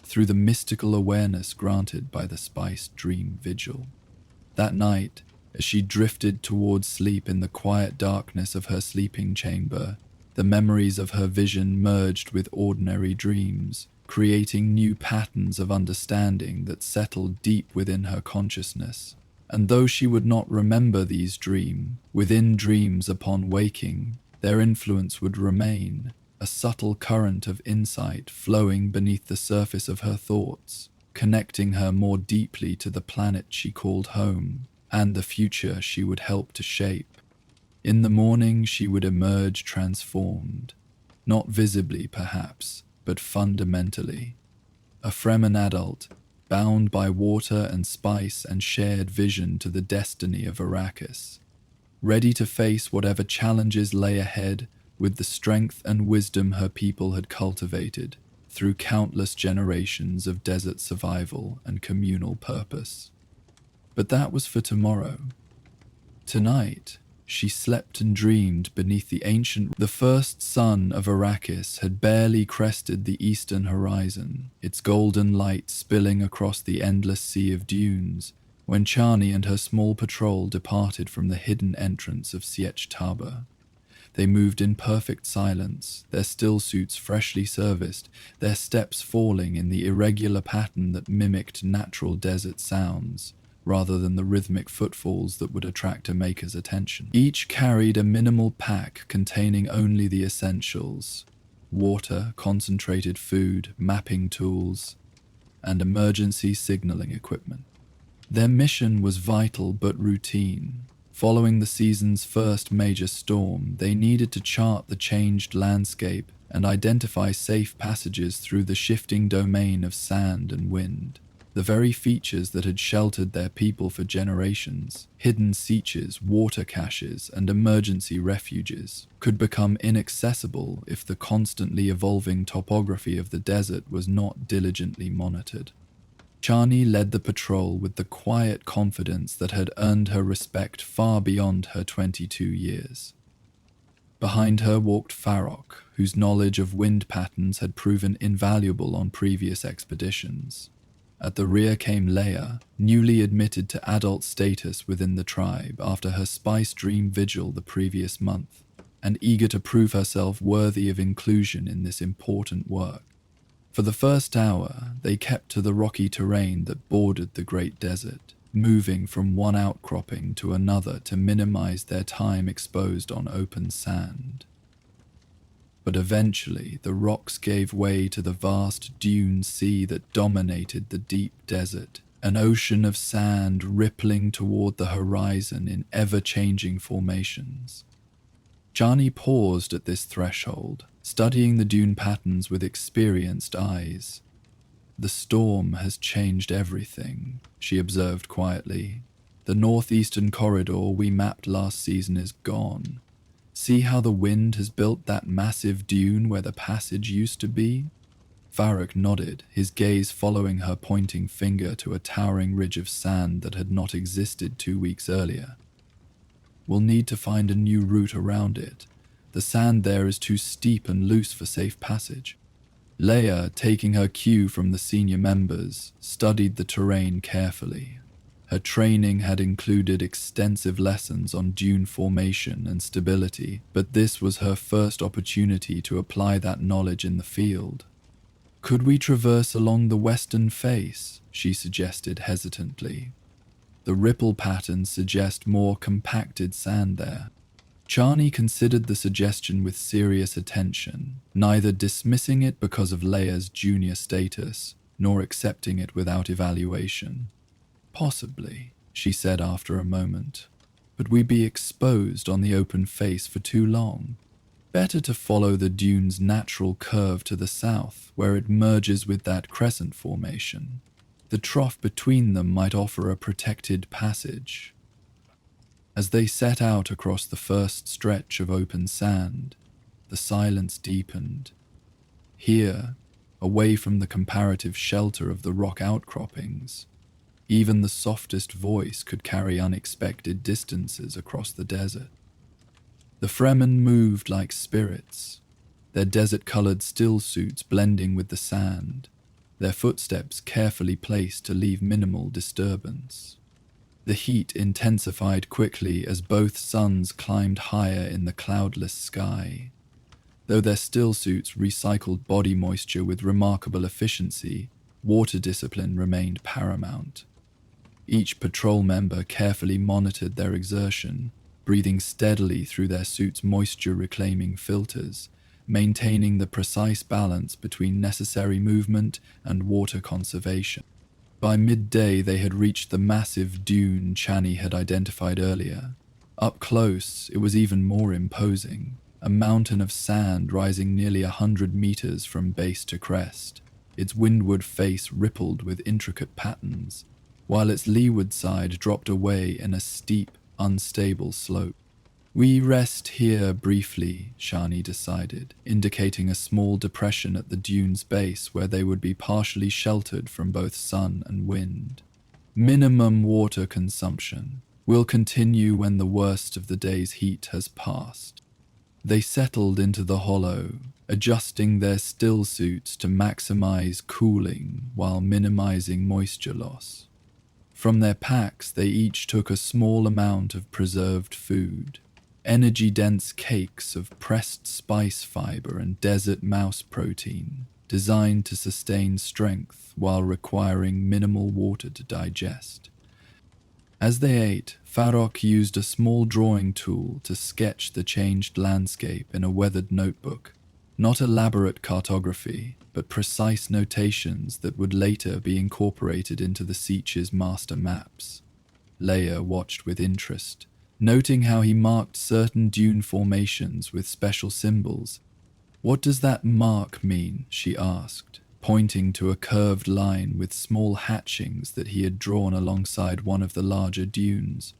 through the mystical awareness granted by the Spice Dream Vigil. That night, as she drifted towards sleep in the quiet darkness of her sleeping chamber, the memories of her vision merged with ordinary dreams, creating new patterns of understanding that settled deep within her consciousness. And though she would not remember these within dreams upon waking, their influence would remain, a subtle current of insight flowing beneath the surface of her thoughts, connecting her more deeply to the planet she called home and the future she would help to shape. In the morning she would emerge transformed, not visibly perhaps, but fundamentally. A Fremen adult, bound by water and spice and shared vision to the destiny of Arrakis, ready to face whatever challenges lay ahead with the strength and wisdom her people had cultivated through countless generations of desert survival and communal purpose. But that was for tomorrow. Tonight, she slept and dreamed beneath the first sun of Arrakis had barely crested the eastern horizon, its golden light spilling across the endless sea of dunes, when Chani and her small patrol departed from the hidden entrance of Sietch Tabr. They moved in perfect silence, their still suits freshly serviced, their steps falling in the irregular pattern that mimicked natural desert sounds, rather than the rhythmic footfalls that would attract a maker's attention. Each carried a minimal pack containing only the essentials: water, concentrated food, mapping tools, and emergency signaling equipment. Their mission was vital but routine. Following the season's first major storm, they needed to chart the changed landscape and identify safe passages through the shifting domain of sand and wind. The very features that had sheltered their people for generations, hidden sieges, water caches, and emergency refuges, could become inaccessible if the constantly evolving topography of the desert was not diligently monitored. Chani led the patrol with the quiet confidence that had earned her respect far beyond her 22 years. Behind her walked Farrokh, whose knowledge of wind patterns had proven invaluable on previous expeditions. At the rear came Leia, newly admitted to adult status within the tribe after her Spice Dream vigil the previous month, and eager to prove herself worthy of inclusion in this important work. For the first hour, they kept to the rocky terrain that bordered the Great Desert, moving from one outcropping to another to minimize their time exposed on open sand. But eventually, the rocks gave way to the vast dune sea that dominated the deep desert, an ocean of sand rippling toward the horizon in ever-changing formations. Chani paused at this threshold, studying the dune patterns with experienced eyes. "The storm has changed everything," she observed quietly. "The northeastern corridor we mapped last season is gone. See how the wind has built that massive dune where the passage used to be?" Varric nodded, his gaze following her pointing finger to a towering ridge of sand that had not existed 2 weeks earlier. We'll need to find a new route around it. The sand there is too steep and loose for safe passage. Leia, taking her cue from the senior members, studied the terrain carefully. Her training had included extensive lessons on dune formation and stability, but this was her first opportunity to apply that knowledge in the field. "Could we traverse along the western face?" she suggested hesitantly. "The ripple patterns suggest more compacted sand there." Chani considered the suggestion with serious attention, neither dismissing it because of Leia's junior status, nor accepting it without evaluation. "Possibly," she said after a moment, "but we'd be exposed on the open face for too long. Better to follow the dune's natural curve to the south, where it merges with that crescent formation. The trough between them might offer a protected passage." As they set out across the first stretch of open sand, the silence deepened. Here, away from the comparative shelter of the rock outcroppings, even the softest voice could carry unexpected distances across the desert. The Fremen moved like spirits, their desert-colored still suits blending with the sand, their footsteps carefully placed to leave minimal disturbance. The heat intensified quickly as both suns climbed higher in the cloudless sky. Though their still suits recycled body moisture with remarkable efficiency, water discipline remained paramount. Each patrol member carefully monitored their exertion, breathing steadily through their suits' moisture-reclaiming filters, maintaining the precise balance between necessary movement and water conservation. By midday, they had reached the massive dune Chani had identified earlier. Up close, it was even more imposing, a mountain of sand rising nearly 100 meters from base to crest. Its windward face rippled with intricate patterns, while its leeward side dropped away in a steep, unstable slope. "We rest here briefly," Chani decided, indicating a small depression at the dune's base where they would be partially sheltered from both sun and wind. "Minimum water consumption. We'll continue when the worst of the day's heat has passed." They settled into the hollow, adjusting their still suits to maximize cooling while minimizing moisture loss. From their packs, they each took a small amount of preserved food. Energy-dense cakes of pressed spice fiber and desert mouse protein, designed to sustain strength while requiring minimal water to digest. As they ate, Farrokh used a small drawing tool to sketch the changed landscape in a weathered notebook. Not elaborate cartography, but precise notations that would later be incorporated into the Sietch's master maps. Leia watched with interest, noting how he marked certain dune formations with special symbols. "What does that mark mean?" she asked, pointing to a curved line with small hatchings that he had drawn alongside one of the larger dunes.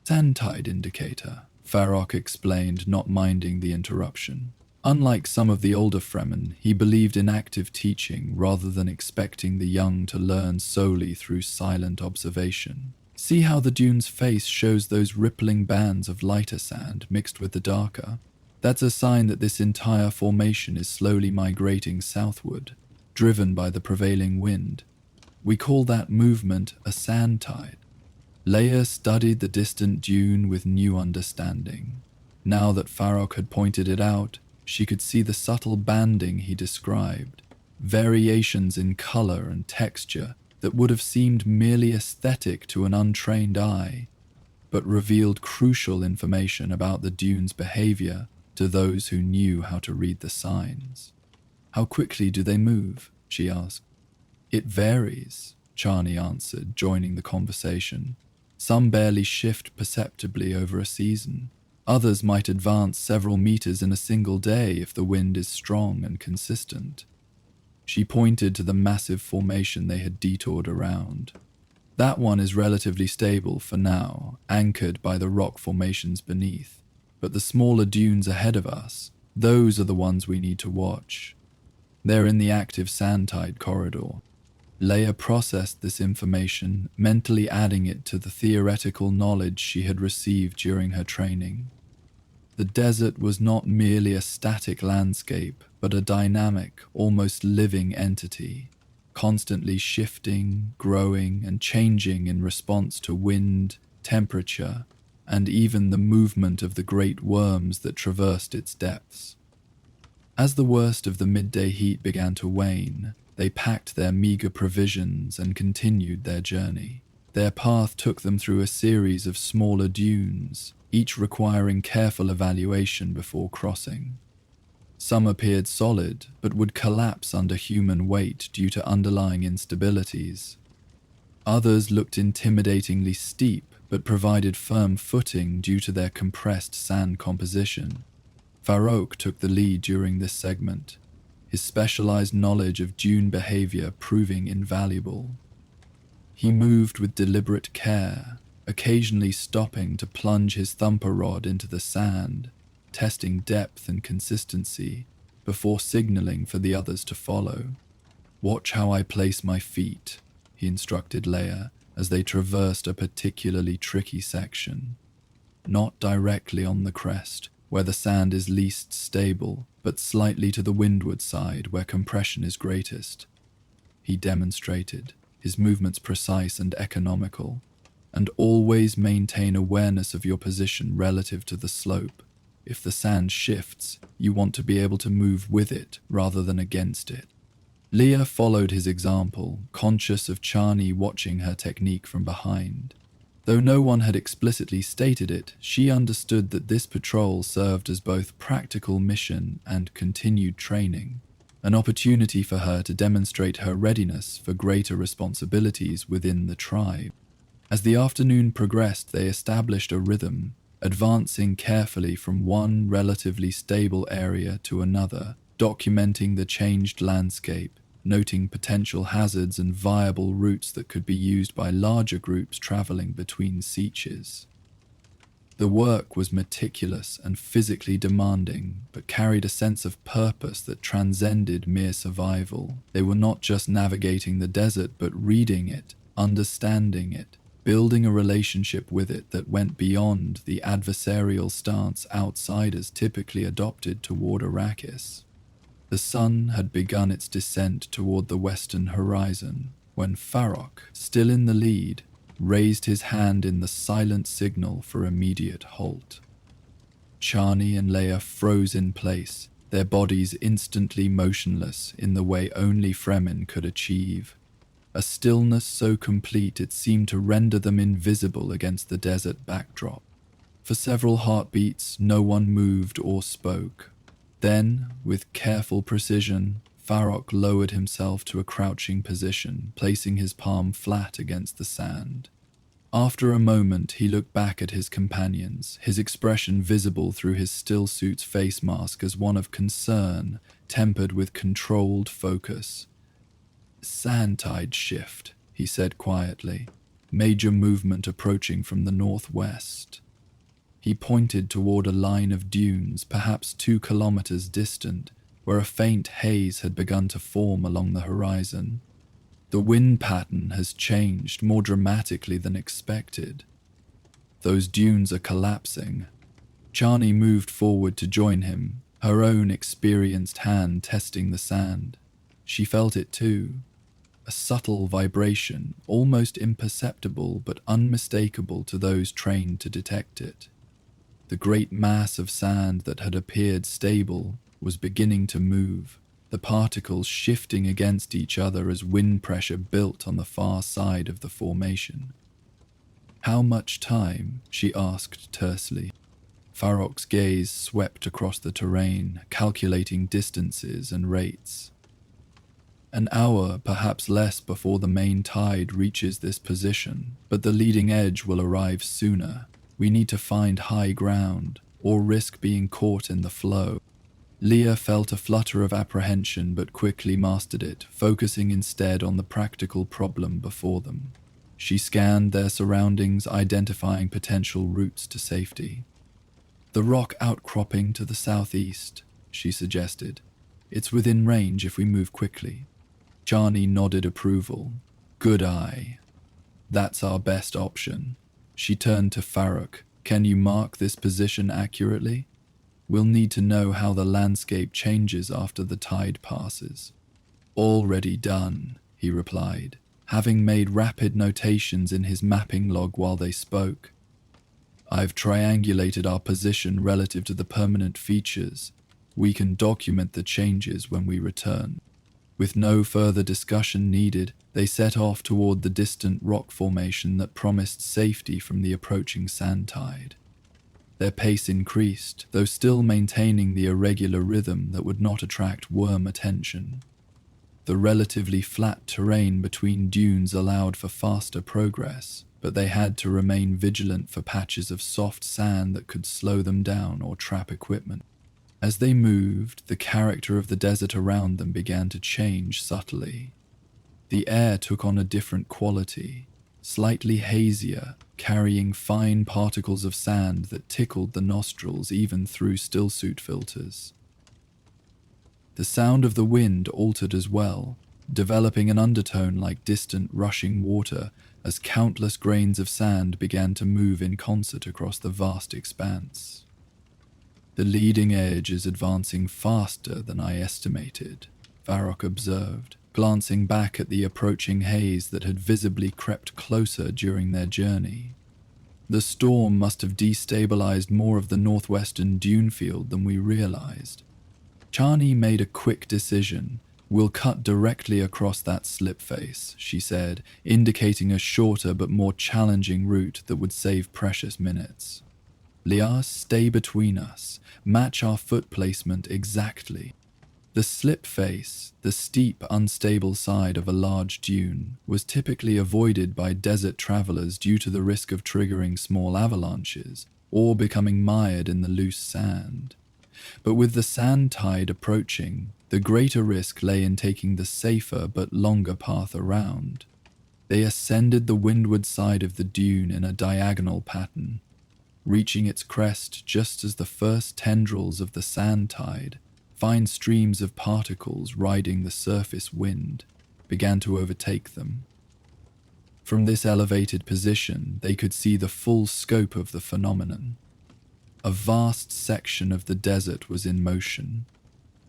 "Sand tide indicator," Farrokh explained, not minding the interruption. Unlike some of the older Fremen, he believed in active teaching rather than expecting the young to learn solely through silent observation. "See how the dune's face shows those rippling bands of lighter sand mixed with the darker? That's a sign that this entire formation is slowly migrating southward, driven by the prevailing wind. We call that movement a sand tide." Leia studied the distant dune with new understanding. Now that Farrokh had pointed it out, she could see the subtle banding he described, variations in color and texture that would have seemed merely aesthetic to an untrained eye, but revealed crucial information about the dune's behavior to those who knew how to read the signs. "How quickly do they move?" she asked. "It varies," Chani answered, joining the conversation. "Some barely shift perceptibly over a season. Others might advance several meters in a single day if the wind is strong and consistent." She pointed to the massive formation they had detoured around. "That one is relatively stable for now, anchored by the rock formations beneath. But the smaller dunes ahead of us, those are the ones we need to watch." They're in the active sand tide corridor. Leia processed this information, mentally adding it to the theoretical knowledge she had received during her training. The desert was not merely a static landscape, but a dynamic, almost living entity, constantly shifting, growing, and changing in response to wind, temperature, and even the movement of the great worms that traversed its depths. As the worst of the midday heat began to wane, they packed their meager provisions and continued their journey. Their path took them through a series of smaller dunes, each requiring careful evaluation before crossing. Some appeared solid, but would collapse under human weight due to underlying instabilities. Others looked intimidatingly steep, but provided firm footing due to their compressed sand composition. Farouk took the lead during this segment, his specialized knowledge of dune behavior proving invaluable. He moved with deliberate care, occasionally stopping to plunge his thumper rod into the sand, testing depth and consistency, before signaling for the others to follow. "Watch how I place my feet," he instructed Leia as they traversed a particularly tricky section. Not directly on the crest, where the sand is least stable, but slightly to the windward side where compression is greatest. He demonstrated, his movements precise and economical, and always maintain awareness of your position relative to the slope. If the sand shifts, you want to be able to move with it rather than against it. Leia followed his example, conscious of Chani watching her technique from behind. Though no one had explicitly stated it, she understood that this patrol served as both practical mission and continued training, an opportunity for her to demonstrate her readiness for greater responsibilities within the tribe. As the afternoon progressed, they established a rhythm, advancing carefully from one relatively stable area to another, documenting the changed landscape, noting potential hazards and viable routes that could be used by larger groups traveling between sieges. The work was meticulous and physically demanding, but carried a sense of purpose that transcended mere survival. They were not just navigating the desert, but reading it, understanding it, building a relationship with it that went beyond the adversarial stance outsiders typically adopted toward Arrakis. The sun had begun its descent toward the western horizon when Farouk, still in the lead, raised his hand in the silent signal for immediate halt. Chani and Leia froze in place, their bodies instantly motionless in the way only Fremen could achieve, a stillness so complete it seemed to render them invisible against the desert backdrop. For several heartbeats, no one moved or spoke. Then, with careful precision, Farouk lowered himself to a crouching position, placing his palm flat against the sand. After a moment, he looked back at his companions, his expression visible through his stillsuit's face mask as one of concern, tempered with controlled focus. "Sand tide shift," he said quietly. "Major movement approaching from the northwest." He pointed toward a line of dunes, perhaps 2 kilometers distant, where a faint haze had begun to form along the horizon. "The wind pattern has changed more dramatically than expected. Those dunes are collapsing." Chani moved forward to join him, her own experienced hand testing the sand. She felt it too. A subtle vibration, almost imperceptible but unmistakable to those trained to detect it. The great mass of sand that had appeared stable was beginning to move, the particles shifting against each other as wind pressure built on the far side of the formation. "How much time?" she asked tersely. Farouk's gaze swept across the terrain, calculating distances and rates. "An hour, perhaps less, before the main tide reaches this position, but the leading edge will arrive sooner. We need to find high ground, or risk being caught in the flow." Leia felt a flutter of apprehension but quickly mastered it, focusing instead on the practical problem before them. She scanned their surroundings, identifying potential routes to safety. "The rock outcropping to the southeast," she suggested. It's within range if we move quickly. Chani nodded approval. Good eye. That's our best option. She turned to Farrokh. Can you mark this position accurately? We'll need to know how the landscape changes after the tide passes. Already done, he replied, having made rapid notations in his mapping log while they spoke. I've triangulated our position relative to the permanent features. We can document the changes when we return. With no further discussion needed, they set off toward the distant rock formation that promised safety from the approaching sand tide. Their pace increased, though still maintaining the irregular rhythm that would not attract worm attention. The relatively flat terrain between dunes allowed for faster progress, but they had to remain vigilant for patches of soft sand that could slow them down or trap equipment. As they moved, the character of the desert around them began to change subtly. The air took on a different quality, slightly hazier, carrying fine particles of sand that tickled the nostrils even through stillsuit filters. The sound of the wind altered as well, developing an undertone like distant rushing water as countless grains of sand began to move in concert across the vast expanse. The leading edge is advancing faster than I estimated, Farrokh observed, glancing back at the approaching haze that had visibly crept closer during their journey. The storm must have destabilized more of the northwestern dune field than we realized. Chani made a quick decision. We'll cut directly across that slip face, she said, indicating a shorter but more challenging route that would save precious minutes. Lias, stay between us. Match our foot placement exactly. The slip face, the steep, unstable side of a large dune, was typically avoided by desert travelers due to the risk of triggering small avalanches or becoming mired in the loose sand. But with the sand tide approaching, the greater risk lay in taking the safer but longer path around. They ascended the windward side of the dune in a diagonal pattern, reaching its crest just as the first tendrils of the sand tide, fine streams of particles riding the surface wind, began to overtake them. From this elevated position, they could see the full scope of the phenomenon. A vast section of the desert was in motion,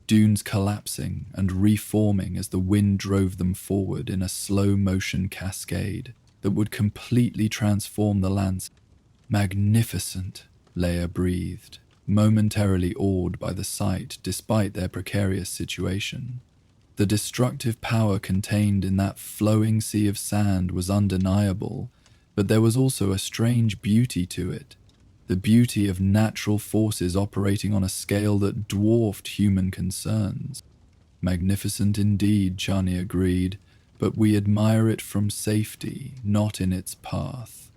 dunes collapsing and reforming as the wind drove them forward in a slow-motion cascade that would completely transform the landscape. Magnificent, Leia breathed, momentarily awed by the sight despite their precarious situation. The destructive power contained in that flowing sea of sand was undeniable, but there was also a strange beauty to it. The beauty of natural forces operating on a scale that dwarfed human concerns. Magnificent indeed, Chani agreed, but we admire it from safety, not in its path.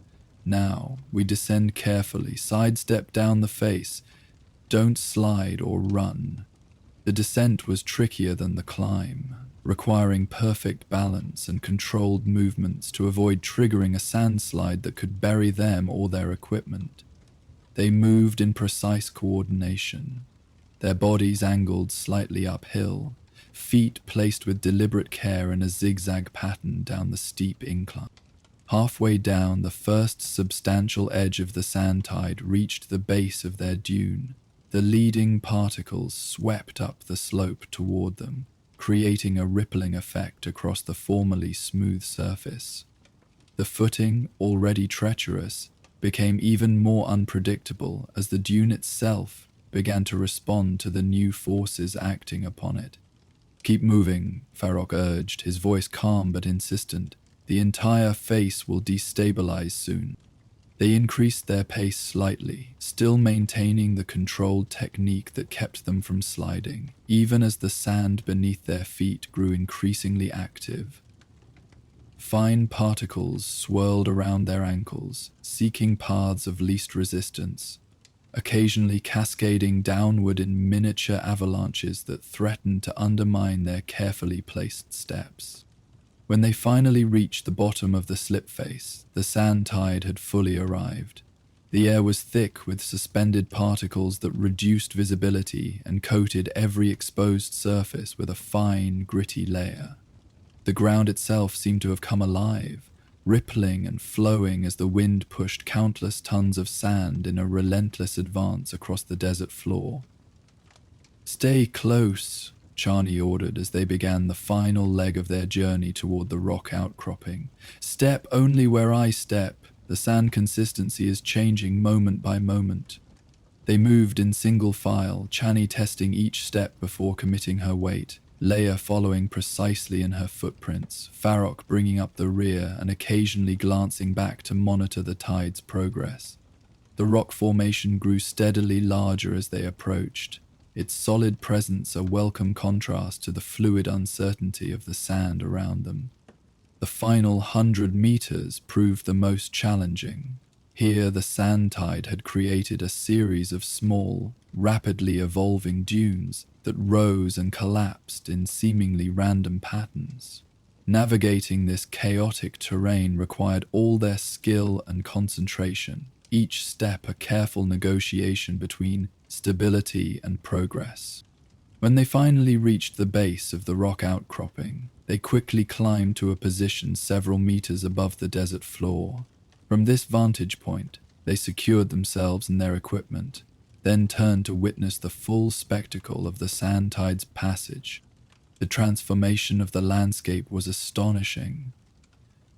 Now, we descend carefully, sidestep down the face. Don't slide or run. The descent was trickier than the climb, requiring perfect balance and controlled movements to avoid triggering a sandslide that could bury them or their equipment. They moved in precise coordination, their bodies angled slightly uphill, feet placed with deliberate care in a zigzag pattern down the steep incline. Halfway down, the first substantial edge of the sand tide reached the base of their dune. The leading particles swept up the slope toward them, creating a rippling effect across the formerly smooth surface. The footing, already treacherous, became even more unpredictable as the dune itself began to respond to the new forces acting upon it. Keep moving, Farrokh urged, his voice calm but insistent. The entire face will destabilize soon. They increased their pace slightly, still maintaining the controlled technique that kept them from sliding, even as the sand beneath their feet grew increasingly active. Fine particles swirled around their ankles, seeking paths of least resistance, occasionally cascading downward in miniature avalanches that threatened to undermine their carefully placed steps. When they finally reached the bottom of the slip face, the sand tide had fully arrived. The air was thick with suspended particles that reduced visibility and coated every exposed surface with a fine, gritty layer. The ground itself seemed to have come alive, rippling and flowing as the wind pushed countless tons of sand in a relentless advance across the desert floor. "Stay close," Chani ordered as they began the final leg of their journey toward the rock outcropping. "Step only where I step. The sand consistency is changing moment by moment." They moved in single file, Chani testing each step before committing her weight, Leia following precisely in her footprints, Farrokh bringing up the rear and occasionally glancing back to monitor the tide's progress. The rock formation grew steadily larger as they approached, its solid presence a welcome contrast to the fluid uncertainty of the sand around them. The final 100 meters proved the most challenging. Here the sand tide had created a series of small, rapidly evolving dunes that rose and collapsed in seemingly random patterns. Navigating this chaotic terrain required all their skill and concentration, each step a careful negotiation between stability and progress. When they finally reached the base of the rock outcropping, they quickly climbed to a position several meters above the desert floor. From this vantage point, they secured themselves and their equipment, then turned to witness the full spectacle of the sand tide's passage. The transformation of the landscape was astonishing.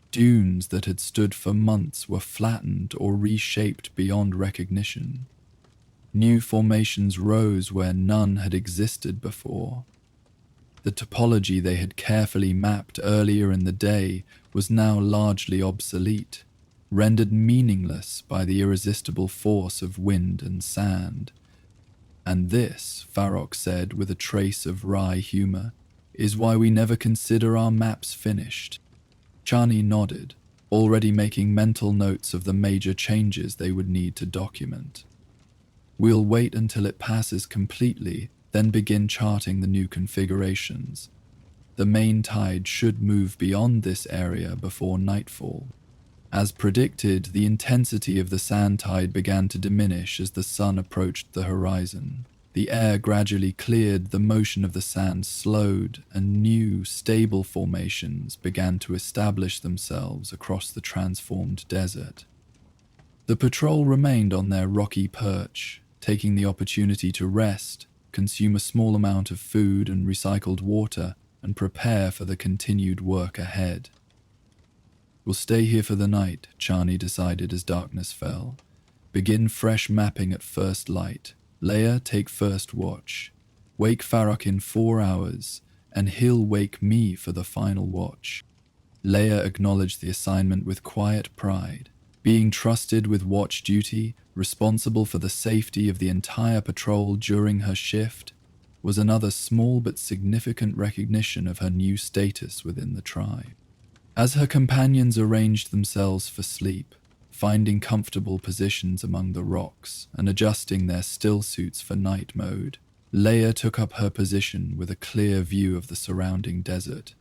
Dunes that had stood for months were flattened or reshaped beyond recognition. New formations rose where none had existed before. The topology they had carefully mapped earlier in the day was now largely obsolete, rendered meaningless by the irresistible force of wind and sand. "And this," Farrokh said with a trace of wry humor, "is why we never consider our maps finished." Chani nodded, already making mental notes of the major changes they would need to document. "We'll wait until it passes completely, then begin charting the new configurations. The main tide should move beyond this area before nightfall." As predicted, the intensity of the sand tide began to diminish as the sun approached the horizon. The air gradually cleared, the motion of the sand slowed, and new, stable formations began to establish themselves across the transformed desert. The patrol remained on their rocky perch, taking the opportunity to rest, consume a small amount of food and recycled water, and prepare for the continued work ahead. "We'll stay here for the night," Chani decided as darkness fell. "Begin fresh mapping at first light. Leia, take first watch. Wake Farrokh in 4 hours, and he'll wake me for the final watch." Leia acknowledged the assignment with quiet pride. Being trusted with watch duty, responsible for the safety of the entire patrol during her shift, was another small but significant recognition of her new status within the tribe. As her companions arranged themselves for sleep, finding comfortable positions among the rocks and adjusting their still suits for night mode, Leia took up her position with a clear view of the surrounding desert.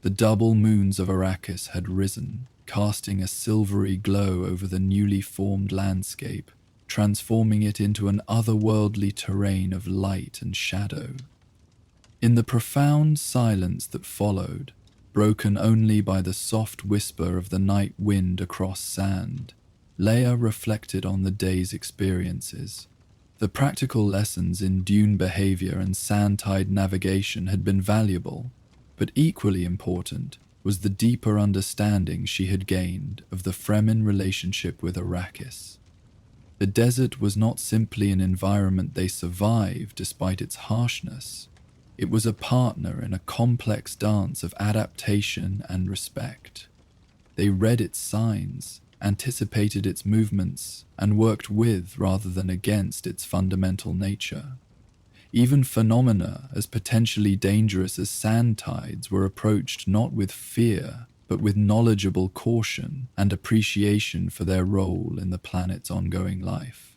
The double moons of Arrakis had risen, casting a silvery glow over the newly formed landscape, transforming it into an otherworldly terrain of light and shadow. In the profound silence that followed, broken only by the soft whisper of the night wind across sand, Leia reflected on the day's experiences. The practical lessons in dune behavior and sand tide navigation had been valuable, but equally important was the deeper understanding she had gained of the Fremen relationship with Arrakis. The desert was not simply an environment they survived despite its harshness. It was a partner in a complex dance of adaptation and respect. They read its signs, anticipated its movements, and worked with rather than against its fundamental nature. Even phenomena as potentially dangerous as sand tides were approached not with fear, but with knowledgeable caution and appreciation for their role in the planet's ongoing life.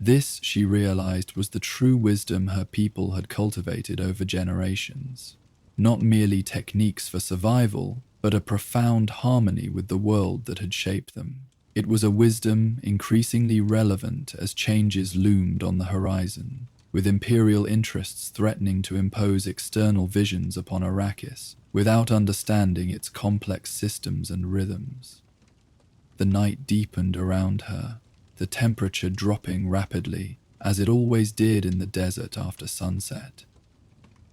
This, she realized, was the true wisdom her people had cultivated over generations. Not merely techniques for survival, but a profound harmony with the world that had shaped them. It was a wisdom increasingly relevant as changes loomed on the horizon, with imperial interests threatening to impose external visions upon Arrakis without understanding its complex systems and rhythms. The night deepened around her, the temperature dropping rapidly, as it always did in the desert after sunset.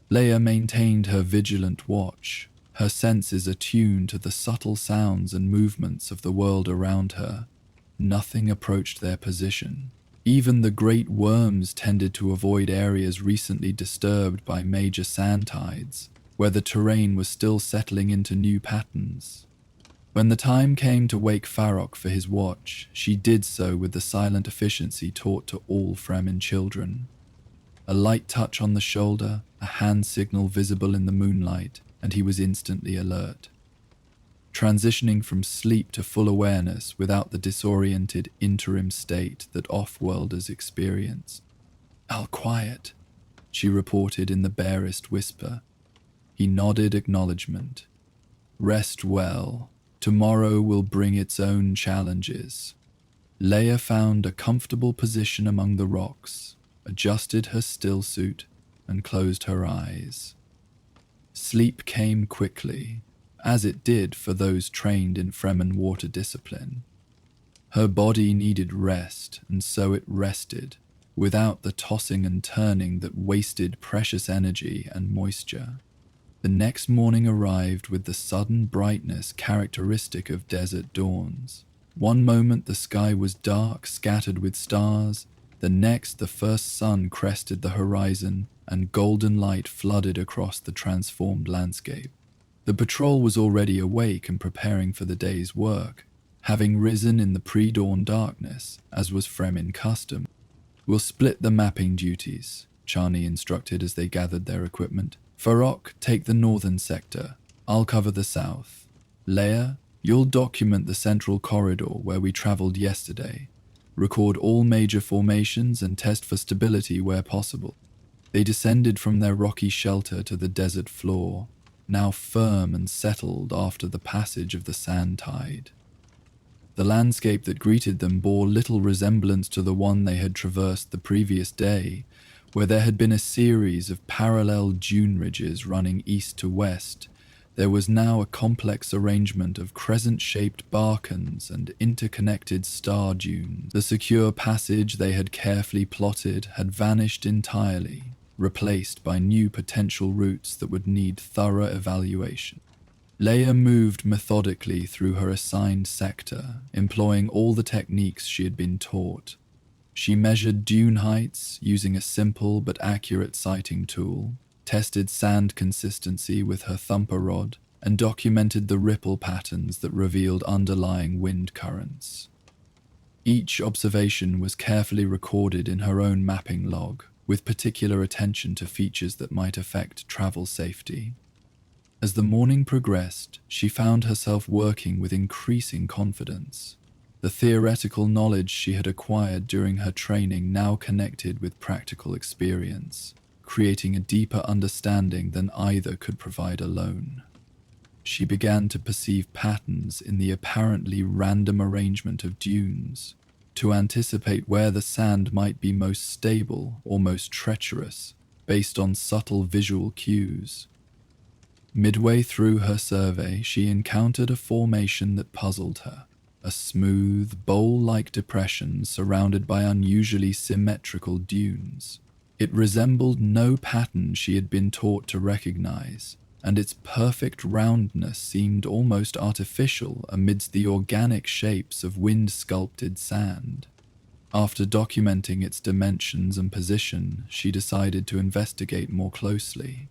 Leia maintained her vigilant watch, her senses attuned to the subtle sounds and movements of the world around her. Nothing approached their position. Even the great worms tended to avoid areas recently disturbed by major sand tides, where the terrain was still settling into new patterns. When the time came to wake Farrokh for his watch, she did so with the silent efficiency taught to all Fremen children. A light touch on the shoulder, a hand signal visible in the moonlight, and he was instantly alert. Transitioning from sleep to full awareness without the disoriented interim state that off-worlders experience. "I'll quiet," she reported in the barest whisper. He nodded acknowledgement. "Rest well. Tomorrow will bring its own challenges." Leia found a comfortable position among the rocks, adjusted her stillsuit, and closed her eyes. Sleep came quickly, as it did for those trained in Fremen water discipline. Her body needed rest, and so it rested, without the tossing and turning that wasted precious energy and moisture. The next morning arrived with the sudden brightness characteristic of desert dawns. One moment the sky was dark, scattered with stars. The next, the first sun crested the horizon, and golden light flooded across the transformed landscape. The patrol was already awake and preparing for the day's work, having risen in the pre-dawn darkness, as was Fremen custom. "We'll split the mapping duties," Chani instructed as they gathered their equipment. "Farrokh, take the northern sector. I'll cover the south. Leia, you'll document the central corridor where we traveled yesterday. Record all major formations and test for stability where possible." They descended from their rocky shelter to the desert floor, now firm and settled after the passage of the sand tide. The landscape that greeted them bore little resemblance to the one they had traversed the previous day, where there had been a series of parallel dune ridges running east to west. There was now a complex arrangement of crescent-shaped barkans and interconnected star dunes. The secure passage they had carefully plotted had vanished entirely, replaced by new potential routes that would need thorough evaluation. Leia moved methodically through her assigned sector, employing all the techniques she had been taught. She measured dune heights using a simple but accurate sighting tool, tested sand consistency with her thumper rod, and documented the ripple patterns that revealed underlying wind currents. Each observation was carefully recorded in her own mapping log, with particular attention to features that might affect travel safety. As the morning progressed, she found herself working with increasing confidence. The theoretical knowledge she had acquired during her training now connected with practical experience, creating a deeper understanding than either could provide alone. She began to perceive patterns in the apparently random arrangement of dunes, to anticipate where the sand might be most stable or most treacherous, based on subtle visual cues. Midway through her survey, she encountered a formation that puzzled her, a smooth, bowl-like depression surrounded by unusually symmetrical dunes. It resembled no pattern she had been taught to recognize, and its perfect roundness seemed almost artificial amidst the organic shapes of wind-sculpted sand. After documenting its dimensions and position, she decided to investigate more closely.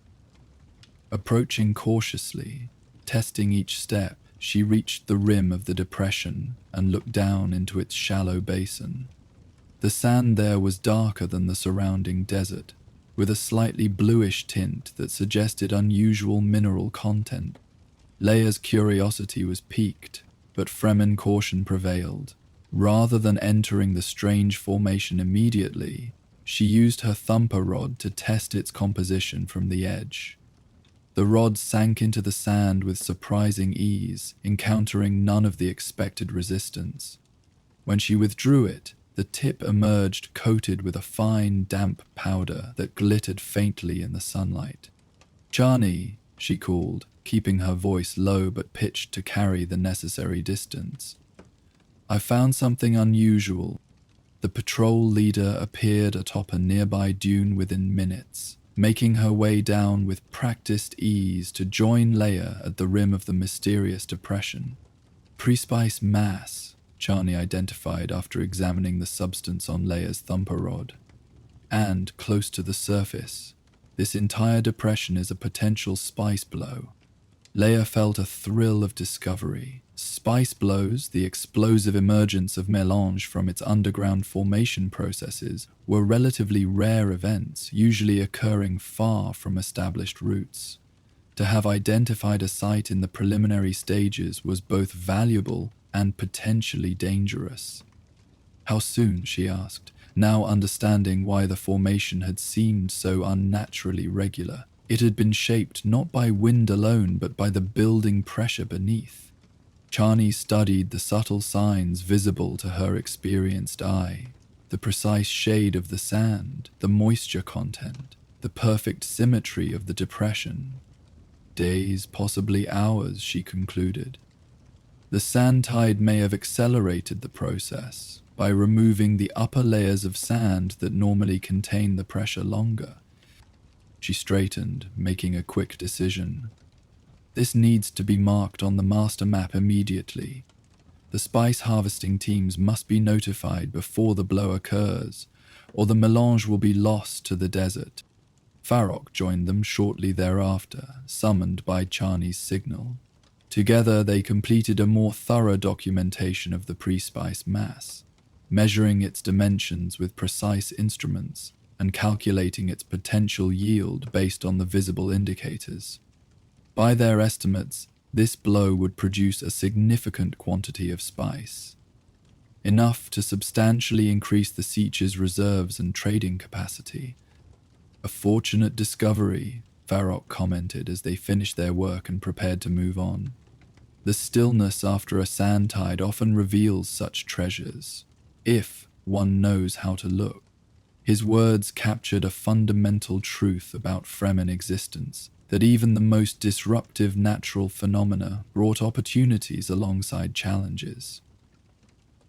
Approaching cautiously, testing each step, she reached the rim of the depression and looked down into its shallow basin. The sand there was darker than the surrounding desert, with a slightly bluish tint that suggested unusual mineral content. Leia's curiosity was piqued, but Fremen caution prevailed. Rather than entering the strange formation immediately, she used her thumper rod to test its composition from the edge. The rod sank into the sand with surprising ease, encountering none of the expected resistance. When she withdrew it, the tip emerged coated with a fine, damp powder that glittered faintly in the sunlight. "Chani," she called, keeping her voice low but pitched to carry the necessary distance. "I found something unusual." The patrol leader appeared atop a nearby dune within minutes, making her way down with practiced ease to join Leia at the rim of the mysterious depression. "Prespice mass," Chani identified after examining the substance on Leia's thumper rod. "And, close to the surface, this entire depression is a potential spice blow." Leia felt a thrill of discovery. Spice blows, the explosive emergence of melange from its underground formation processes, were relatively rare events, usually occurring far from established routes. To have identified a site in the preliminary stages was both valuable and potentially dangerous. "How soon?" she asked, now understanding why the formation had seemed so unnaturally regular. It had been shaped not by wind alone, but by the building pressure beneath. Chani studied the subtle signs visible to her experienced eye, the precise shade of the sand, the moisture content, the perfect symmetry of the depression. Days, possibly hours, she concluded. The sand tide may have accelerated the process by removing the upper layers of sand that normally contain the pressure longer. She straightened, making a quick decision. "This needs to be marked on the master map immediately. The spice harvesting teams must be notified before the blow occurs, or the melange will be lost to the desert." Farrokh joined them shortly thereafter, summoned by Chani's signal. Together they completed a more thorough documentation of the pre-spice mass, measuring its dimensions with precise instruments and calculating its potential yield based on the visible indicators. By their estimates, this blow would produce a significant quantity of spice, enough to substantially increase the Sietch's reserves and trading capacity. "A fortunate discovery," Farrokh commented as they finished their work and prepared to move on. "The stillness after a sand tide often reveals such treasures, if one knows how to look." His words captured a fundamental truth about Fremen existence, that even the most disruptive natural phenomena brought opportunities alongside challenges.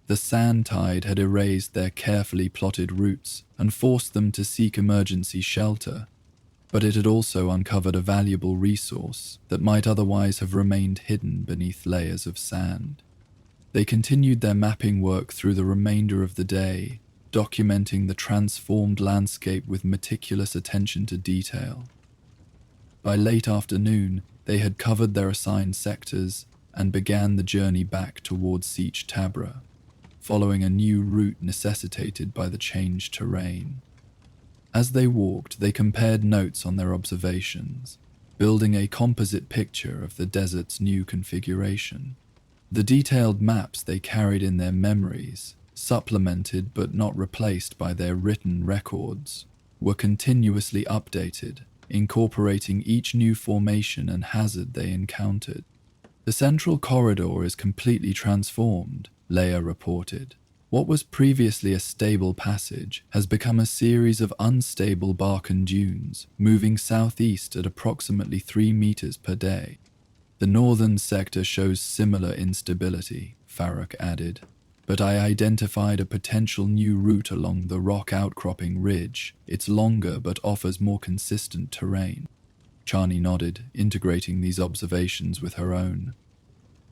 The sand tide had erased their carefully plotted routes and forced them to seek emergency shelter, but it had also uncovered a valuable resource that might otherwise have remained hidden beneath layers of sand. They continued their mapping work through the remainder of the day, documenting the transformed landscape with meticulous attention to detail. By late afternoon, they had covered their assigned sectors and began the journey back towards Sietch Tabra, following a new route necessitated by the changed terrain. As they walked, they compared notes on their observations, building a composite picture of the desert's new configuration. The detailed maps they carried in their memories, supplemented but not replaced by their written records, were continuously updated, incorporating each new formation and hazard they encountered. "The central corridor is completely transformed," Leia reported. "What was previously a stable passage has become a series of unstable Barcan dunes, moving southeast at approximately 3 meters per day. The northern sector shows similar instability," Farrokh added, "but I identified a potential new route along the rock outcropping ridge. It's longer but offers more consistent terrain." Chani nodded, integrating these observations with her own.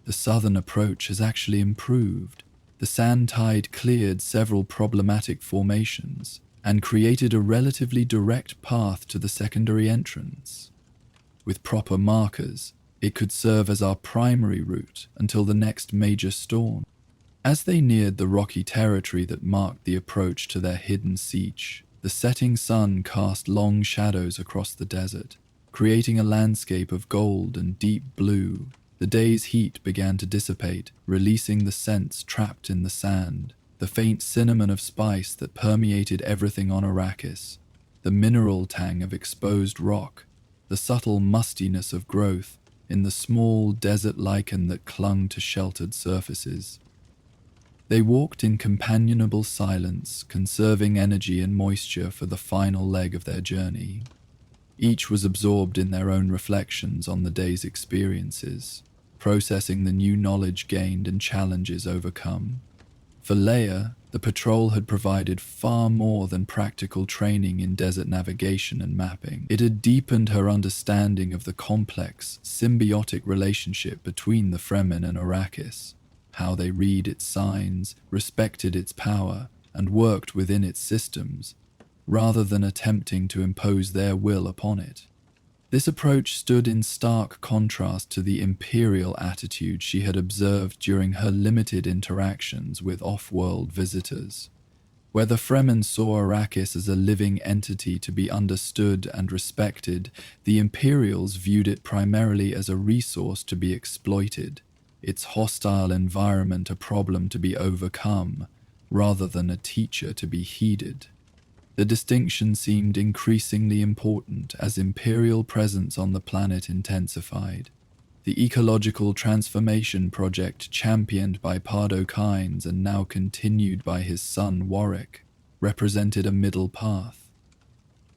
"The southern approach has actually improved. The sand tide cleared several problematic formations and created a relatively direct path to the secondary entrance. With proper markers, it could serve as our primary route until the next major storm." As they neared the rocky territory that marked the approach to their hidden Sietch, the setting sun cast long shadows across the desert, creating a landscape of gold and deep blue. The day's heat began to dissipate, releasing the scents trapped in the sand, the faint cinnamon of spice that permeated everything on Arrakis, the mineral tang of exposed rock, the subtle mustiness of growth in the small desert lichen that clung to sheltered surfaces. They walked in companionable silence, conserving energy and moisture for the final leg of their journey. Each was absorbed in their own reflections on the day's experiences, processing the new knowledge gained and challenges overcome. For Leia, the patrol had provided far more than practical training in desert navigation and mapping. It had deepened her understanding of the complex, symbiotic relationship between the Fremen and Arrakis, how they read its signs, respected its power, and worked within its systems, rather than attempting to impose their will upon it. This approach stood in stark contrast to the imperial attitude she had observed during her limited interactions with off-world visitors, where the Fremen saw Arrakis as a living entity to be understood and respected. The Imperials viewed it primarily as a resource to be exploited, its hostile environment a problem to be overcome, rather than a teacher to be heeded. The distinction seemed increasingly important as Imperial presence on the planet intensified. The ecological transformation project championed by Pardo Kynes and now continued by his son Warwick represented a middle path,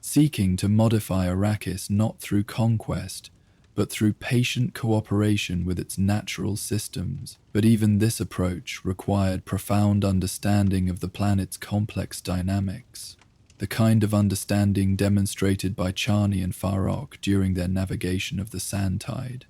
seeking to modify Arrakis not through conquest, but through patient cooperation with its natural systems. But even this approach required profound understanding of the planet's complex dynamics, the kind of understanding demonstrated by Chani and Farrokh during their navigation of the Sand Tide.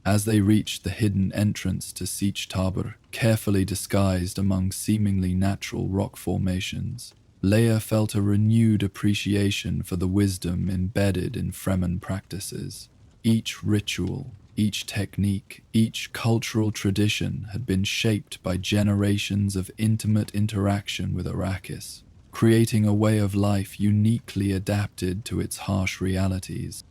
As they reached the hidden entrance to Sietch Tabr, carefully disguised among seemingly natural rock formations, Leia felt a renewed appreciation for the wisdom embedded in Fremen practices. Each ritual, each technique, each cultural tradition had been shaped by generations of intimate interaction with Arrakis, creating a way of life uniquely adapted to its harsh realities.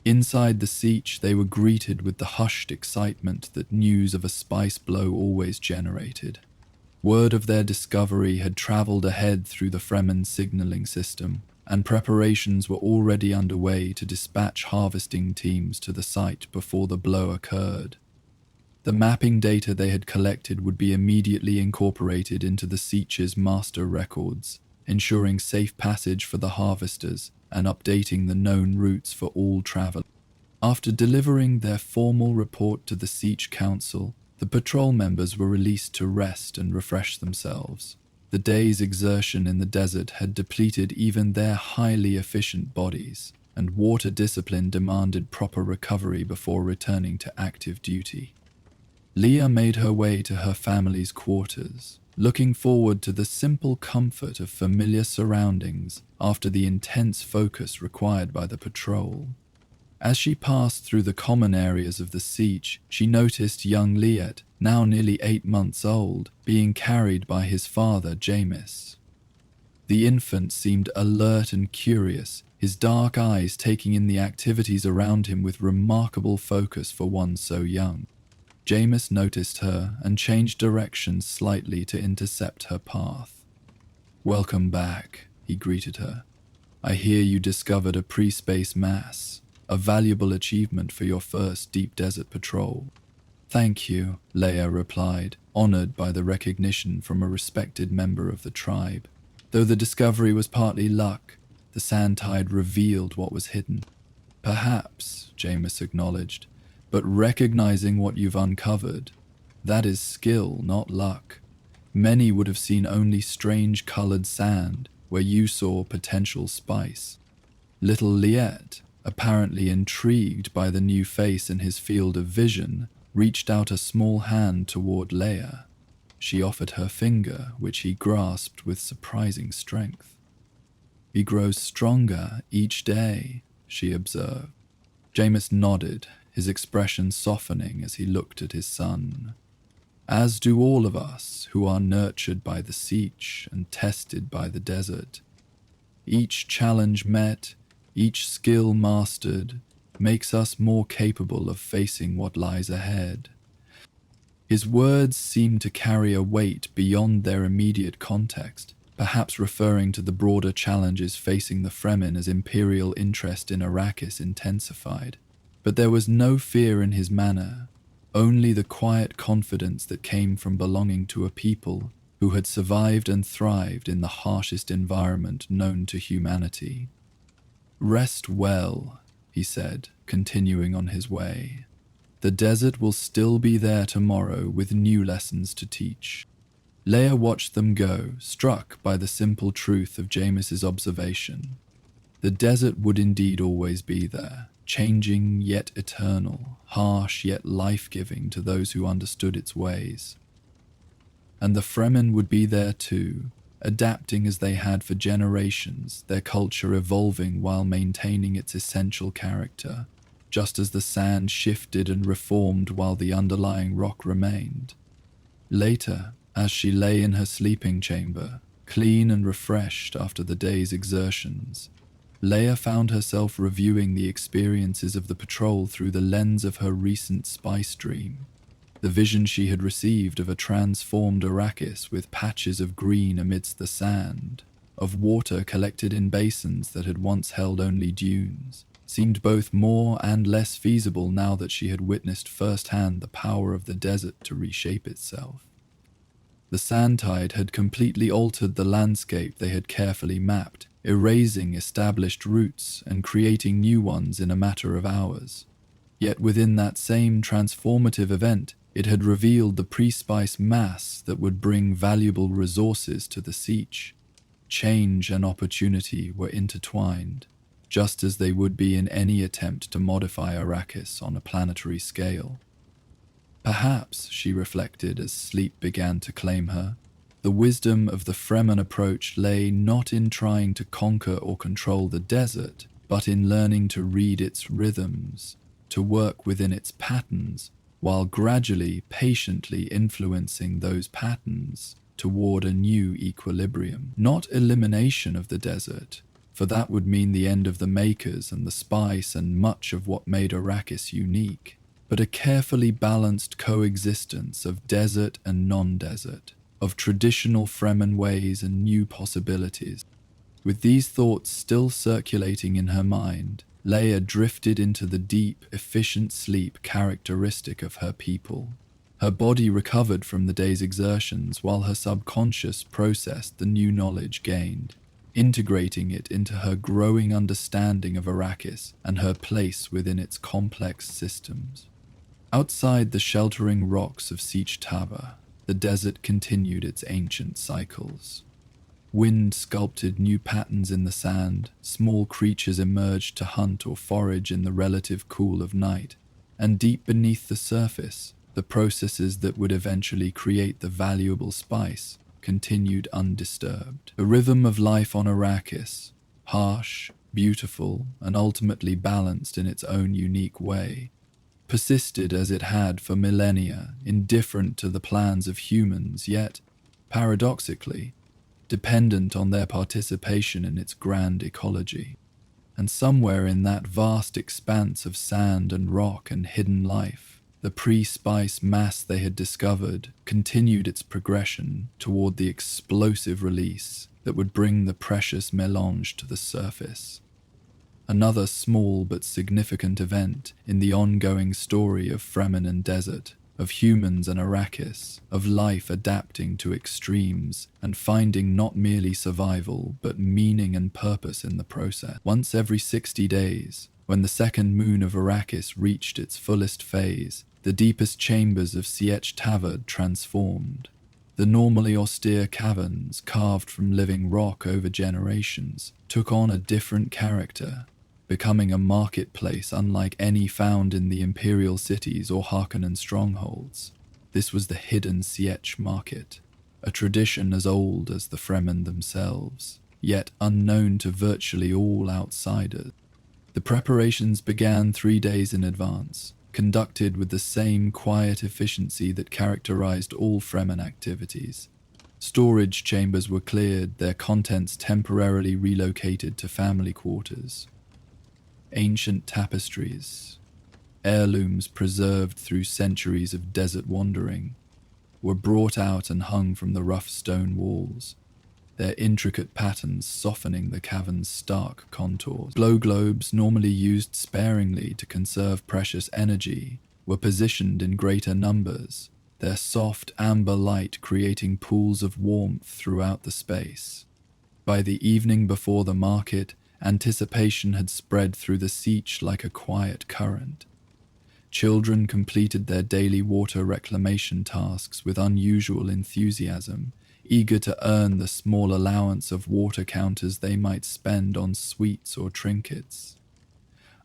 Inside the Sietch, they were greeted with the hushed excitement that news of a spice blow always generated. Word of their discovery had traveled ahead through the Fremen signaling system, and preparations were already underway to dispatch harvesting teams to the site before the blow occurred. The mapping data they had collected would be immediately incorporated into the Sietch's master records, ensuring safe passage for the harvesters and updating the known routes for all travel. After delivering their formal report to the Sietch Council, the patrol members were released to rest and refresh themselves. The day's exertion in the desert had depleted even their highly efficient bodies, and water discipline demanded proper recovery before returning to active duty. Leia made her way to her family's quarters, looking forward to the simple comfort of familiar surroundings after the intense focus required by the patrol. As she passed through the common areas of the Sietch, she noticed young Liet, now nearly 8 months old, being carried by his father, Jamis. The infant seemed alert and curious, his dark eyes taking in the activities around him with remarkable focus for one so young. Jamis noticed her and changed direction slightly to intercept her path. "Welcome back," he greeted her. "I hear you discovered a pre-space mass, a valuable achievement for your first deep desert patrol." "Thank you," Leia replied, honored by the recognition from a respected member of the tribe. Though the discovery was partly luck, the Sand Tide revealed what was hidden. "Perhaps," Jamis acknowledged, "but recognizing what you've uncovered, that is skill, not luck. Many would have seen only strange-colored sand where you saw potential spice." Little Liet, apparently intrigued by the new face in his field of vision, reached out a small hand toward Leia. She offered her finger, which he grasped with surprising strength. "He grows stronger each day," she observed. Jamis nodded, his expression softening as he looked at his son. "As do all of us who are nurtured by the Sietch and tested by the desert. Each challenge met, each skill mastered, makes us more capable of facing what lies ahead." His words seemed to carry a weight beyond their immediate context, perhaps referring to the broader challenges facing the Fremen as Imperial interest in Arrakis intensified. But there was no fear in his manner, only the quiet confidence that came from belonging to a people who had survived and thrived in the harshest environment known to humanity. "Rest well," he said, continuing on his way. "The desert will still be there tomorrow with new lessons to teach." Leia watched them go, struck by the simple truth of Jameis's observation. The desert would indeed always be there, changing yet eternal, harsh yet life-giving to those who understood its ways. And the Fremen would be there too, adapting as they had for generations, their culture evolving while maintaining its essential character, just as the sand shifted and reformed while the underlying rock remained. Later, as she lay in her sleeping chamber, clean and refreshed after the day's exertions, Leia found herself reviewing the experiences of the patrol through the lens of her recent spice dream. The vision she had received of a transformed Arrakis with patches of green amidst the sand, of water collected in basins that had once held only dunes, seemed both more and less feasible now that she had witnessed firsthand the power of the desert to reshape itself. The sand tide had completely altered the landscape they had carefully mapped, erasing established routes and creating new ones in a matter of hours. Yet within that same transformative event, it had revealed the pre-spice mass that would bring valuable resources to the siege. Change and opportunity were intertwined, just as they would be in any attempt to modify Arrakis on a planetary scale. Perhaps, she reflected as sleep began to claim her, the wisdom of the Fremen approach lay not in trying to conquer or control the desert, but in learning to read its rhythms, to work within its patterns, while gradually, patiently influencing those patterns toward a new equilibrium. Not elimination of the desert, for that would mean the end of the makers and the spice and much of what made Arrakis unique, but a carefully balanced coexistence of desert and non-desert, of traditional Fremen ways and new possibilities. With these thoughts still circulating in her mind, Leia drifted into the deep, efficient sleep characteristic of her people. Her body recovered from the day's exertions while her subconscious processed the new knowledge gained, integrating it into her growing understanding of Arrakis and her place within its complex systems. Outside the sheltering rocks of Sietch Tabr, the desert continued its ancient cycles. Wind sculpted new patterns in the sand, small creatures emerged to hunt or forage in the relative cool of night, and deep beneath the surface, the processes that would eventually create the valuable spice continued undisturbed. The rhythm of life on Arrakis, harsh, beautiful, and ultimately balanced in its own unique way, persisted as it had for millennia, indifferent to the plans of humans, yet, paradoxically, dependent on their participation in its grand ecology. And somewhere in that vast expanse of sand and rock and hidden life, the pre-spice mass they had discovered continued its progression toward the explosive release that would bring the precious melange to the surface. Another small but significant event in the ongoing story of Fremen and desert, of humans and Arrakis, of life adapting to extremes and finding not merely survival but meaning and purpose in the process. Once every 60 days, when the second moon of Arrakis reached its fullest phase, the deepest chambers of Sietch Tabr transformed. The normally austere caverns, carved from living rock over generations, took on a different character, becoming a marketplace unlike any found in the imperial cities or Harkonnen strongholds. This was the hidden Sietch market, a tradition as old as the Fremen themselves, yet unknown to virtually all outsiders. The preparations began 3 days in advance, conducted with the same quiet efficiency that characterized all Fremen activities. Storage chambers were cleared, their contents temporarily relocated to family quarters. Ancient tapestries, heirlooms preserved through centuries of desert wandering, were brought out and hung from the rough stone walls, their intricate patterns softening the cavern's stark contours. Glow globes, normally used sparingly to conserve precious energy, were positioned in greater numbers, their soft amber light creating pools of warmth throughout the space. By the evening before the market, anticipation had spread through the Sietch like a quiet current. Children completed their daily water reclamation tasks with unusual enthusiasm, eager to earn the small allowance of water counters they might spend on sweets or trinkets.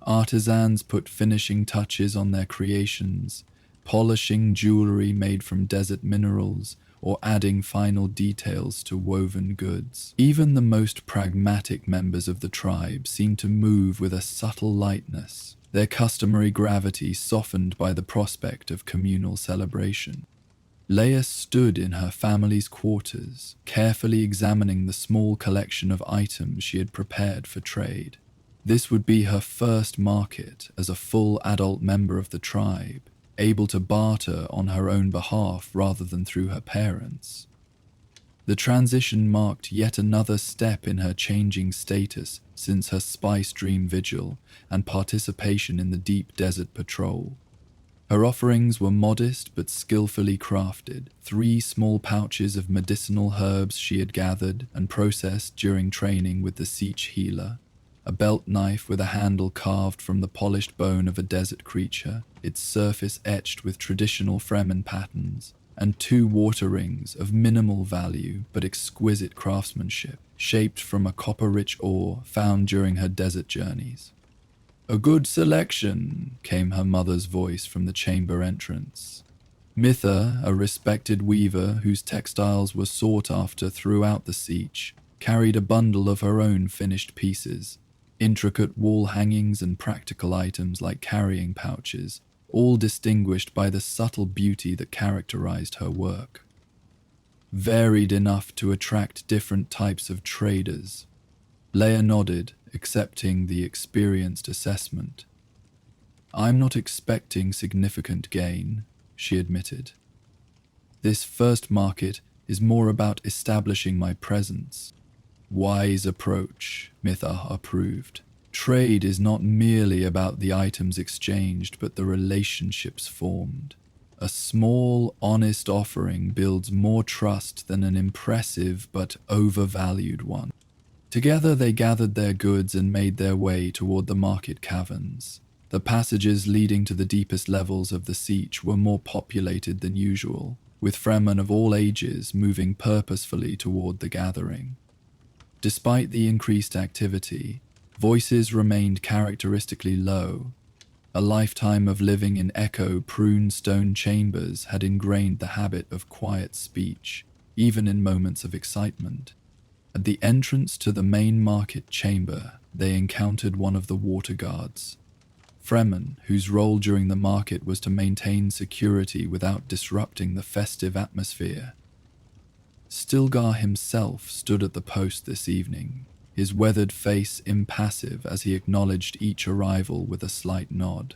Artisans put finishing touches on their creations, polishing jewelry made from desert minerals or adding final details to woven goods. Even the most pragmatic members of the tribe seemed to move with a subtle lightness, their customary gravity softened by the prospect of communal celebration. Leia stood in her family's quarters, carefully examining the small collection of items she had prepared for trade. This would be her first market as a full adult member of the tribe, able to barter on her own behalf rather than through her parents. The transition marked yet another step in her changing status since her spice dream vigil and participation in the deep desert patrol. Her offerings were modest but skillfully crafted: 3 small pouches of medicinal herbs she had gathered and processed during training with the Sietch healer, a belt knife with a handle carved from the polished bone of a desert creature, its surface etched with traditional Fremen patterns, and 2 water rings of minimal value but exquisite craftsmanship, shaped from a copper-rich ore found during her desert journeys. "A good selection," came her mother's voice from the chamber entrance. Mitha, a respected weaver whose textiles were sought after throughout the Sietch, carried a bundle of her own finished pieces, intricate wall hangings and practical items like carrying pouches, all distinguished by the subtle beauty that characterized her work. Varied enough to attract different types of traders. Leia nodded, accepting the experienced assessment. "I'm not expecting significant gain," she admitted. "This first market is more about establishing my presence." "Wise approach," Mitha approved. "Trade is not merely about the items exchanged, but the relationships formed. A small, honest offering builds more trust than an impressive but overvalued one." Together they gathered their goods and made their way toward the market caverns. The passages leading to the deepest levels of the Sietch were more populated than usual, with Fremen of all ages moving purposefully toward the gathering. Despite the increased activity, voices remained characteristically low. A lifetime of living in echo-pruned stone chambers had ingrained the habit of quiet speech, even in moments of excitement. At the entrance to the main market chamber, they encountered one of the water guards. Fremen, whose role during the market was to maintain security without disrupting the festive atmosphere. Stilgar himself stood at the post this evening, his weathered face impassive as he acknowledged each arrival with a slight nod.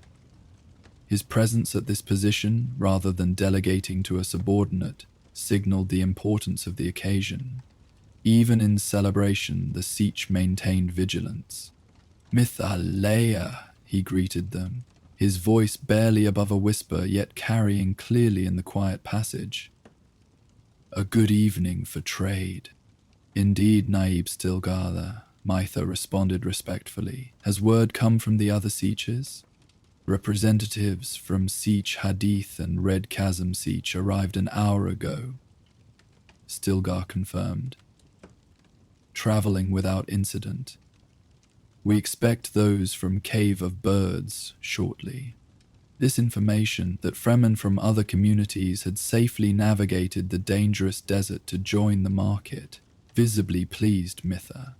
His presence at this position, rather than delegating to a subordinate, signaled the importance of the occasion. Even in celebration, the Sietch maintained vigilance. "Mitha Leia," he greeted them, his voice barely above a whisper yet carrying clearly in the quiet passage. "A good evening for trade." "Indeed, Naib Stilgar," Mitha responded respectfully. "Has word come from the other Sietches?" "Representatives from Sietch Hadith and Red Chasm Sietch arrived an hour ago," Stilgar confirmed. "Traveling without incident. We expect those from Cave of Birds shortly." This information that Fremen from other communities had safely navigated the dangerous desert to join the market visibly pleased Mitha.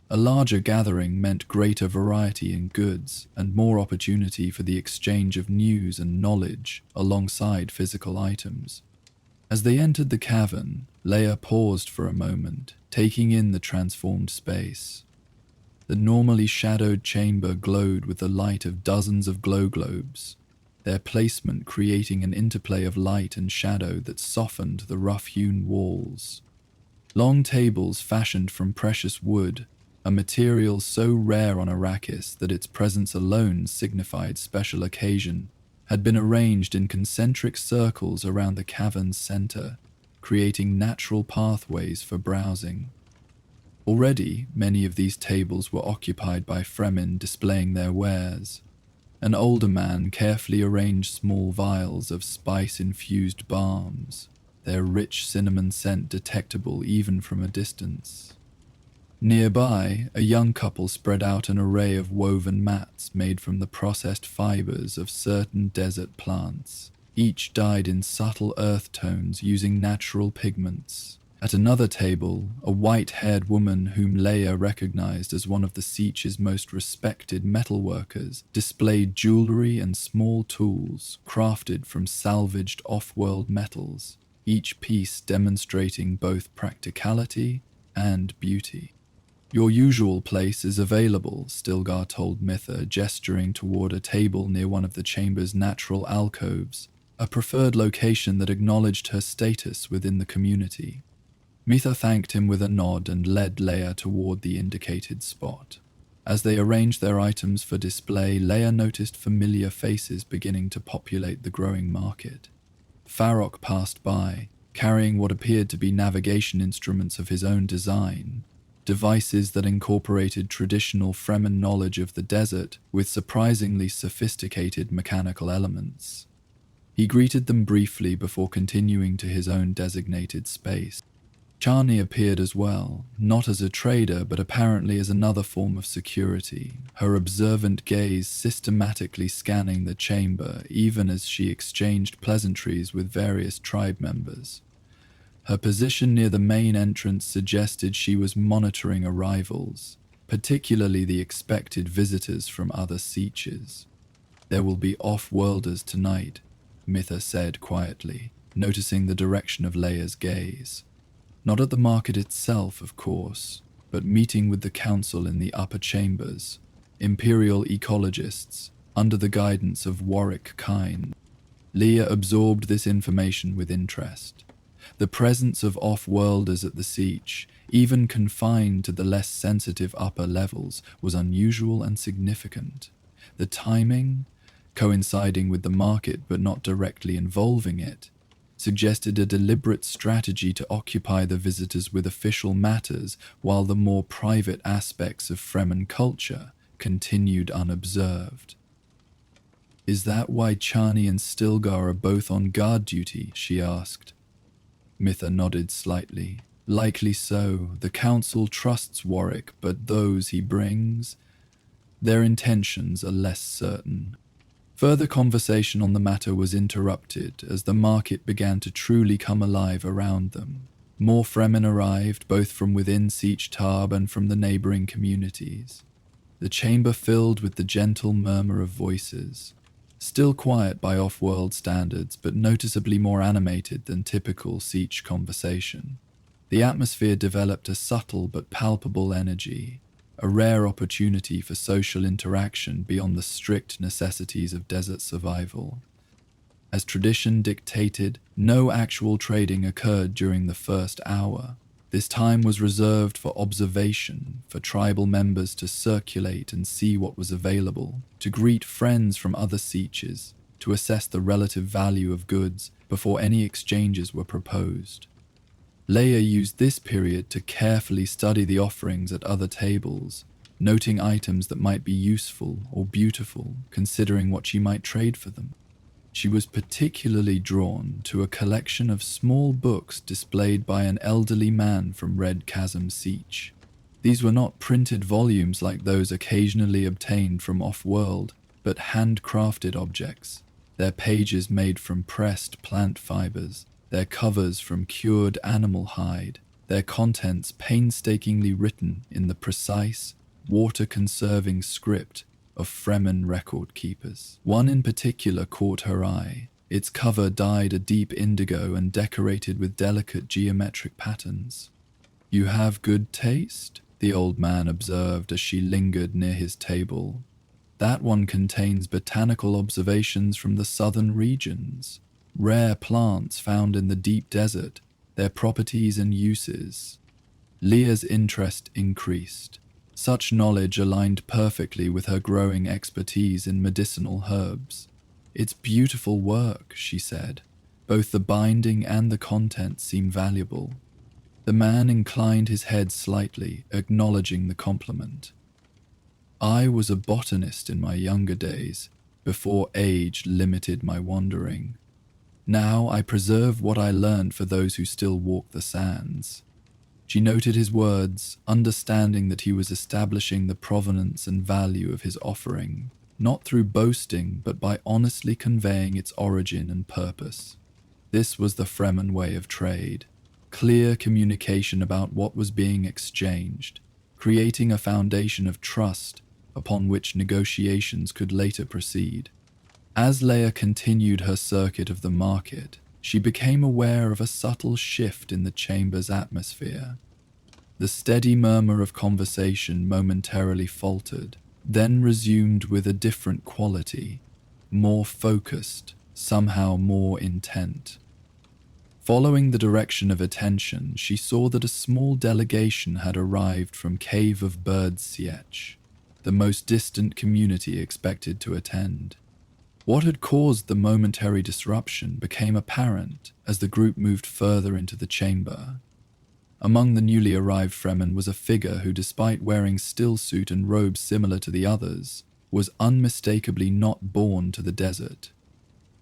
A larger gathering meant greater variety in goods and more opportunity for the exchange of news and knowledge alongside physical items. As they entered the cavern, Leia paused for a moment, taking in the transformed space. The normally shadowed chamber glowed with the light of dozens of glow globes, their placement creating an interplay of light and shadow that softened the rough-hewn walls. Long tables fashioned from precious wood, a material so rare on Arrakis that its presence alone signified special occasion, had been arranged in concentric circles around the cavern's center, creating natural pathways for browsing. Already, many of these tables were occupied by Fremen displaying their wares. An older man carefully arranged small vials of spice-infused balms, their rich cinnamon scent detectable even from a distance. Nearby, a young couple spread out an array of woven mats made from the processed fibers of certain desert plants, each dyed in subtle earth tones using natural pigments. At another table, a white-haired woman whom Leia recognized as one of the Sietch's most respected metalworkers displayed jewelry and small tools crafted from salvaged off-world metals, each piece demonstrating both practicality and beauty. "Your usual place is available," Stilgar told Mitha, gesturing toward a table near one of the chamber's natural alcoves, a preferred location that acknowledged her status within the community. Mitha thanked him with a nod and led Leia toward the indicated spot. As they arranged their items for display, Leia noticed familiar faces beginning to populate the growing market. Farrokh passed by, carrying what appeared to be navigation instruments of his own design, devices that incorporated traditional Fremen knowledge of the desert with surprisingly sophisticated mechanical elements. He greeted them briefly before continuing to his own designated space. Chani appeared as well, not as a trader but apparently as another form of security, her observant gaze systematically scanning the chamber even as she exchanged pleasantries with various tribe members. Her position near the main entrance suggested she was monitoring arrivals, particularly the expected visitors from other Sietches. "There will be off-worlders tonight," Mitha said quietly, noticing the direction of Leia's gaze. Not at the market itself, of course, but meeting with the council in the upper chambers, imperial ecologists, under the guidance of Warwick Kine. Leia absorbed this information with interest. The presence of off-worlders at the Sietch, even confined to the less sensitive upper levels, was unusual and significant. The timing, coinciding with the market but not directly involving it, suggested a deliberate strategy to occupy the visitors with official matters while the more private aspects of Fremen culture continued unobserved. "Is that why Chani and Stilgar are both on guard duty?" she asked. Mitha nodded slightly. "Likely so. The council trusts Warwick, but those he brings, their intentions are less certain." Further conversation on the matter was interrupted as the market began to truly come alive around them. More Fremen arrived, both from within Sietch Tab and from the neighboring communities. The chamber filled with the gentle murmur of voices, still quiet by off-world standards, but noticeably more animated than typical Sietch conversation. The atmosphere developed a subtle but palpable energy, a rare opportunity for social interaction beyond the strict necessities of desert survival. As tradition dictated, no actual trading occurred during the first hour. This time was reserved for observation, for tribal members to circulate and see what was available, to greet friends from other Sietches, to assess the relative value of goods before any exchanges were proposed. Leia used this period to carefully study the offerings at other tables, noting items that might be useful or beautiful, considering what she might trade for them. She was particularly drawn to a collection of small books displayed by an elderly man from Red Chasm Sietch. These were not printed volumes like those occasionally obtained from off-world, but handcrafted objects, their pages made from pressed plant fibers, their covers from cured animal hide, their contents painstakingly written in the precise, water-conserving script of Fremen record keepers. One in particular caught her eye, its cover dyed a deep indigo and decorated with delicate geometric patterns. "You have good taste?" the old man observed as she lingered near his table. "That one contains botanical observations from the southern regions, rare plants found in the deep desert, their properties and uses." Leia's interest increased. Such knowledge aligned perfectly with her growing expertise in medicinal herbs. "It's beautiful work," she said. "Both the binding and the content seem valuable." The man inclined his head slightly, acknowledging the compliment. "I was a botanist in my younger days, before age limited my wandering. Now I preserve what I learned for those who still walk the sands." She noted his words, understanding that he was establishing the provenance and value of his offering, not through boasting but by honestly conveying its origin and purpose. This was the Fremen way of trade: clear communication about what was being exchanged, creating a foundation of trust upon which negotiations could later proceed. As Leia continued her circuit of the market, she became aware of a subtle shift in the chamber's atmosphere. The steady murmur of conversation momentarily faltered, then resumed with a different quality, more focused, somehow more intent. Following the direction of attention, she saw that a small delegation had arrived from Cave of Birds Sietch, the most distant community expected to attend. What had caused the momentary disruption became apparent as the group moved further into the chamber. Among the newly arrived Fremen was a figure who, despite wearing stillsuit and robes similar to the others, was unmistakably not born to the desert.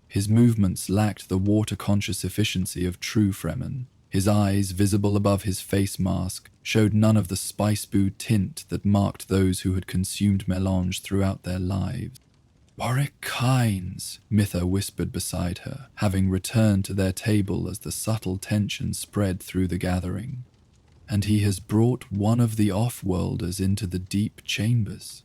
His movements lacked the water-conscious efficiency of true Fremen. His eyes, visible above his face mask, showed none of the spice-boo tint that marked those who had consumed melange throughout their lives. "Warwick Kynes," Mitha whispered beside her, having returned to their table as the subtle tension spread through the gathering. "And he has brought one of the off-worlders into the deep chambers."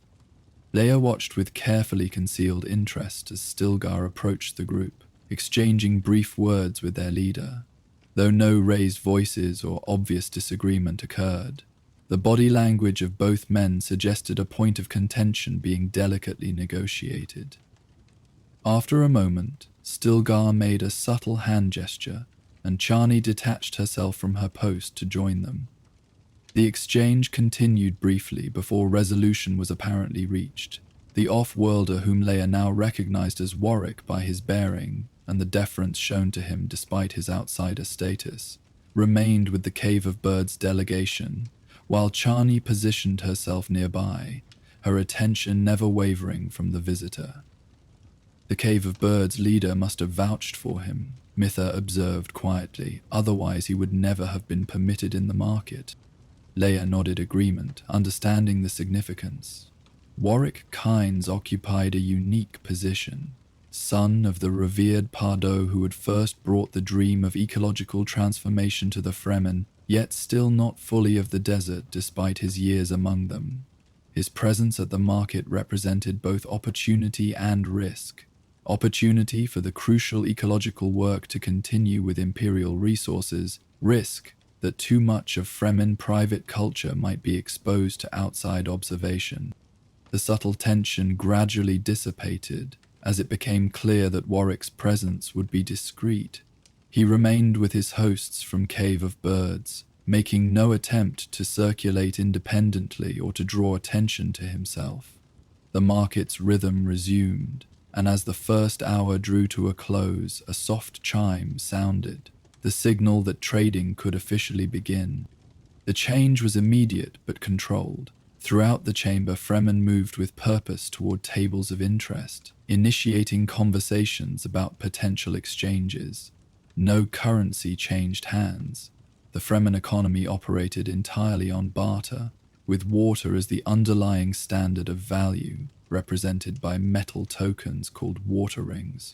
Leia watched with carefully concealed interest as Stilgar approached the group, exchanging brief words with their leader. Though no raised voices or obvious disagreement occurred, the body language of both men suggested a point of contention being delicately negotiated. After a moment, Stilgar made a subtle hand gesture, and Chani detached herself from her post to join them. The exchange continued briefly before resolution was apparently reached. The off-worlder, whom Leia now recognized as Warwick by his bearing and the deference shown to him despite his outsider status, remained with the Cave of Birds delegation, while Chani positioned herself nearby, her attention never wavering from the visitor. "The Cave of Birds leader must have vouched for him," Mitha observed quietly, "otherwise he would never have been permitted in the market." Leia nodded agreement, understanding the significance. Warwick Kynes occupied a unique position. Son of the revered Pardo who had first brought the dream of ecological transformation to the Fremen, yet still not fully of the desert despite his years among them. His presence at the market represented both opportunity and risk. Opportunity for the crucial ecological work to continue with Imperial resources, risk that too much of Fremen private culture might be exposed to outside observation. The subtle tension gradually dissipated as it became clear that Warwick's presence would be discreet. He remained with his hosts from Cave of Birds, making no attempt to circulate independently or to draw attention to himself. The market's rhythm resumed, and as the first hour drew to a close, a soft chime sounded, the signal that trading could officially begin. The change was immediate but controlled. Throughout the chamber, Fremen moved with purpose toward tables of interest, initiating conversations about potential exchanges. No currency changed hands. The Fremen economy operated entirely on barter, with water as the underlying standard of value, represented by metal tokens called water rings.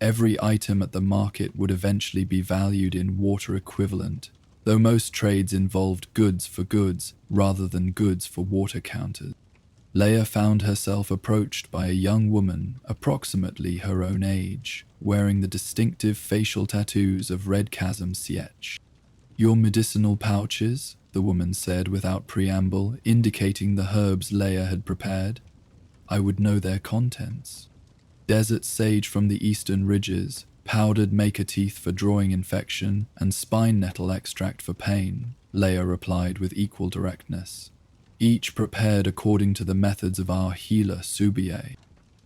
Every item at the market would eventually be valued in water equivalent, though most trades involved goods for goods rather than goods for water counters. Leia found herself approached by a young woman approximately her own age, wearing the distinctive facial tattoos of Red Chasm Sietch. "Your medicinal pouches," the woman said without preamble, indicating the herbs Leia had prepared. "I would know their contents." "Desert sage from the eastern ridges, powdered maker teeth for drawing infection, and spine nettle extract for pain," Leia replied with equal directness. "Each prepared according to the methods of our healer Subier."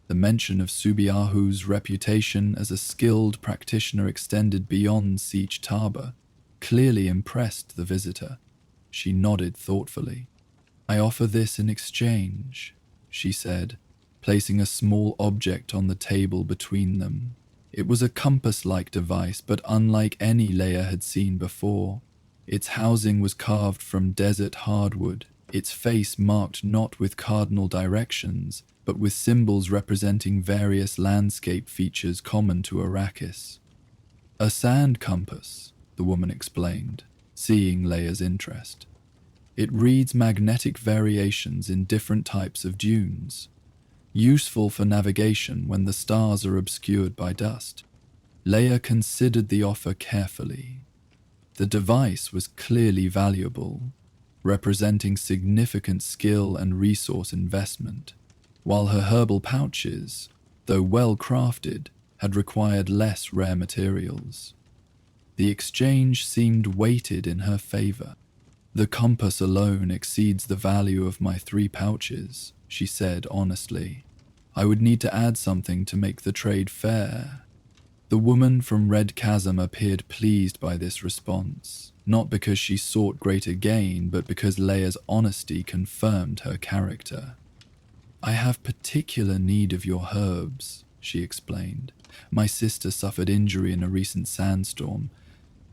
The mention of Subiahu's reputation as a skilled practitioner extended beyond Siege Taba clearly impressed the visitor. She nodded thoughtfully. "I offer this in exchange," she said, placing a small object on the table between them. It was a compass-like device, but unlike any Leia had seen before. Its housing was carved from desert hardwood, its face marked not with cardinal directions, but with symbols representing various landscape features common to Arrakis. "A sand compass," the woman explained, seeing Leia's interest. "It reads magnetic variations in different types of dunes, useful for navigation when the stars are obscured by dust." Leia considered the offer carefully. The device was clearly valuable, representing significant skill and resource investment, while her herbal pouches, though well crafted, had required less rare materials. The exchange seemed weighted in her favor. "The compass alone exceeds the value of my 3 pouches, she said honestly. "I would need to add something to make the trade fair." The woman from Red Chasm appeared pleased by this response, not because she sought greater gain, but because Leia's honesty confirmed her character. "I have particular need of your herbs," she explained. "My sister suffered injury in a recent sandstorm.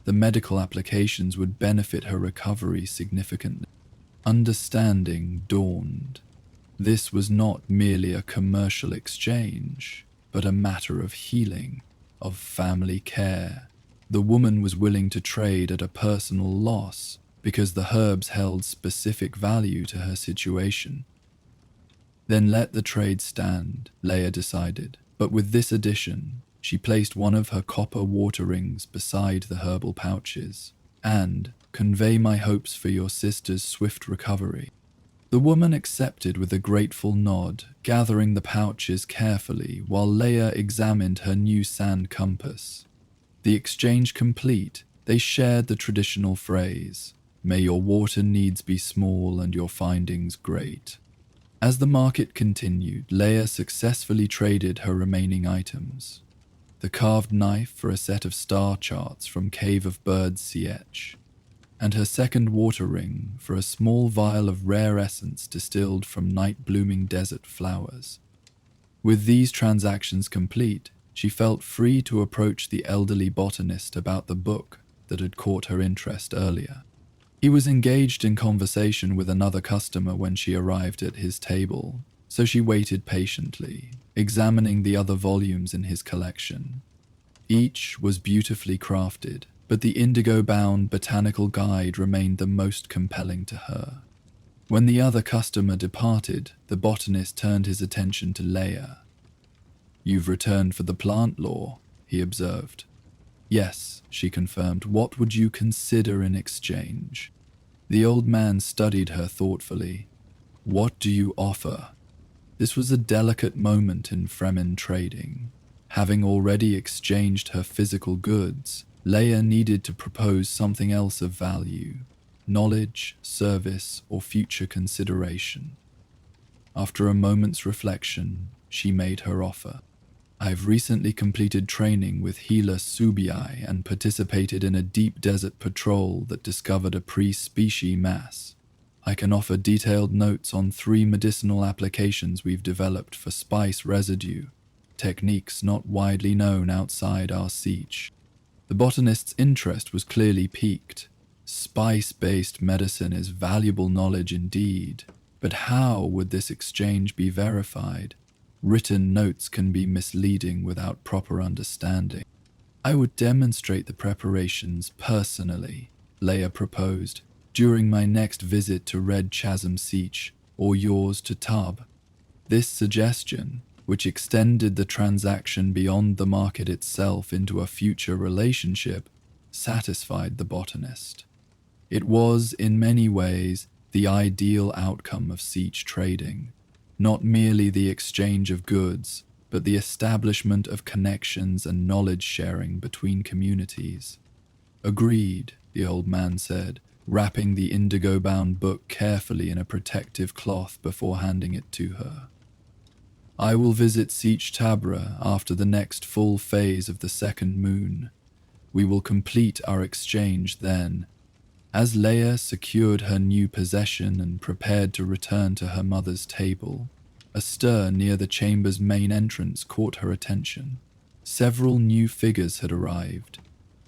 The medical applications would benefit her recovery significantly." Understanding dawned. This was not merely a commercial exchange, but a matter of healing, of family care. The woman was willing to trade at a personal loss because the herbs held specific value to her situation. "Then let the trade stand," Leia decided, but with this addition, she placed one of her copper water rings beside the herbal pouches, and "convey my hopes for your sister's swift recovery." The woman accepted with a grateful nod, gathering the pouches carefully while Leia examined her new sand compass. The exchange complete, they shared the traditional phrase, "May your water needs be small and your findings great." As the market continued, Leia successfully traded her remaining items. The carved knife for a set of star charts from Cave of Birds Sietch, and her second water ring for a small vial of rare essence distilled from night-blooming desert flowers. With these transactions complete, she felt free to approach the elderly botanist about the book that had caught her interest earlier. He was engaged in conversation with another customer when she arrived at his table, so she waited patiently, examining the other volumes in his collection. Each was beautifully crafted, but the indigo-bound botanical guide remained the most compelling to her. When the other customer departed, the botanist turned his attention to Leia. "You've returned for the plant lore," he observed. "Yes," she confirmed. "What would you consider in exchange?" The old man studied her thoughtfully. "What do you offer?" This was a delicate moment in Fremen trading. Having already exchanged her physical goods, Leia needed to propose something else of value: knowledge, service, or future consideration. After a moment's reflection, she made her offer. "I've recently completed training with healer Subii and participated in a deep desert patrol that discovered a pre-species mass. I can offer detailed notes on 3 medicinal applications we've developed for spice residue, techniques not widely known outside our siege." The botanist's interest was clearly piqued. Spice-based medicine is valuable knowledge indeed, but how would this exchange be verified? Written notes can be misleading without proper understanding. "I would demonstrate the preparations personally," Leia proposed, "during my next visit to Red Chasm Siege, or yours to Tub." This suggestion, which extended the transaction beyond the market itself into a future relationship, satisfied the botanist. It was, in many ways, the ideal outcome of siege trading, not merely the exchange of goods, but the establishment of connections and knowledge sharing between communities. "Agreed," the old man said, wrapping the indigo-bound book carefully in a protective cloth before handing it to her. I will visit Sietch Tabra after the next full phase of the second moon. We will complete our exchange then. As Leia secured her new possession and prepared to return to her mother's table, a stir near the chamber's main entrance caught her attention. Several new figures had arrived,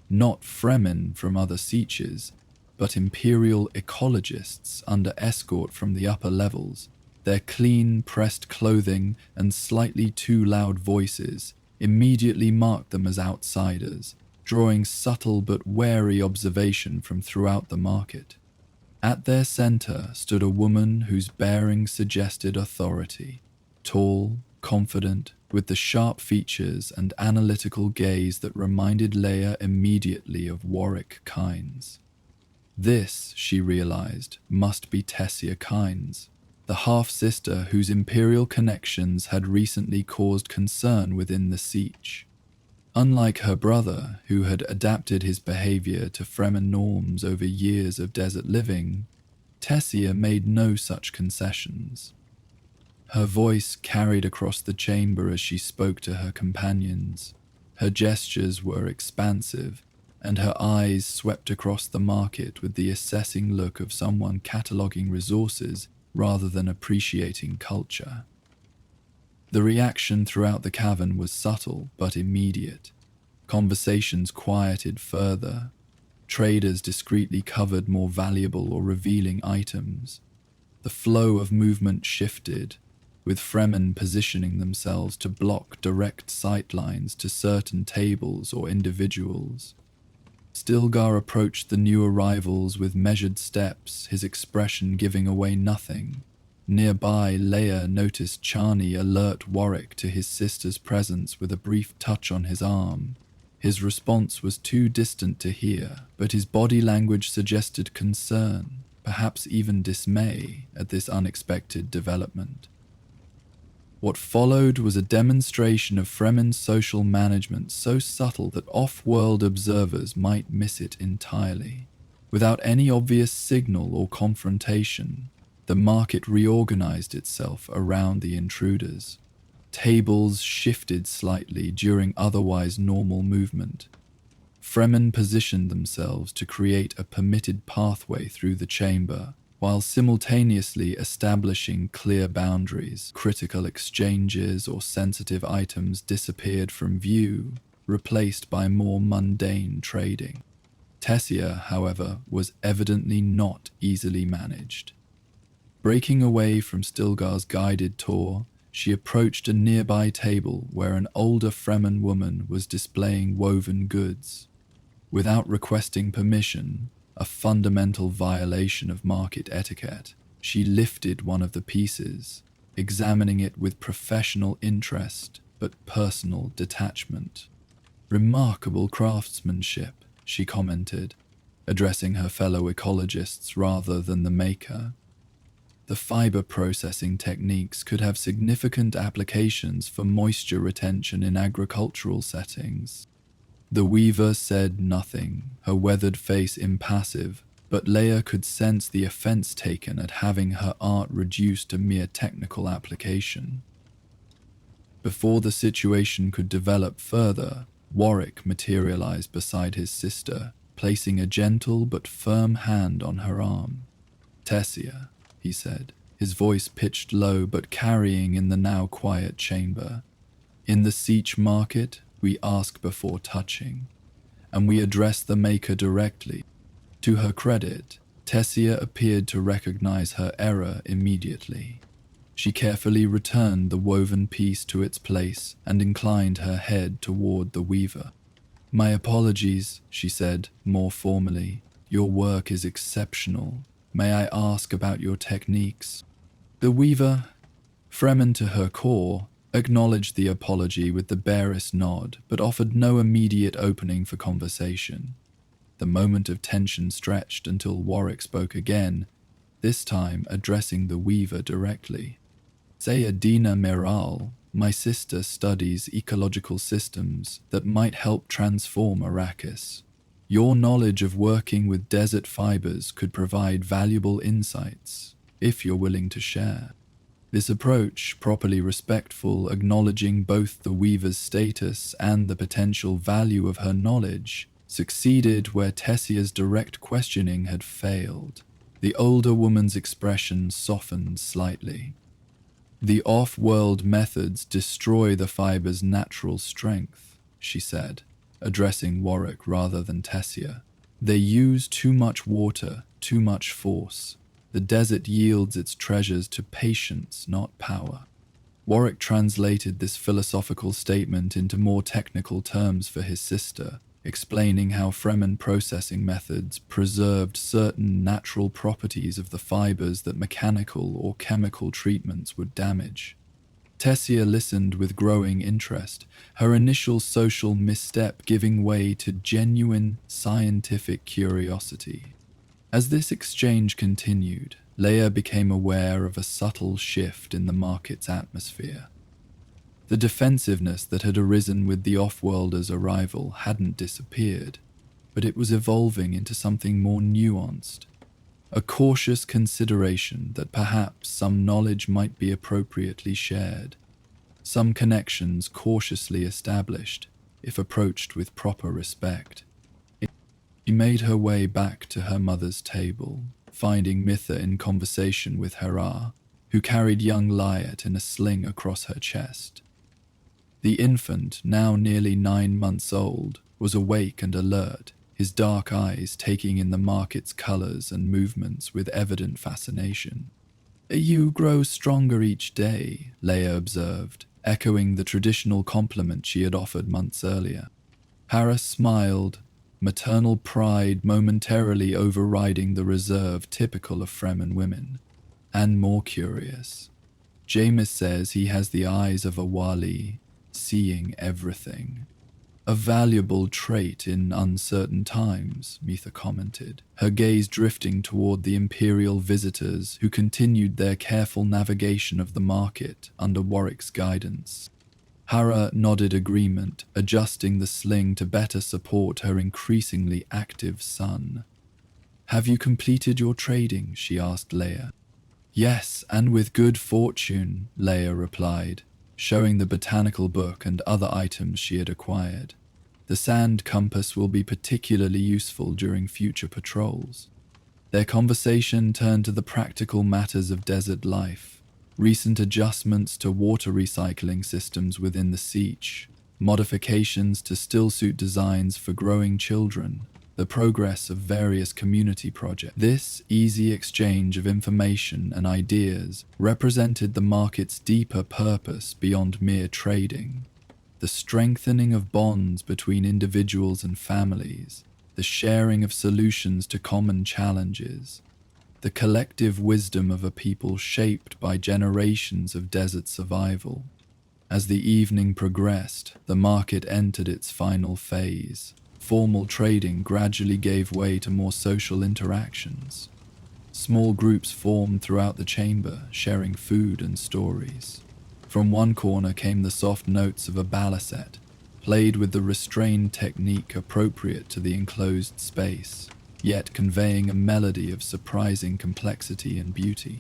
not Fremen from other Sietches, but Imperial ecologists under escort from the upper levels. Their clean, pressed clothing and slightly too loud voices immediately marked them as outsiders, drawing subtle but wary observation from throughout the market. At their center stood a woman whose bearing suggested authority, tall, confident, with the sharp features and analytical gaze that reminded Leia immediately of Warwick Kynes. This, she realized, must be Tessia Kynes, the half-sister whose imperial connections had recently caused concern within the Sietch. Unlike her brother, who had adapted his behavior to Fremen norms over years of desert living, Tessia made no such concessions. Her voice carried across the chamber as she spoke to her companions. Her gestures were expansive, and her eyes swept across the market with the assessing look of someone cataloging resources rather than appreciating culture. The reaction throughout the cavern was subtle but immediate. Conversations quieted further. Traders discreetly covered more valuable or revealing items. The flow of movement shifted, with Fremen positioning themselves to block direct sightlines to certain tables or individuals. Stilgar approached the new arrivals with measured steps, his expression giving away nothing. Nearby, Leia noticed Chani alert Warwick to his sister's presence with a brief touch on his arm. His response was too distant to hear, but his body language suggested concern, perhaps even dismay, at this unexpected development. What followed was a demonstration of Fremen's social management so subtle that off-world observers might miss it entirely. Without any obvious signal or confrontation, the market reorganized itself around the intruders. Tables shifted slightly during otherwise normal movement. Fremen positioned themselves to create a permitted pathway through the chamber, while simultaneously establishing clear boundaries. Critical exchanges or sensitive items disappeared from view, replaced by more mundane trading. Tessia, however, was evidently not easily managed. Breaking away from Stilgar's guided tour, she approached a nearby table where an older Fremen woman was displaying woven goods. Without requesting permission, a fundamental violation of market etiquette, she lifted one of the pieces, examining it with professional interest but personal detachment. "Remarkable craftsmanship," she commented, addressing her fellow ecologists rather than the maker. The fiber processing techniques could have significant applications for moisture retention in agricultural settings. The weaver said nothing, her weathered face impassive, but Leia could sense the offense taken at having her art reduced to mere technical application. Before the situation could develop further, Warwick materialized beside his sister, placing a gentle but firm hand on her arm. "Tessia," he said, his voice pitched low but carrying in the now quiet chamber. "In the Sietch market, we ask before touching, and we address the maker directly." To her credit, Tessia appeared to recognize her error immediately. She carefully returned the woven piece to its place and inclined her head toward the weaver. "My apologies," she said, more formally. "Your work is exceptional. May I ask about your techniques?" The weaver, Fremen to her core, acknowledged the apology with the barest nod, but offered no immediate opening for conversation. The moment of tension stretched until Warwick spoke again, this time addressing the weaver directly. "Sayadina Meral, my sister studies ecological systems that might help transform Arrakis. Your knowledge of working with desert fibers could provide valuable insights, if you're willing to share." This approach, properly respectful, acknowledging both the weaver's status and the potential value of her knowledge, succeeded where Tessia's direct questioning had failed. The older woman's expression softened slightly. "The off-world methods destroy the fiber's natural strength," she said, addressing Warwick rather than Tessia. "They use too much water, too much force. The desert yields its treasures to patience, not power." Warwick translated this philosophical statement into more technical terms for his sister, explaining how Fremen processing methods preserved certain natural properties of the fibers that mechanical or chemical treatments would damage. Tessia listened with growing interest, her initial social misstep giving way to genuine scientific curiosity. As this exchange continued, Leia became aware of a subtle shift in the market's atmosphere. The defensiveness that had arisen with the off-worlders' arrival hadn't disappeared, but it was evolving into something more nuanced, a cautious consideration that perhaps some knowledge might be appropriately shared, some connections cautiously established, if approached with proper respect. She made her way back to her mother's table, finding Mitha in conversation with Hera, who carried young Lyat in a sling across her chest. The infant, now nearly 9 months old, was awake and alert, his dark eyes taking in the market's colors and movements with evident fascination. "You grow stronger each day," Leia observed, echoing the traditional compliment she had offered months earlier. Hera smiled, maternal pride momentarily overriding the reserve typical of Fremen women. "And more curious. Jameis says he has the eyes of a wali, seeing everything. A valuable trait in uncertain times," Mitha commented, her gaze drifting toward the Imperial visitors who continued their careful navigation of the market under Warwick's guidance. Hera nodded agreement, adjusting the sling to better support her increasingly active son. "Have you completed your trading?" she asked Leia. "Yes, and with good fortune," Leia replied, showing the botanical book and other items she had acquired. "The sand compass will be particularly useful during future patrols." Their conversation turned to the practical matters of desert life, recent adjustments to water recycling systems within the Siege, modifications to stillsuit designs for growing children, the progress of various community projects. This easy exchange of information and ideas represented the market's deeper purpose beyond mere trading, the strengthening of bonds between individuals and families, the sharing of solutions to common challenges, the collective wisdom of a people shaped by generations of desert survival. As the evening progressed, the market entered its final phase. Formal trading gradually gave way to more social interactions. Small groups formed throughout the chamber, sharing food and stories. From one corner came the soft notes of a baliset, played with the restrained technique appropriate to the enclosed space, yet conveying a melody of surprising complexity and beauty.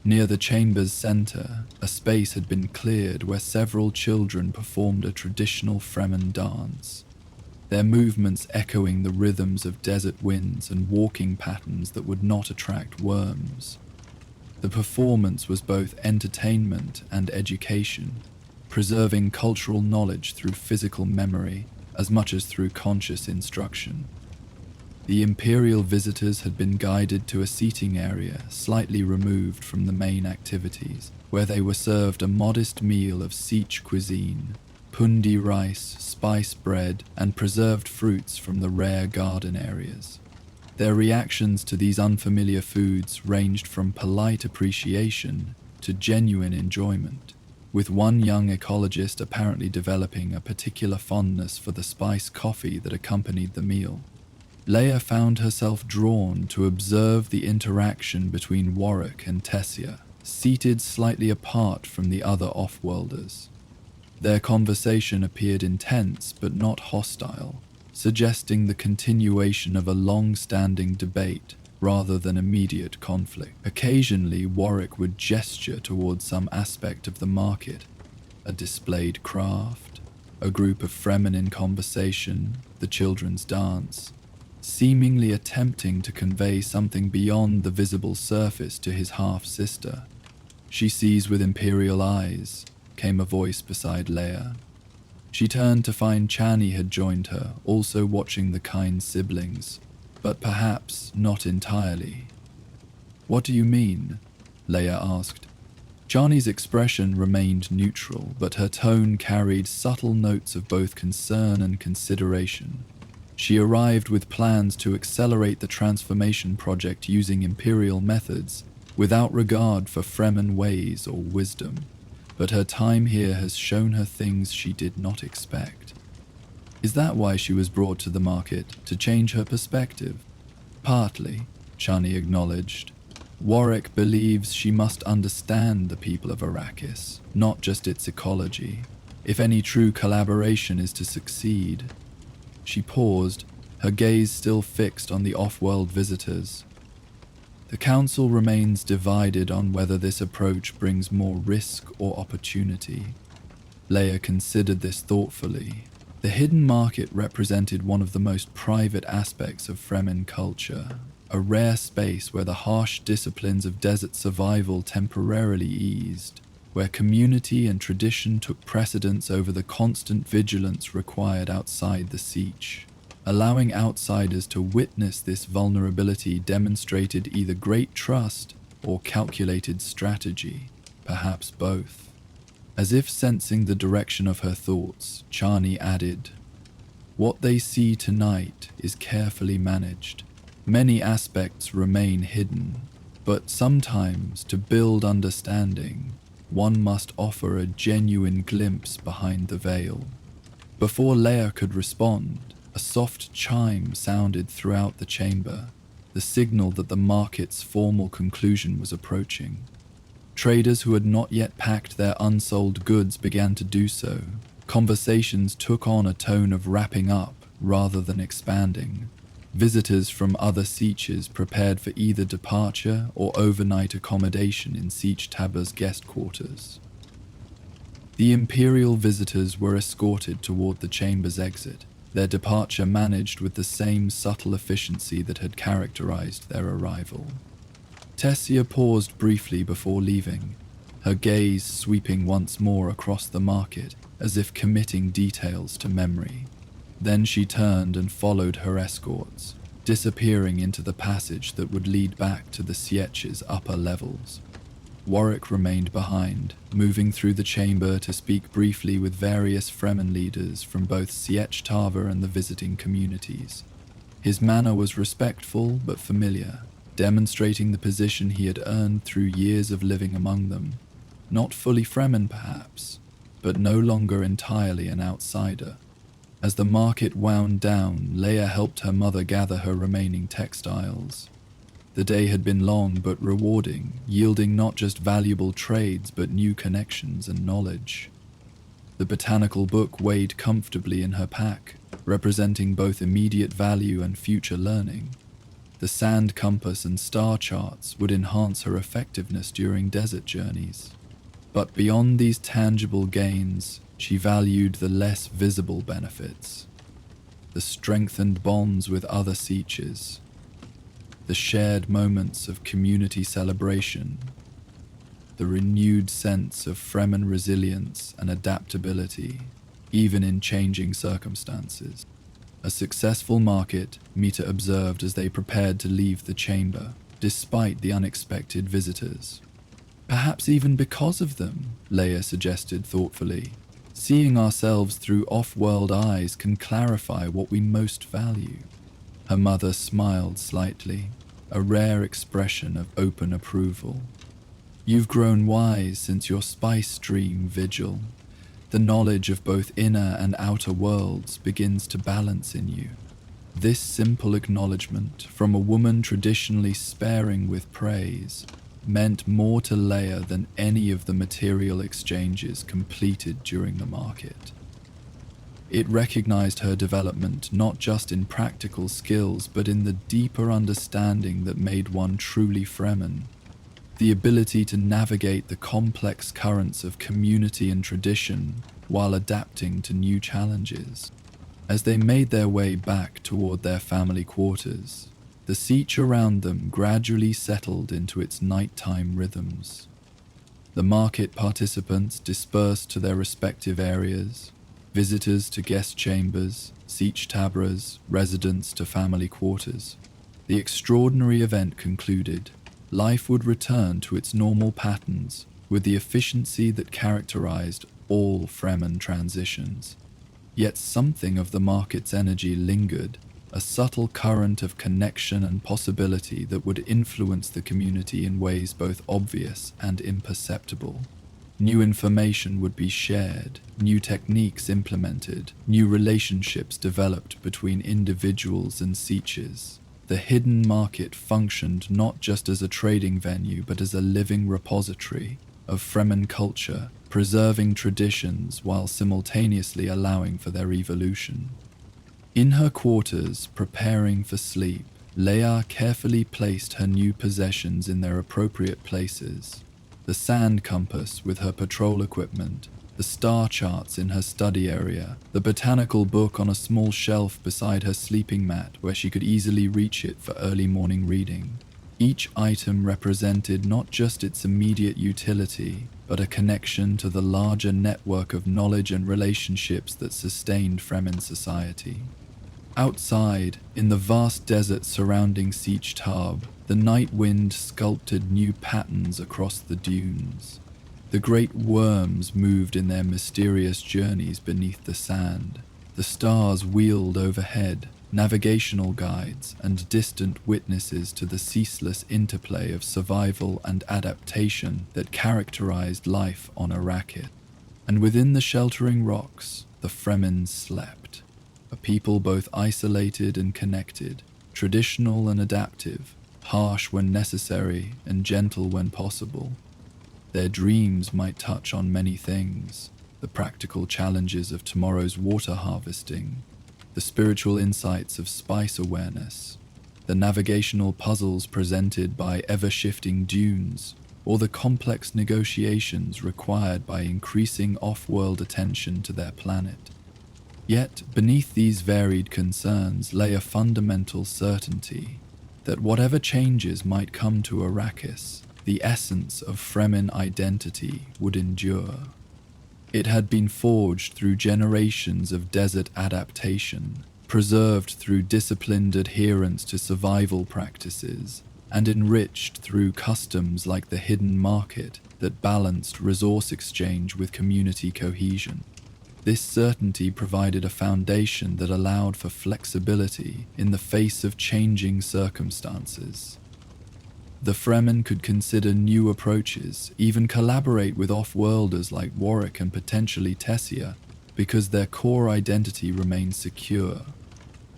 Near the chamber's center, a space had been cleared where several children performed a traditional Fremen dance, their movements echoing the rhythms of desert winds and walking patterns that would not attract worms. The performance was both entertainment and education, preserving cultural knowledge through physical memory as much as through conscious instruction. The Imperial visitors had been guided to a seating area slightly removed from the main activities, where they were served a modest meal of Siege cuisine, pundi rice, spice bread, and preserved fruits from the rare garden areas. Their reactions to these unfamiliar foods ranged from polite appreciation to genuine enjoyment, with one young ecologist apparently developing a particular fondness for the spice coffee that accompanied the meal. Leia found herself drawn to observe the interaction between Warwick and Tessia, seated slightly apart from the other off-worlders. Their conversation appeared intense but not hostile, suggesting the continuation of a long-standing debate rather than immediate conflict. Occasionally, Warwick would gesture towards some aspect of the market, a displayed craft, a group of Fremen in conversation, the children's dance, seemingly attempting to convey something beyond the visible surface to his half-sister. "She sees with imperial eyes," came a voice beside Leia. She turned to find Chani had joined her, also watching the kind siblings, but perhaps not entirely. "What do you mean?" Leia asked. Chani's expression remained neutral, but her tone carried subtle notes of both concern and consideration. She arrived with plans to accelerate the transformation project using imperial methods, without regard for Fremen ways or wisdom, but her time here has shown her things she did not expect. "Is that why she was brought to the market, to change her perspective?" "Partly," Chani acknowledged. "Warwick believes she must understand the people of Arrakis, not just its ecology, if any true collaboration is to succeed." She paused, her gaze still fixed on the off-world visitors. "The Council remains divided on whether this approach brings more risk or opportunity." Leia considered this thoughtfully. The hidden market represented one of the most private aspects of Fremen culture, a rare space where the harsh disciplines of desert survival temporarily eased, where community and tradition took precedence over the constant vigilance required outside the siege. Allowing outsiders to witness this vulnerability demonstrated either great trust or calculated strategy, perhaps both. As if sensing the direction of her thoughts, Chani added, "What they see tonight is carefully managed. Many aspects remain hidden, but sometimes to build understanding, one must offer a genuine glimpse behind the veil." Before Leia could respond, a soft chime sounded throughout the chamber, the signal that the market's formal conclusion was approaching. Traders who had not yet packed their unsold goods began to do so. Conversations took on a tone of wrapping up rather than expanding. Visitors from other sieges prepared for either departure or overnight accommodation in Siege Taba's guest quarters. The Imperial visitors were escorted toward the chamber's exit, their departure managed with the same subtle efficiency that had characterized their arrival. Tessia paused briefly before leaving, her gaze sweeping once more across the market as if committing details to memory. Then she turned and followed her escorts, disappearing into the passage that would lead back to the Sietch's upper levels. Warwick remained behind, moving through the chamber to speak briefly with various Fremen leaders from both Sietch Tava and the visiting communities. His manner was respectful but familiar, demonstrating the position he had earned through years of living among them. Not fully Fremen perhaps, but no longer entirely an outsider. As the market wound down, Leia helped her mother gather her remaining textiles. The day had been long but rewarding, yielding not just valuable trades but new connections and knowledge. The botanical book weighed comfortably in her pack, representing both immediate value and future learning. The sand compass and star charts would enhance her effectiveness during desert journeys. But beyond these tangible gains, she valued the less visible benefits. The strengthened bonds with other sieges, the shared moments of community celebration, the renewed sense of Fremen resilience and adaptability, even in changing circumstances. A successful market, Mita observed as they prepared to leave the chamber, despite the unexpected visitors. "Perhaps even because of them," Leia suggested thoughtfully. "Seeing ourselves through off-world eyes can clarify what we most value." Her mother smiled slightly, a rare expression of open approval. "You've grown wise since your spice stream vigil. The knowledge of both inner and outer worlds begins to balance in you." This simple acknowledgement, from a woman traditionally sparing with praise, meant more to Leia than any of the material exchanges completed during the market. It recognized her development not just in practical skills but in the deeper understanding that made one truly Fremen. The ability to navigate the complex currents of community and tradition while adapting to new challenges. As they made their way back toward their family quarters, the siege around them gradually settled into its nighttime rhythms. The market participants dispersed to their respective areas, visitors to guest chambers, siege tabras, residents to family quarters. The extraordinary event concluded. Life would return to its normal patterns with the efficiency that characterized all Fremen transitions. Yet something of the market's energy lingered, a subtle current of connection and possibility that would influence the community in ways both obvious and imperceptible. New information would be shared, new techniques implemented, new relationships developed between individuals and sieges. The hidden market functioned not just as a trading venue but as a living repository of Fremen culture, preserving traditions while simultaneously allowing for their evolution. In her quarters, preparing for sleep, Leia carefully placed her new possessions in their appropriate places. The sand compass with her patrol equipment, the star charts in her study area, the botanical book on a small shelf beside her sleeping mat where she could easily reach it for early morning reading. Each item represented not just its immediate utility, but a connection to the larger network of knowledge and relationships that sustained Fremen society. Outside, in the vast desert surrounding Siege Tab, the night wind sculpted new patterns across the dunes. The great worms moved in their mysterious journeys beneath the sand. The stars wheeled overhead, navigational guides and distant witnesses to the ceaseless interplay of survival and adaptation that characterized life on Arrakis. And within the sheltering rocks, the Fremen slept. A people both isolated and connected, traditional and adaptive, harsh when necessary and gentle when possible. Their dreams might touch on many things: the practical challenges of tomorrow's water harvesting, the spiritual insights of spice awareness, the navigational puzzles presented by ever-shifting dunes, or the complex negotiations required by increasing off-world attention to their planet. Yet, beneath these varied concerns lay a fundamental certainty that whatever changes might come to Arrakis, the essence of Fremen identity would endure. It had been forged through generations of desert adaptation, preserved through disciplined adherence to survival practices, and enriched through customs like the hidden market that balanced resource exchange with community cohesion. This certainty provided a foundation that allowed for flexibility in the face of changing circumstances. The Fremen could consider new approaches, even collaborate with off-worlders like Warwick and potentially Tessia, because their core identity remained secure,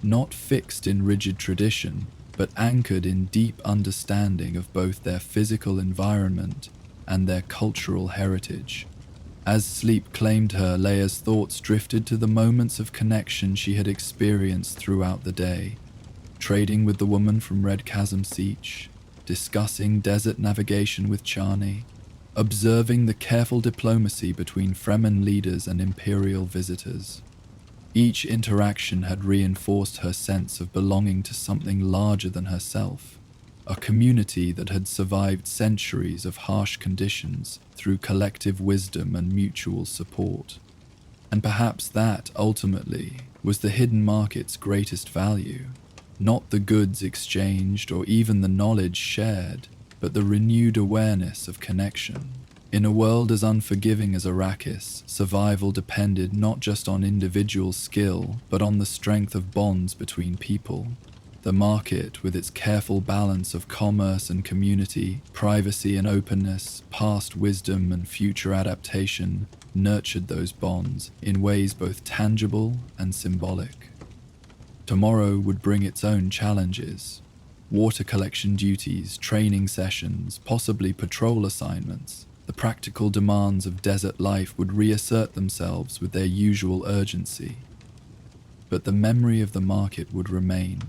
not fixed in rigid tradition, but anchored in deep understanding of both their physical environment and their cultural heritage. As sleep claimed her, Leia's thoughts drifted to the moments of connection she had experienced throughout the day, trading with the woman from Red Chasm Siege, discussing desert navigation with Chani, observing the careful diplomacy between Fremen leaders and Imperial visitors. Each interaction had reinforced her sense of belonging to something larger than herself, a community that had survived centuries of harsh conditions through collective wisdom and mutual support. And perhaps that, ultimately, was the hidden market's greatest value. Not the goods exchanged or even the knowledge shared, but the renewed awareness of connection. In a world as unforgiving as Arrakis, survival depended not just on individual skill, but on the strength of bonds between people. The market, with its careful balance of commerce and community, privacy and openness, past wisdom and future adaptation, nurtured those bonds in ways both tangible and symbolic. Tomorrow would bring its own challenges: water collection duties, training sessions, possibly patrol assignments. The practical demands of desert life would reassert themselves with their usual urgency. But the memory of the market would remain,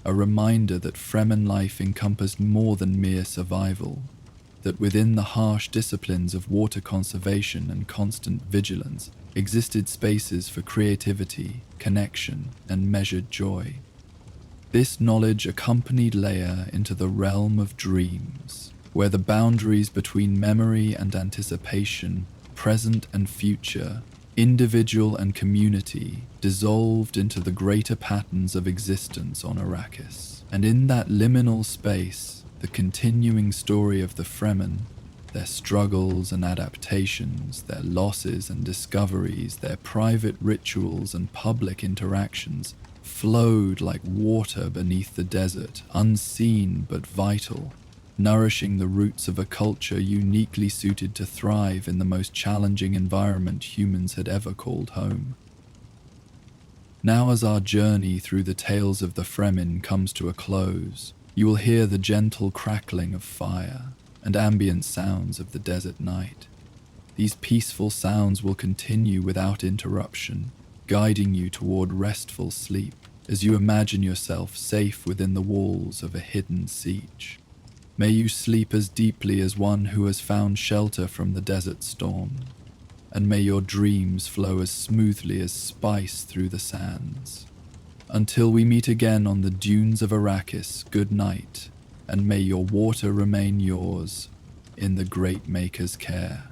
a reminder that Fremen life encompassed more than mere survival, that within the harsh disciplines of water conservation and constant vigilance existed spaces for creativity, connection, and measured joy. This knowledge accompanied Leia into the realm of dreams, where the boundaries between memory and anticipation, present and future, individual and community, dissolved into the greater patterns of existence on Arrakis. And in that liminal space, the continuing story of the Fremen, their struggles and adaptations, their losses and discoveries, their private rituals and public interactions, flowed like water beneath the desert, unseen but vital, nourishing the roots of a culture uniquely suited to thrive in the most challenging environment humans had ever called home. Now, as our journey through the tales of the Fremen comes to a close, you will hear the gentle crackling of fire and ambient sounds of the desert night. These peaceful sounds will continue without interruption, guiding you toward restful sleep as you imagine yourself safe within the walls of a hidden siege. May you sleep as deeply as one who has found shelter from the desert storm, and may your dreams flow as smoothly as spice through the sands. Until we meet again on the dunes of Arrakis, good night, and may your water remain yours in the Great Maker's care.